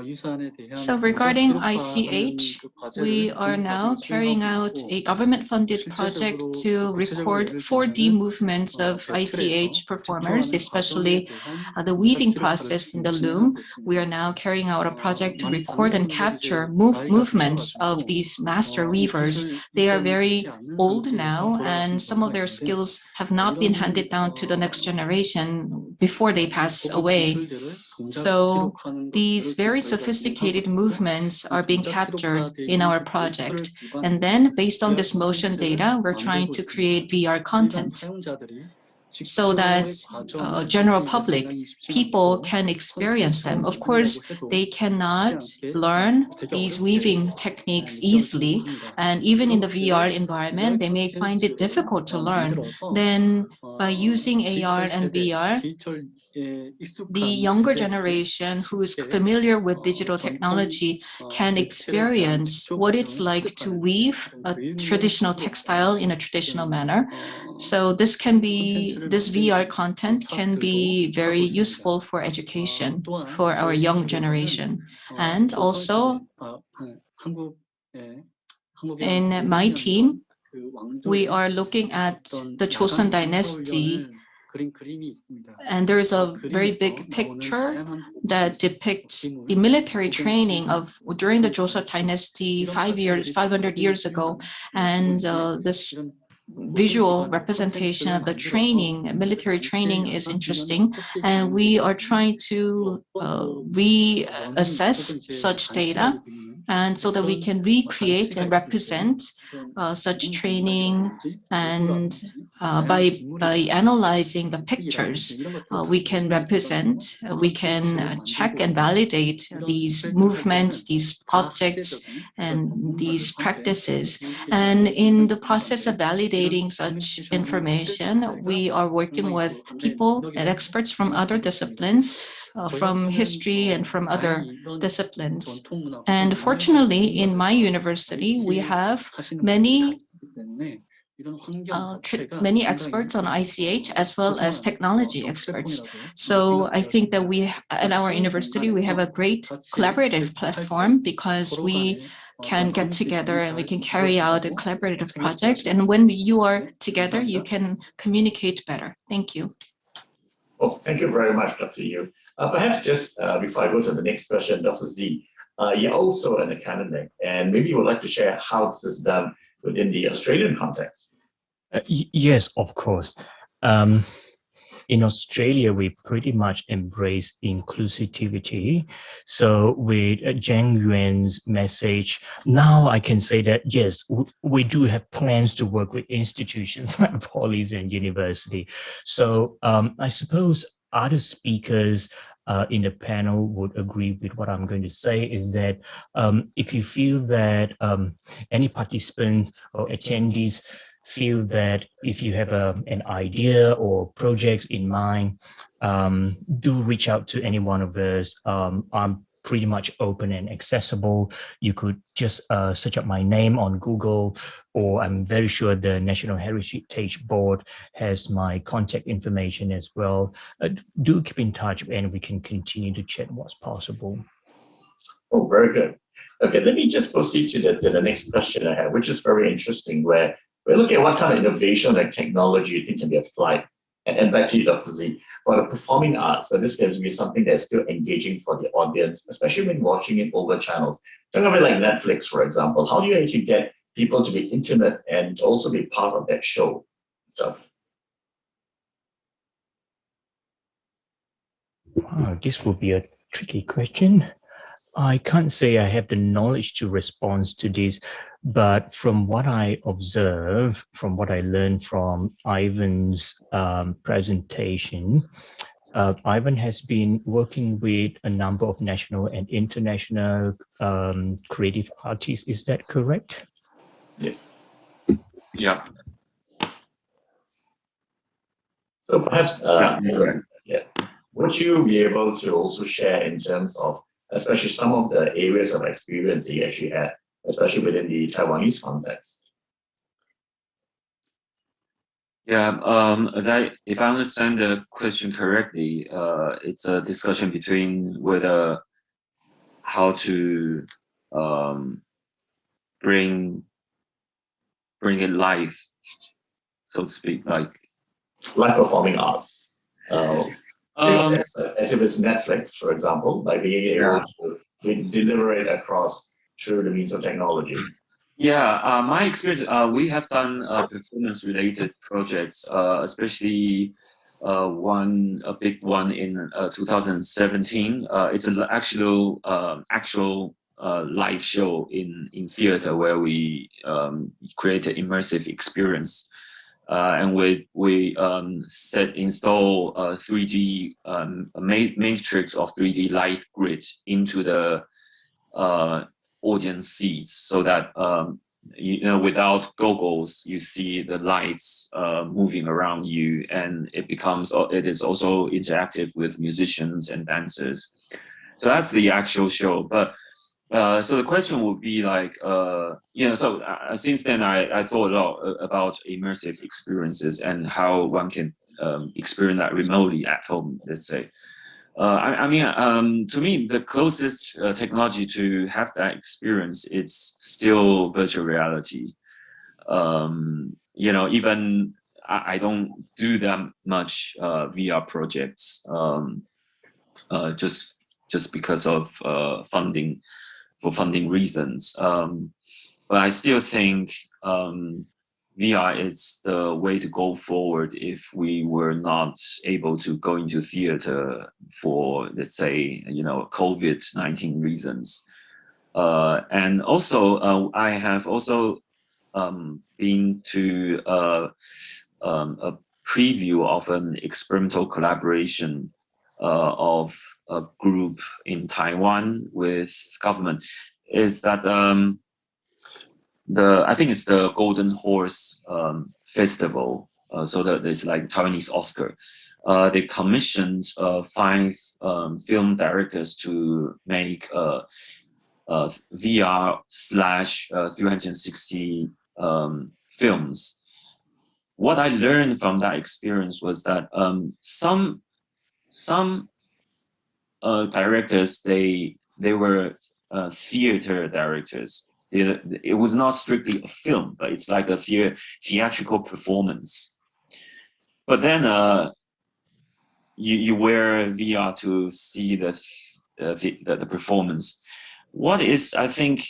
유산에 대한 So regarding 기록화하는 ICH, 그 과제를 we are now 본격적으로 carrying 수행하고 out 있고, a government-funded project 실제적으로 to 구체적으로 record 예를 4D 들면은 movements of ICH performers, 집중하는 especially 과정에 대한 the weaving 기록화를 process in 지금 the loom. 진행하고 있습니다. We are now carrying out a project to 많은 record and 장면들이 capture 이제 movements 나이가 of 드셔가지고 these master 이 weavers. 기술 They are 이전이 very 되지 않는 old 상태에서 now, 돌아가신 and some of 경우가 their 있는데, skills have not been handed down to the next generation before they pass 고급 away. 기술들을 동작 So 기록하는 these 것들을 very 저희가 sophisticated 진행하고 있고, movements are being 동작 captured 기록화되어 in 있는 our 그 project. 데이터를 And 기반으로 then based on VR this motion 콘텐츠를 data, we're trying 만들고 to 있습니다. create VR 일반 content 사용자들이 so that general public people can experience them. Of course, they cannot learn these weaving techniques easily, and even in the VR environment, they may find it difficult to learn. Then by using AR and VR, the younger generation who is familiar with digital technology can experience what it's like to weave a traditional textile in a traditional manner. So this VR content can be very useful for education for our young generation. And also in my team, we are looking at the Joseon dynasty, and there is a very big picture that depicts the military training of during the Joseon dynasty 500 years ago, and this visual representation of the training, military training, is interesting, and we are trying to reassess such data, and so that we can recreate and represent such training, and by analyzing the pictures, we can represent, we can check and validate these movements, these objects, and these practices. And in the process of validating such information, we are working with people and experts from other disciplines, from history and from other disciplines. And fortunately, in my university, we have many experts on ICH as well as technology experts. So I think that we, at our university, we have a great collaborative platform because we can get together and we can carry out a collaborative project. And when you are together, you can communicate better. Thank you. Well, thank you very much, Dr. Yu. Perhaps just before I go to the next question, Dr. Z, you're also an academic, and maybe you would like to share how this is done within the Australian context. Yes, of course. In Australia, we pretty much embrace inclusivity. So with Zhang Yuan's message, now I can say that, yes, we do have plans to work with institutions like colleges and university. So I suppose other speakers in the panel would agree with what I'm going to say, is that if you feel that any participants or attendees feel that if you have an idea or projects in mind, do reach out to any one of us. I'm pretty much open and accessible. You could just search up my name on Google, or I'm very sure the National Heritage Board has my contact information as well. Do keep in touch and we can continue to chat what's possible. Oh, very good. Okay, let me just proceed to the next question I have, which is very interesting, where we're looking at what kind of innovation and technology you think can be applied. And back to you, Dr. Z, for the performing arts. So this gives me something that's still engaging for the audience, especially when watching it over channels. Think of it like Netflix, for example. How do you actually get people to be intimate and also be part of that show? So, wow, this will be a tricky question. I can't say I have the knowledge to respond to this, but from what I observe, from what I learned from Ivan's presentation, Ivan has been working with a number of national and international creative artists. Is that correct? Yes. Yeah. So perhaps, Yeah. would you be able to also share in terms of, especially some of the areas of experience that you actually had, especially within the Taiwanese context? Yeah, if I understand the question correctly, it's a discussion between whether how to bring it live, so to speak, like Live performing arts. As if it's Netflix, for example, by being able to deliver it across through the means of technology. Yeah, my experience, we have done performance-related projects, especially a big one in 2017. It's an actual live show in theater where we created immersive experience, and we install 3D matrix of 3D light grid into the audience seats, so that without goggles you see the lights moving around you, and it is also interactive with musicians and dancers. So that's the actual show. But so the question would be like, since then I thought a lot about immersive experiences and how one can experience that remotely at home, let's say. To me, the closest technology to have that experience, it's still virtual reality. Even I don't do that much VR projects, just because of funding reasons. But I still think VR is the way to go forward if we were not able to go into theater for, let's say, COVID-19 reasons. And also, I have also been to a preview of an experimental collaboration of a group in Taiwan with government. Is that I think it's the Golden Horse Festival. So that there's like Taiwanese Oscar. They commissioned 5 film directors to make VR / 360 films. What I learned from that experience was that some directors, they were theater directors. It was not strictly a film, but it's like a theatrical performance. But then you wear VR to see the performance. What is, I think,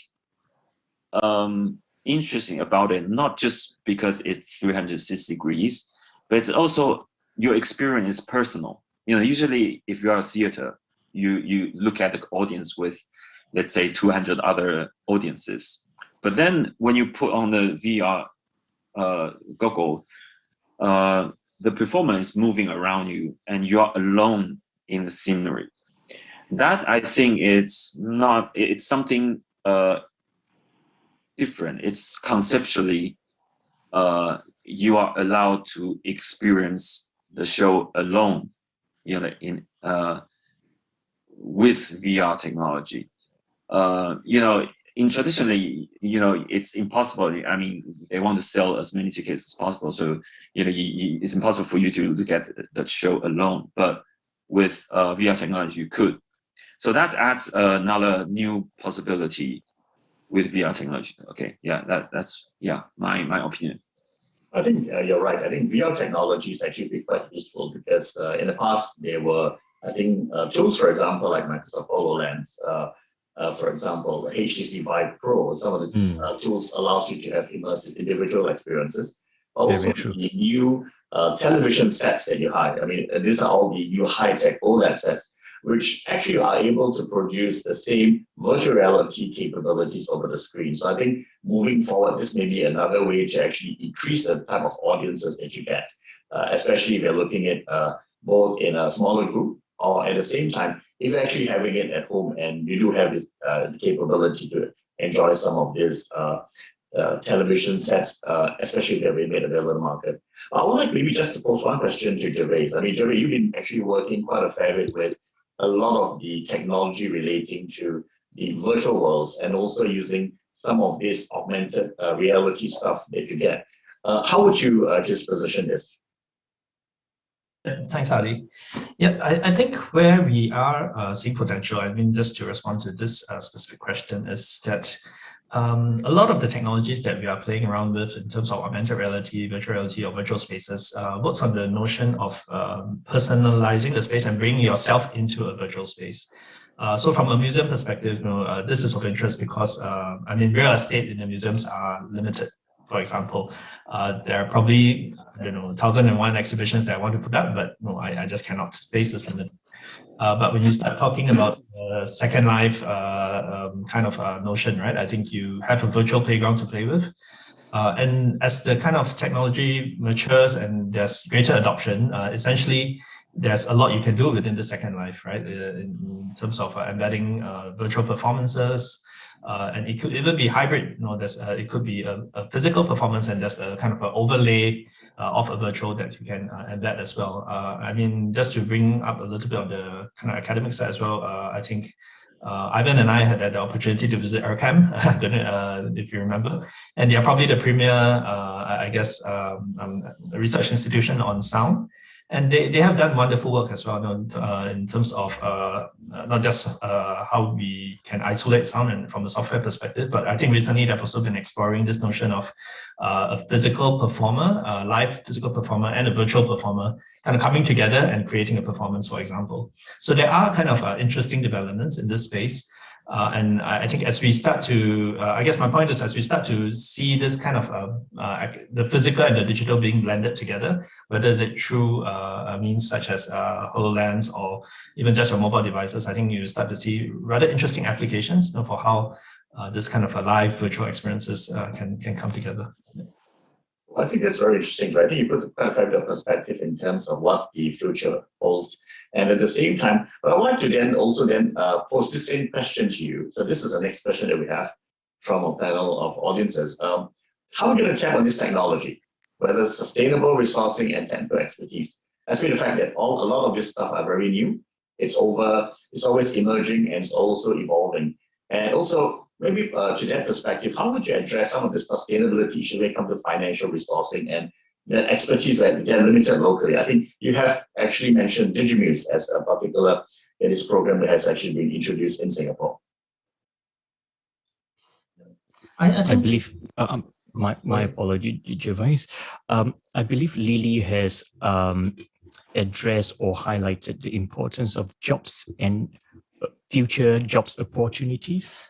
interesting about it, not just because it's 360 degrees, but it's also your experience is personal. Usually if you are a theater, you look at the audience with, let's say, 200 other audiences. But then when you put on the VR goggles, the performer is moving around you and you are alone in the scenery. That, I think, it's something different. It's conceptually, you are allowed to experience the show alone, with VR technology. Traditionally, it's impossible. I mean, they want to sell as many tickets as possible, so it's impossible for you to look at that show alone. But with VR technology, you could. So that adds another new possibility with VR technology. Okay, yeah, that's my opinion. I think you're right. I think VR technology is actually quite useful because in the past there were, I think, tools, for example, like Microsoft HoloLens, for example, HTC Vive Pro. Some of these tools allows you to have immersive individual experiences. Also, the new television sets that you hide. I mean, these are all the new high-tech OLED sets. which actually are able to produce the same virtual reality capabilities over the screen. So I think moving forward, this may be another way to actually increase the type of audiences that you get, especially if you're looking at both in a smaller group, or at the same time, if you're actually having it at home and you do have this capability to enjoy some of these television sets, especially if they're being made available in the market. I would like maybe just to pose one question to Gervais. I mean, Gervais, you've been actually working quite a fair bit with a lot of the technology relating to the virtual worlds and also using some of this augmented reality stuff that you get. How would you just position this? Thanks, Hadi. Yeah, I think where we are seeing potential, I mean, just to respond to this specific question, is that a lot of the technologies that we are playing around with in terms of augmented reality, virtual reality, or virtual spaces works on the notion of personalizing the space and bringing yourself into a virtual space. So from a museum perspective, this is of interest because, I mean, real estate in the museums are limited. For example, there are probably, I don't know, 1,001 exhibitions that I want to put up, but no, I just cannot. Space is limited. But when you start talking about Second Life kind of notion, right? I think you have a virtual playground to play with. And as the kind of technology matures and there's greater adoption, essentially, there's a lot you can do within the Second Life, right? In terms of embedding virtual performances, and it could even be hybrid. It could be a physical performance and there's a kind of an overlay of a virtual that you can embed as well. I mean, just to bring up a little bit of the kind of academic side as well, I think Ivan and I had the opportunity to visit ICHCAP, I don't know if you remember, and they are probably the premier, I guess, research institution on sound. And they have done wonderful work as well in terms of not just how we can isolate sound and from a software perspective, but I think recently they've also been exploring this notion of a physical performer, a live physical performer and a virtual performer kind of coming together and creating a performance, for example. So there are kind of interesting developments in this space. And I think as we start to, I guess my point is, as we start to see this kind of the physical and the digital being blended together, whether is it through means such as HoloLens or even just your mobile devices, I think you start to see rather interesting applications for how this kind of a live virtual experiences can come together. Yeah. I think that's very interesting. I think you put quite a fair bit of perspective in terms of what the future holds. And at the same time, but I would like to then also pose the same question to you. So this is the next question that we have from a panel of audiences. How are you going to tap on this technology, whether it's sustainable resourcing and technical expertise? Especially the fact that a lot of this stuff are very new. It's always emerging and it's also evolving. And also, maybe to that perspective, how would you address some of the sustainability issues when it comes to financial resourcing and the expertise that they're limited locally? I think you have actually mentioned Digimuse as a particular this program that has actually been introduced in Singapore. I believe, my apology, Gervais. I believe Lily has addressed or highlighted the importance of jobs and future jobs opportunities.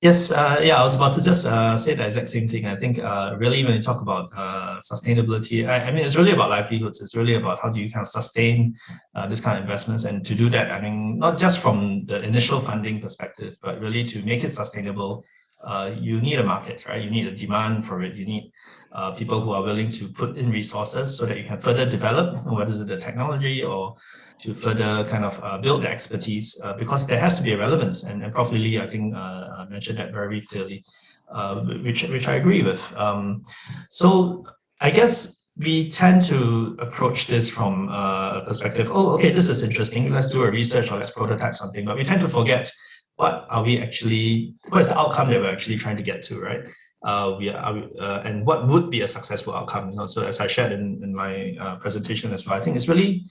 Yes, I was about to just say the exact same thing. I think really when you talk about sustainability, I mean, it's really about livelihoods. It's really about how do you kind of sustain this kind of investments. And to do that, I mean, not just from the initial funding perspective, but really to make it sustainable, you need a market, right? You need a demand for it. You need people who are willing to put in resources so that you can further develop, whether it's the technology or to further kind of build the expertise, because there has to be a relevance. And Prof. Lily, I think, mentioned that very clearly, which I agree with. So I guess we tend to approach this from a perspective, oh, okay, this is interesting. Let's do a research or let's prototype something. But we tend to forget what is the outcome that we're actually trying to get to, right? And what would be a successful outcome. So as I shared in my presentation as well, I think it's really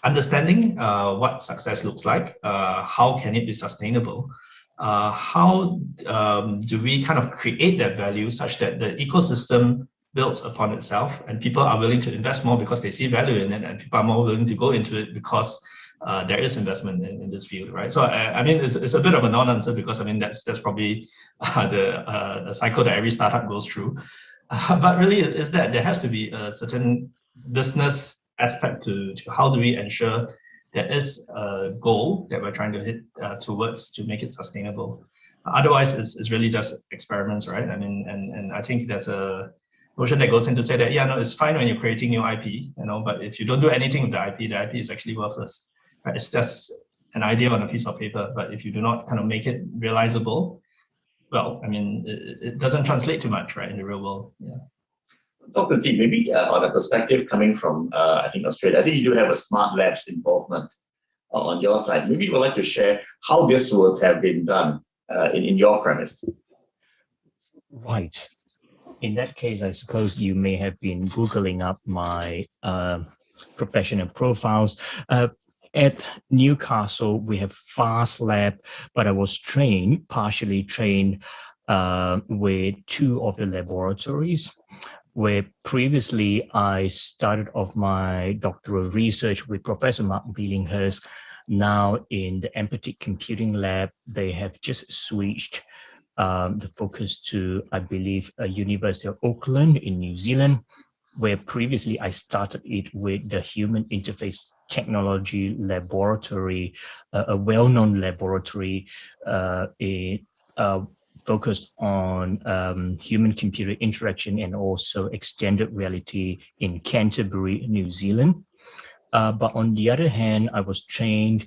understanding what success looks like, how can it be sustainable, how do we kind of create that value such that the ecosystem builds upon itself and people are willing to invest more because they see value in it, and people are more willing to go into it because there is investment in this field, right? So I mean, it's a bit of a non-answer because I mean that's probably the cycle that every startup goes through. But really, is that there has to be a certain business aspect to how do we ensure there is a goal that we're trying to hit towards to make it sustainable. Otherwise, it's really just experiments, right? I mean, and I think there's a notion that goes in to say that, yeah, no, it's fine when you're creating new IP, you know, but if you don't do anything with the IP is actually worthless, right? It's just an idea on a piece of paper, but if you do not kind of make it realizable, well, I mean, it doesn't translate too much, right, in the real world. Yeah. Dr. Z, maybe on a perspective coming from, I think, Australia, I think you do have a smart labs involvement on your side. Maybe you would like to share how this would have been done in your premise. Right. In that case, I suppose you may have been Googling up my professional profiles. At Newcastle, we have FAST Lab, but I was partially trained with two of the laboratories, where previously I started off my doctoral research with Professor Mark Billinghurst. Now in the empathic computing lab, they have just switched the focus to, I believe, University of Auckland in New Zealand, where previously I started it with the Human Interface Technology Laboratory, a well-known laboratory focused on human-computer interaction and also extended reality in Canterbury, New Zealand. But on the other hand, I was trained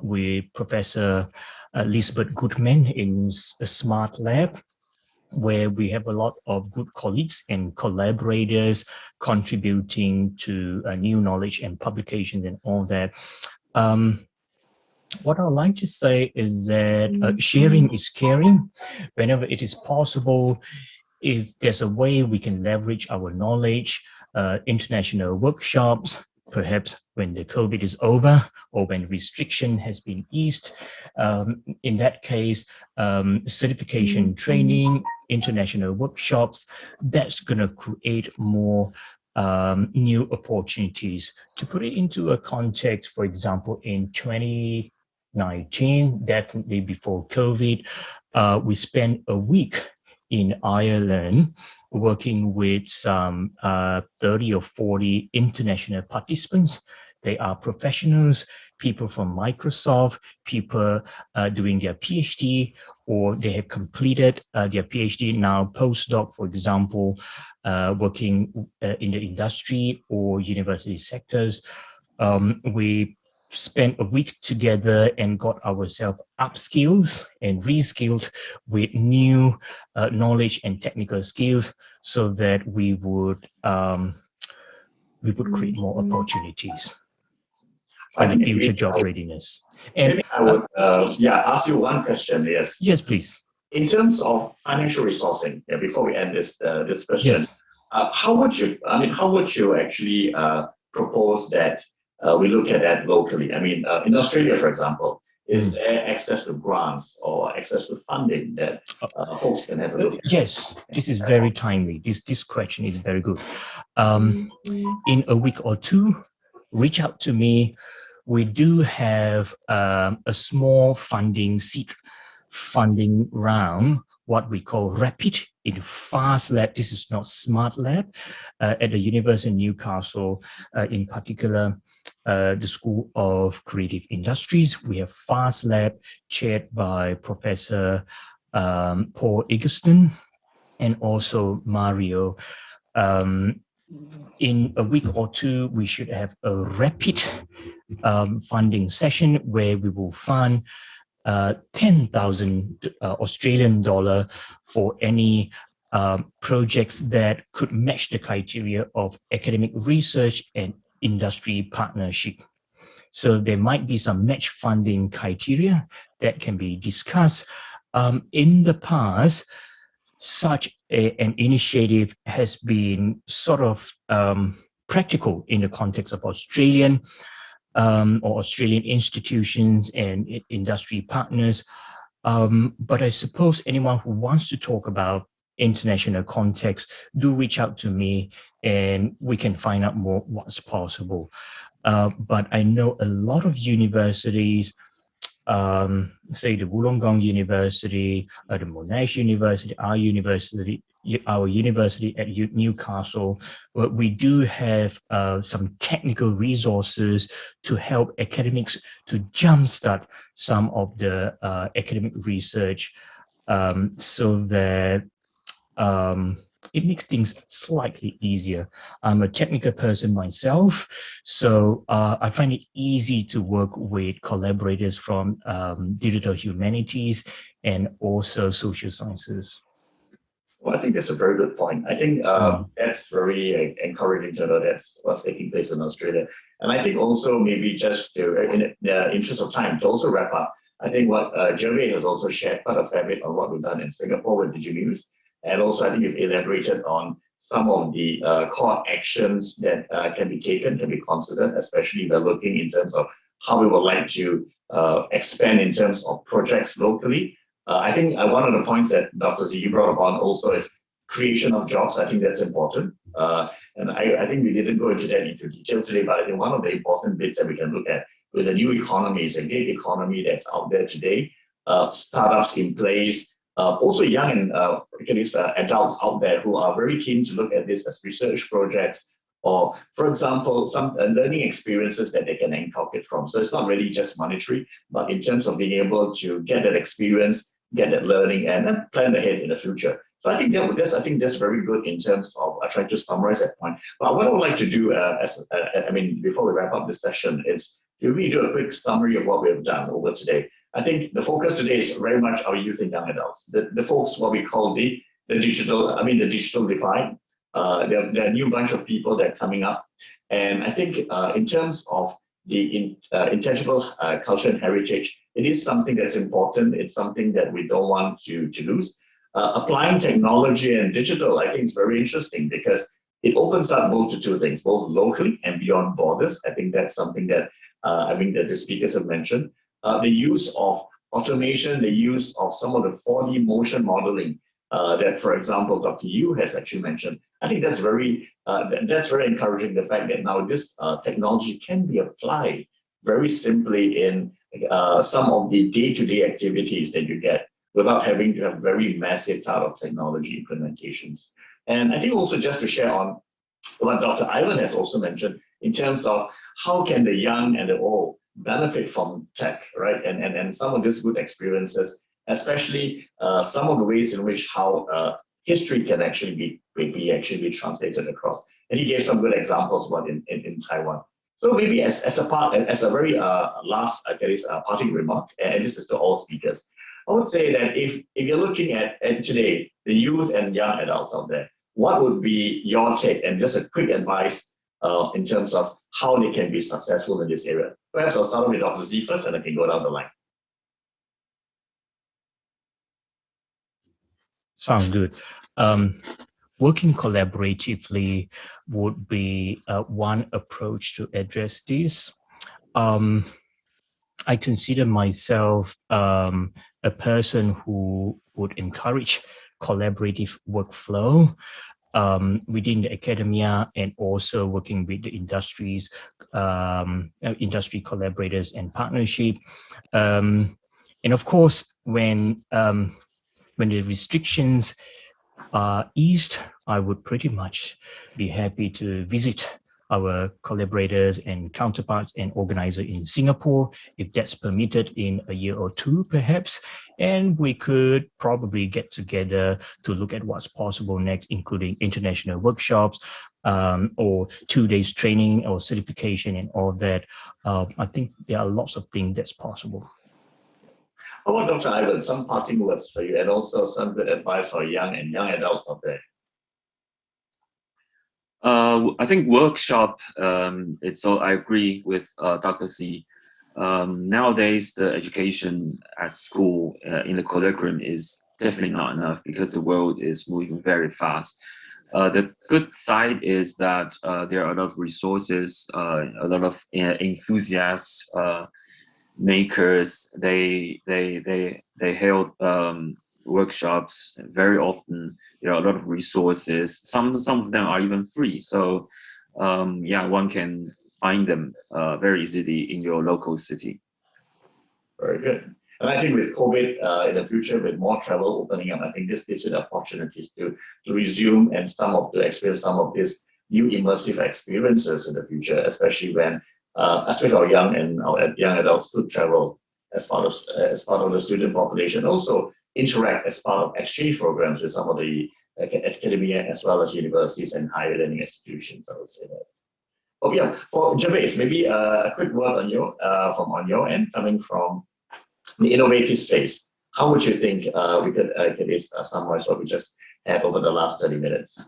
with Professor Elizabeth Goodman in a smart lab, where we have a lot of good colleagues and collaborators contributing to new knowledge and publications and all that. What I would like to say is that sharing is caring. Whenever it is possible, if there's a way we can leverage our knowledge, international workshops, perhaps when the COVID is over or when restriction has been eased. In that case, certification training, international workshops, that's going to create more new opportunities. To put it into a context, for example, in 2019, definitely before COVID, we spent a week in Ireland working with some 30 or 40 international participants. They are professionals, people from Microsoft, people doing their PhD, or they have completed their PhD, now postdoc, for example, working in the industry or university sectors. We spent a week together and got ourselves upskilled and reskilled with new knowledge and technical skills, so that we would create more opportunities for the future job readiness. And maybe I would ask you one question. Yes, please. In terms of financial resourcing, before we end this discussion, yes. How would you actually propose that we look at that locally? I mean, in Australia, for example, is there access to grants or access to funding that folks can have a look at? Yes, this is very timely. This question is very good. In a week or two, reach out to me. We do have a small seed funding round, what we call rapid in FAST Lab. This is not smart lab. At the University of Newcastle, in particular, the School of Creative Industries, we have FAST Lab chaired by Professor Paul Eggleston and also Mario. In a week or two, we should have a rapid funding session where we will fund 10,000 Australian dollar for any projects that could match the criteria of academic research and industry partnership. So there might be some match funding criteria that can be discussed. In the past, such an initiative has been sort of practical in the context of Australian or Australian institutions and industry partners. But I suppose anyone who wants to talk about international context, do reach out to me and we can find out more what's possible. But I know a lot of universities say the Wollongong University, the Monash University, our university at Newcastle, we do have some technical resources to help academics to jumpstart some of the academic research, so that it makes things slightly easier. I'm a technical person myself, so I find it easy to work with collaborators from digital humanities and also social sciences. Well, I think that's a very good point. I think that's very encouraging to know that's what's taking place in Australia. And I think also maybe just to, in the interest of time, to also wrap up, I think what Gervais has also shared quite a fair bit on what we've done in Singapore with DigiNews. And also I think you've elaborated on some of the core actions that can be taken, can be considered, especially if we're looking in terms of how we would like to expand in terms of projects locally. I think one of the points that Dr. Z brought up on also is creation of jobs. I think that's important. And I think we didn't go into that into detail today, but I think one of the important bits that we can look at with the new economy is a gig economy that's out there today, startups in place, also young and adults out there who are very keen to look at this as research projects, or, for example, some learning experiences that they can inculcate from. So it's not really just monetary, but in terms of being able to get that experience, get that learning, and then plan ahead in the future. So I think that's very good in terms of trying to summarize that point. But what I would like to do, before we wrap up this session, is to really do a quick summary of what we have done over today. I think the focus today is very much our youth and young adults. The folks, what we call the digital divide. There are a new bunch of people that are coming up. And I think in terms of the intangible culture and heritage, it is something that's important. It's something that we don't want to lose. Applying technology and digital, I think is very interesting because it opens up both to two things, both locally and beyond borders. I think that's something that that the speakers have mentioned. The use of automation, the use of some of the 4D motion modeling that, for example, Dr. Yu has actually mentioned. I think that's very encouraging, the fact that now this technology can be applied very simply in some of the day-to-day activities that you get without having to have very massive type of technology implementations. And I think also just to share on what Dr. Ivan has also mentioned in terms of how can the young and the old benefit from tech, right? And some of these good experiences, especially some of the ways in which how history can actually be translated across. And he gave some good examples about in Taiwan. So maybe as a very last parting remark, and this is to all speakers, I would say that if you're looking at today, the youth and young adults out there, what would be your take and just a quick advice in terms of how they can be successful in this area? Perhaps I'll start with Dr. Z first and I can go down the line. Sounds good. Working collaboratively would be one approach to address this. I consider myself a person who would encourage collaborative workflow within the academia and also working with the industries, industry collaborators and partnership. And of course, when the restrictions are eased, I would pretty much be happy to visit our collaborators and counterparts and organizers in Singapore, if that's permitted in a year or two, perhaps. And we could probably get together to look at what's possible next, including international workshops or 2 days training or certification and all that. I think there are lots of things that's possible. How about Dr. Ivan, some parting words for you and also some good advice for young adults out there? I think workshop, I agree with Dr. Z. Nowadays, the education at school in the curriculum is definitely not enough because the world is moving very fast. The good side is that there are a lot of resources, a lot of enthusiasts, makers. They held workshops very often. There are a lot of resources. Some of them are even free. So one can find them very easily in your local city. Very good. And I think with COVID in the future, with more travel opening up, I think this gives you the opportunities to resume and to experience some of these new immersive experiences in the future, especially when especially our young adults could travel as part of the student population, also interact as part of exchange programs with some of the academia as well as universities and higher learning institutions. I would say that. Oh yeah, for Gervais, maybe a quick word on your end, coming from the innovative space. How would you think we could summarize what we just had over the last 30 minutes?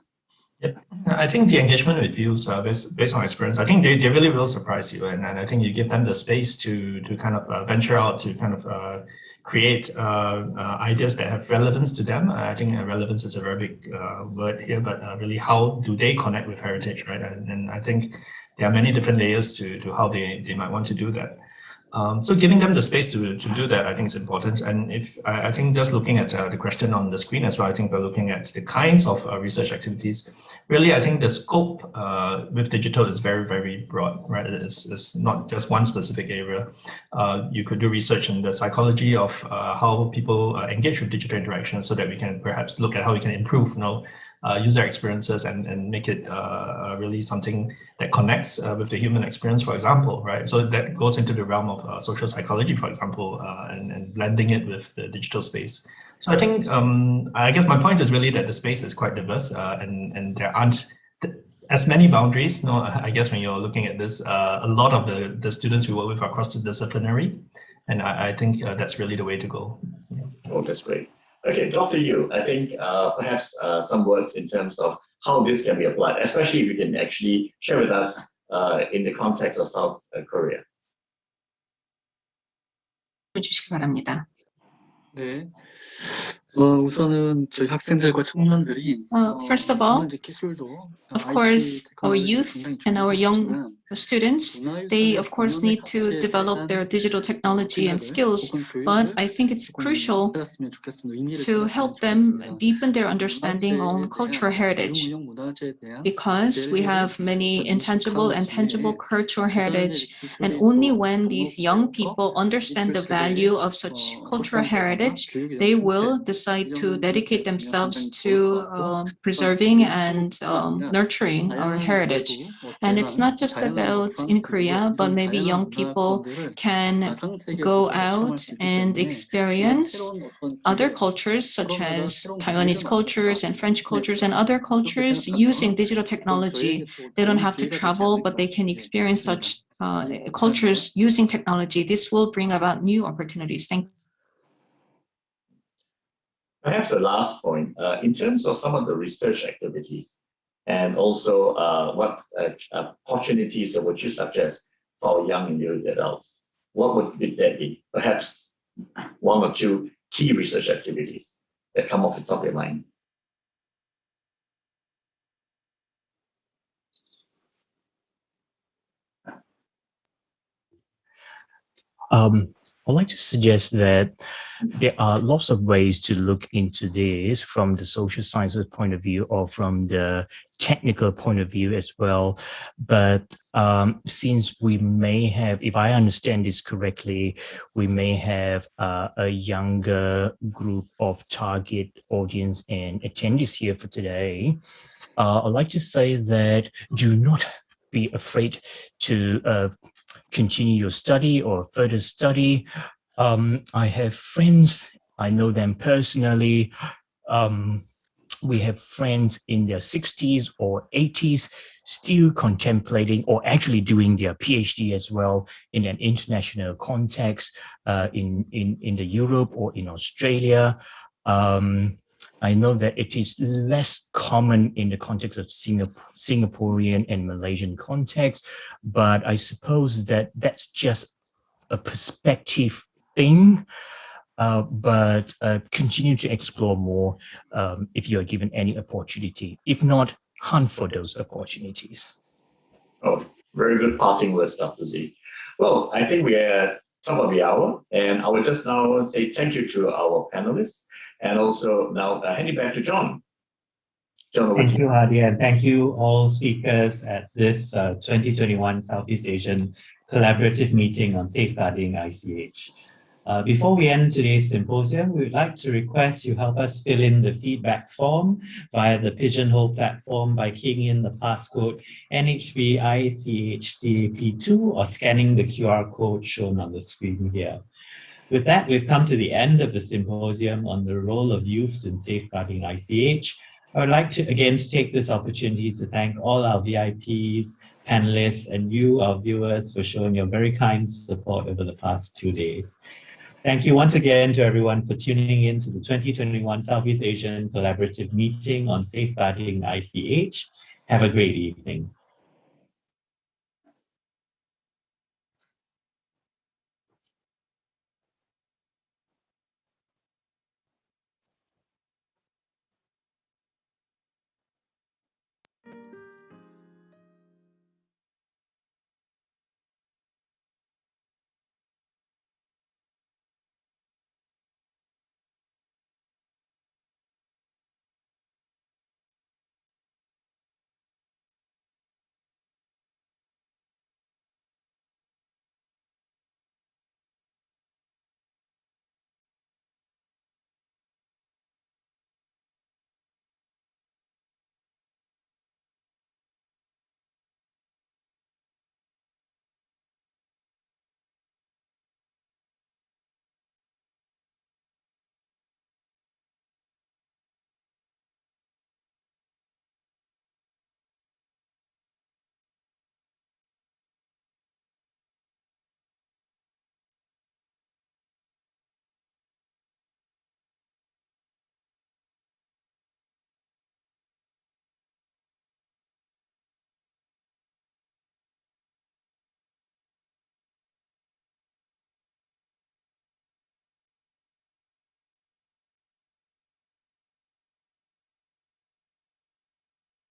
Yep. I think the engagement with views based on experience, I think they really will surprise you. And I think you give them the space to kind of venture out, to kind of create ideas that have relevance to them. I think relevance is a very big word here, but really how do they connect with heritage, right? And I think there are many different layers to how they might want to do that. So giving them the space to do that, I think is important. And if I think just looking at the question on the screen as well, I think we're looking at the kinds of research activities. Really, I think the scope with digital is very, very broad, right? It's not just one specific area. You could do research in the psychology of how people engage with digital interaction, so that we can perhaps look at how we can improve, user experiences and make it really something that connects with the human experience, for example, right? So that goes into the realm of social psychology, for example, and blending it with the digital space. So I think, I guess my point is really that the space is quite diverse and there aren't as many boundaries. I guess when you're looking at this, a lot of the students we work with are cross-disciplinary, and I think that's really the way to go. Yeah. Oh, that's great. Okay, Dr. Yu, I think perhaps some words in terms of how this can be applied, especially if you can actually share with us in the context of South Korea. 해주시기 바랍니다. 네. 우선은 저희 학생들과 청년들이 First of all, 이제 기술도 of course, our youth and our young students, they of course need to develop their digital technology and skills, but I think it's crucial to help them deepen their understanding on cultural heritage, because we have many intangible and tangible cultural heritage, and only when these young people understand the value of such cultural heritage, they will decide to dedicate themselves to preserving and nurturing our heritage. And it's not just about in Korea, but maybe young people can go out and experience other cultures, such as Taiwanese cultures and French cultures and other cultures using digital technology. They don't have to travel, but they can experience such cultures using technology. This will bring about new opportunities. Thank you. Perhaps the last point, in terms of some of the research activities, and also what opportunities would you suggest for young and youth adults? What would that be? Perhaps one or two key research activities that come off the top of your mind. I'd like to suggest that there are lots of ways to look into this from the social sciences point of view or from the technical point of view as well. But since we may have, if I understand this correctly, we may have a younger group of target audience and attendees here for today, I'd like to say that do not be afraid to continue your study or further study. I have friends, I know them personally. We have friends in their 60s or 80s still contemplating or actually doing their PhD as well in an international context in the Europe or in Australia. I know that it is less common in the context of Singaporean and Malaysian context, but I suppose that that's just a perspective thing. But continue to explore more if you are given any opportunity. If not, hunt for those opportunities. Oh, very good parting words, Dr. Z. Well, I think we are at top of the hour, and I would just now say thank you to our panelists. And also now handing back to John. Thank you, Hadi, and thank you all speakers at this 2021 Southeast Asian Collaborative Meeting on Safeguarding ICH. Before we end today's symposium, we would like to request you help us fill in the feedback form via the Pigeonhole platform by keying in the passcode NHBICHCAP2 or scanning the QR code shown on the screen here. With that, we've come to the end of the symposium on the role of youths in safeguarding ICH. I would like to again take this opportunity to thank all our VIPs, panelists, and you, our viewers, for showing your very kind support over the past 2 days. Thank you once again to everyone for tuning in to the 2021 Southeast Asian Collaborative Meeting on Safeguarding ICH. Have a great evening.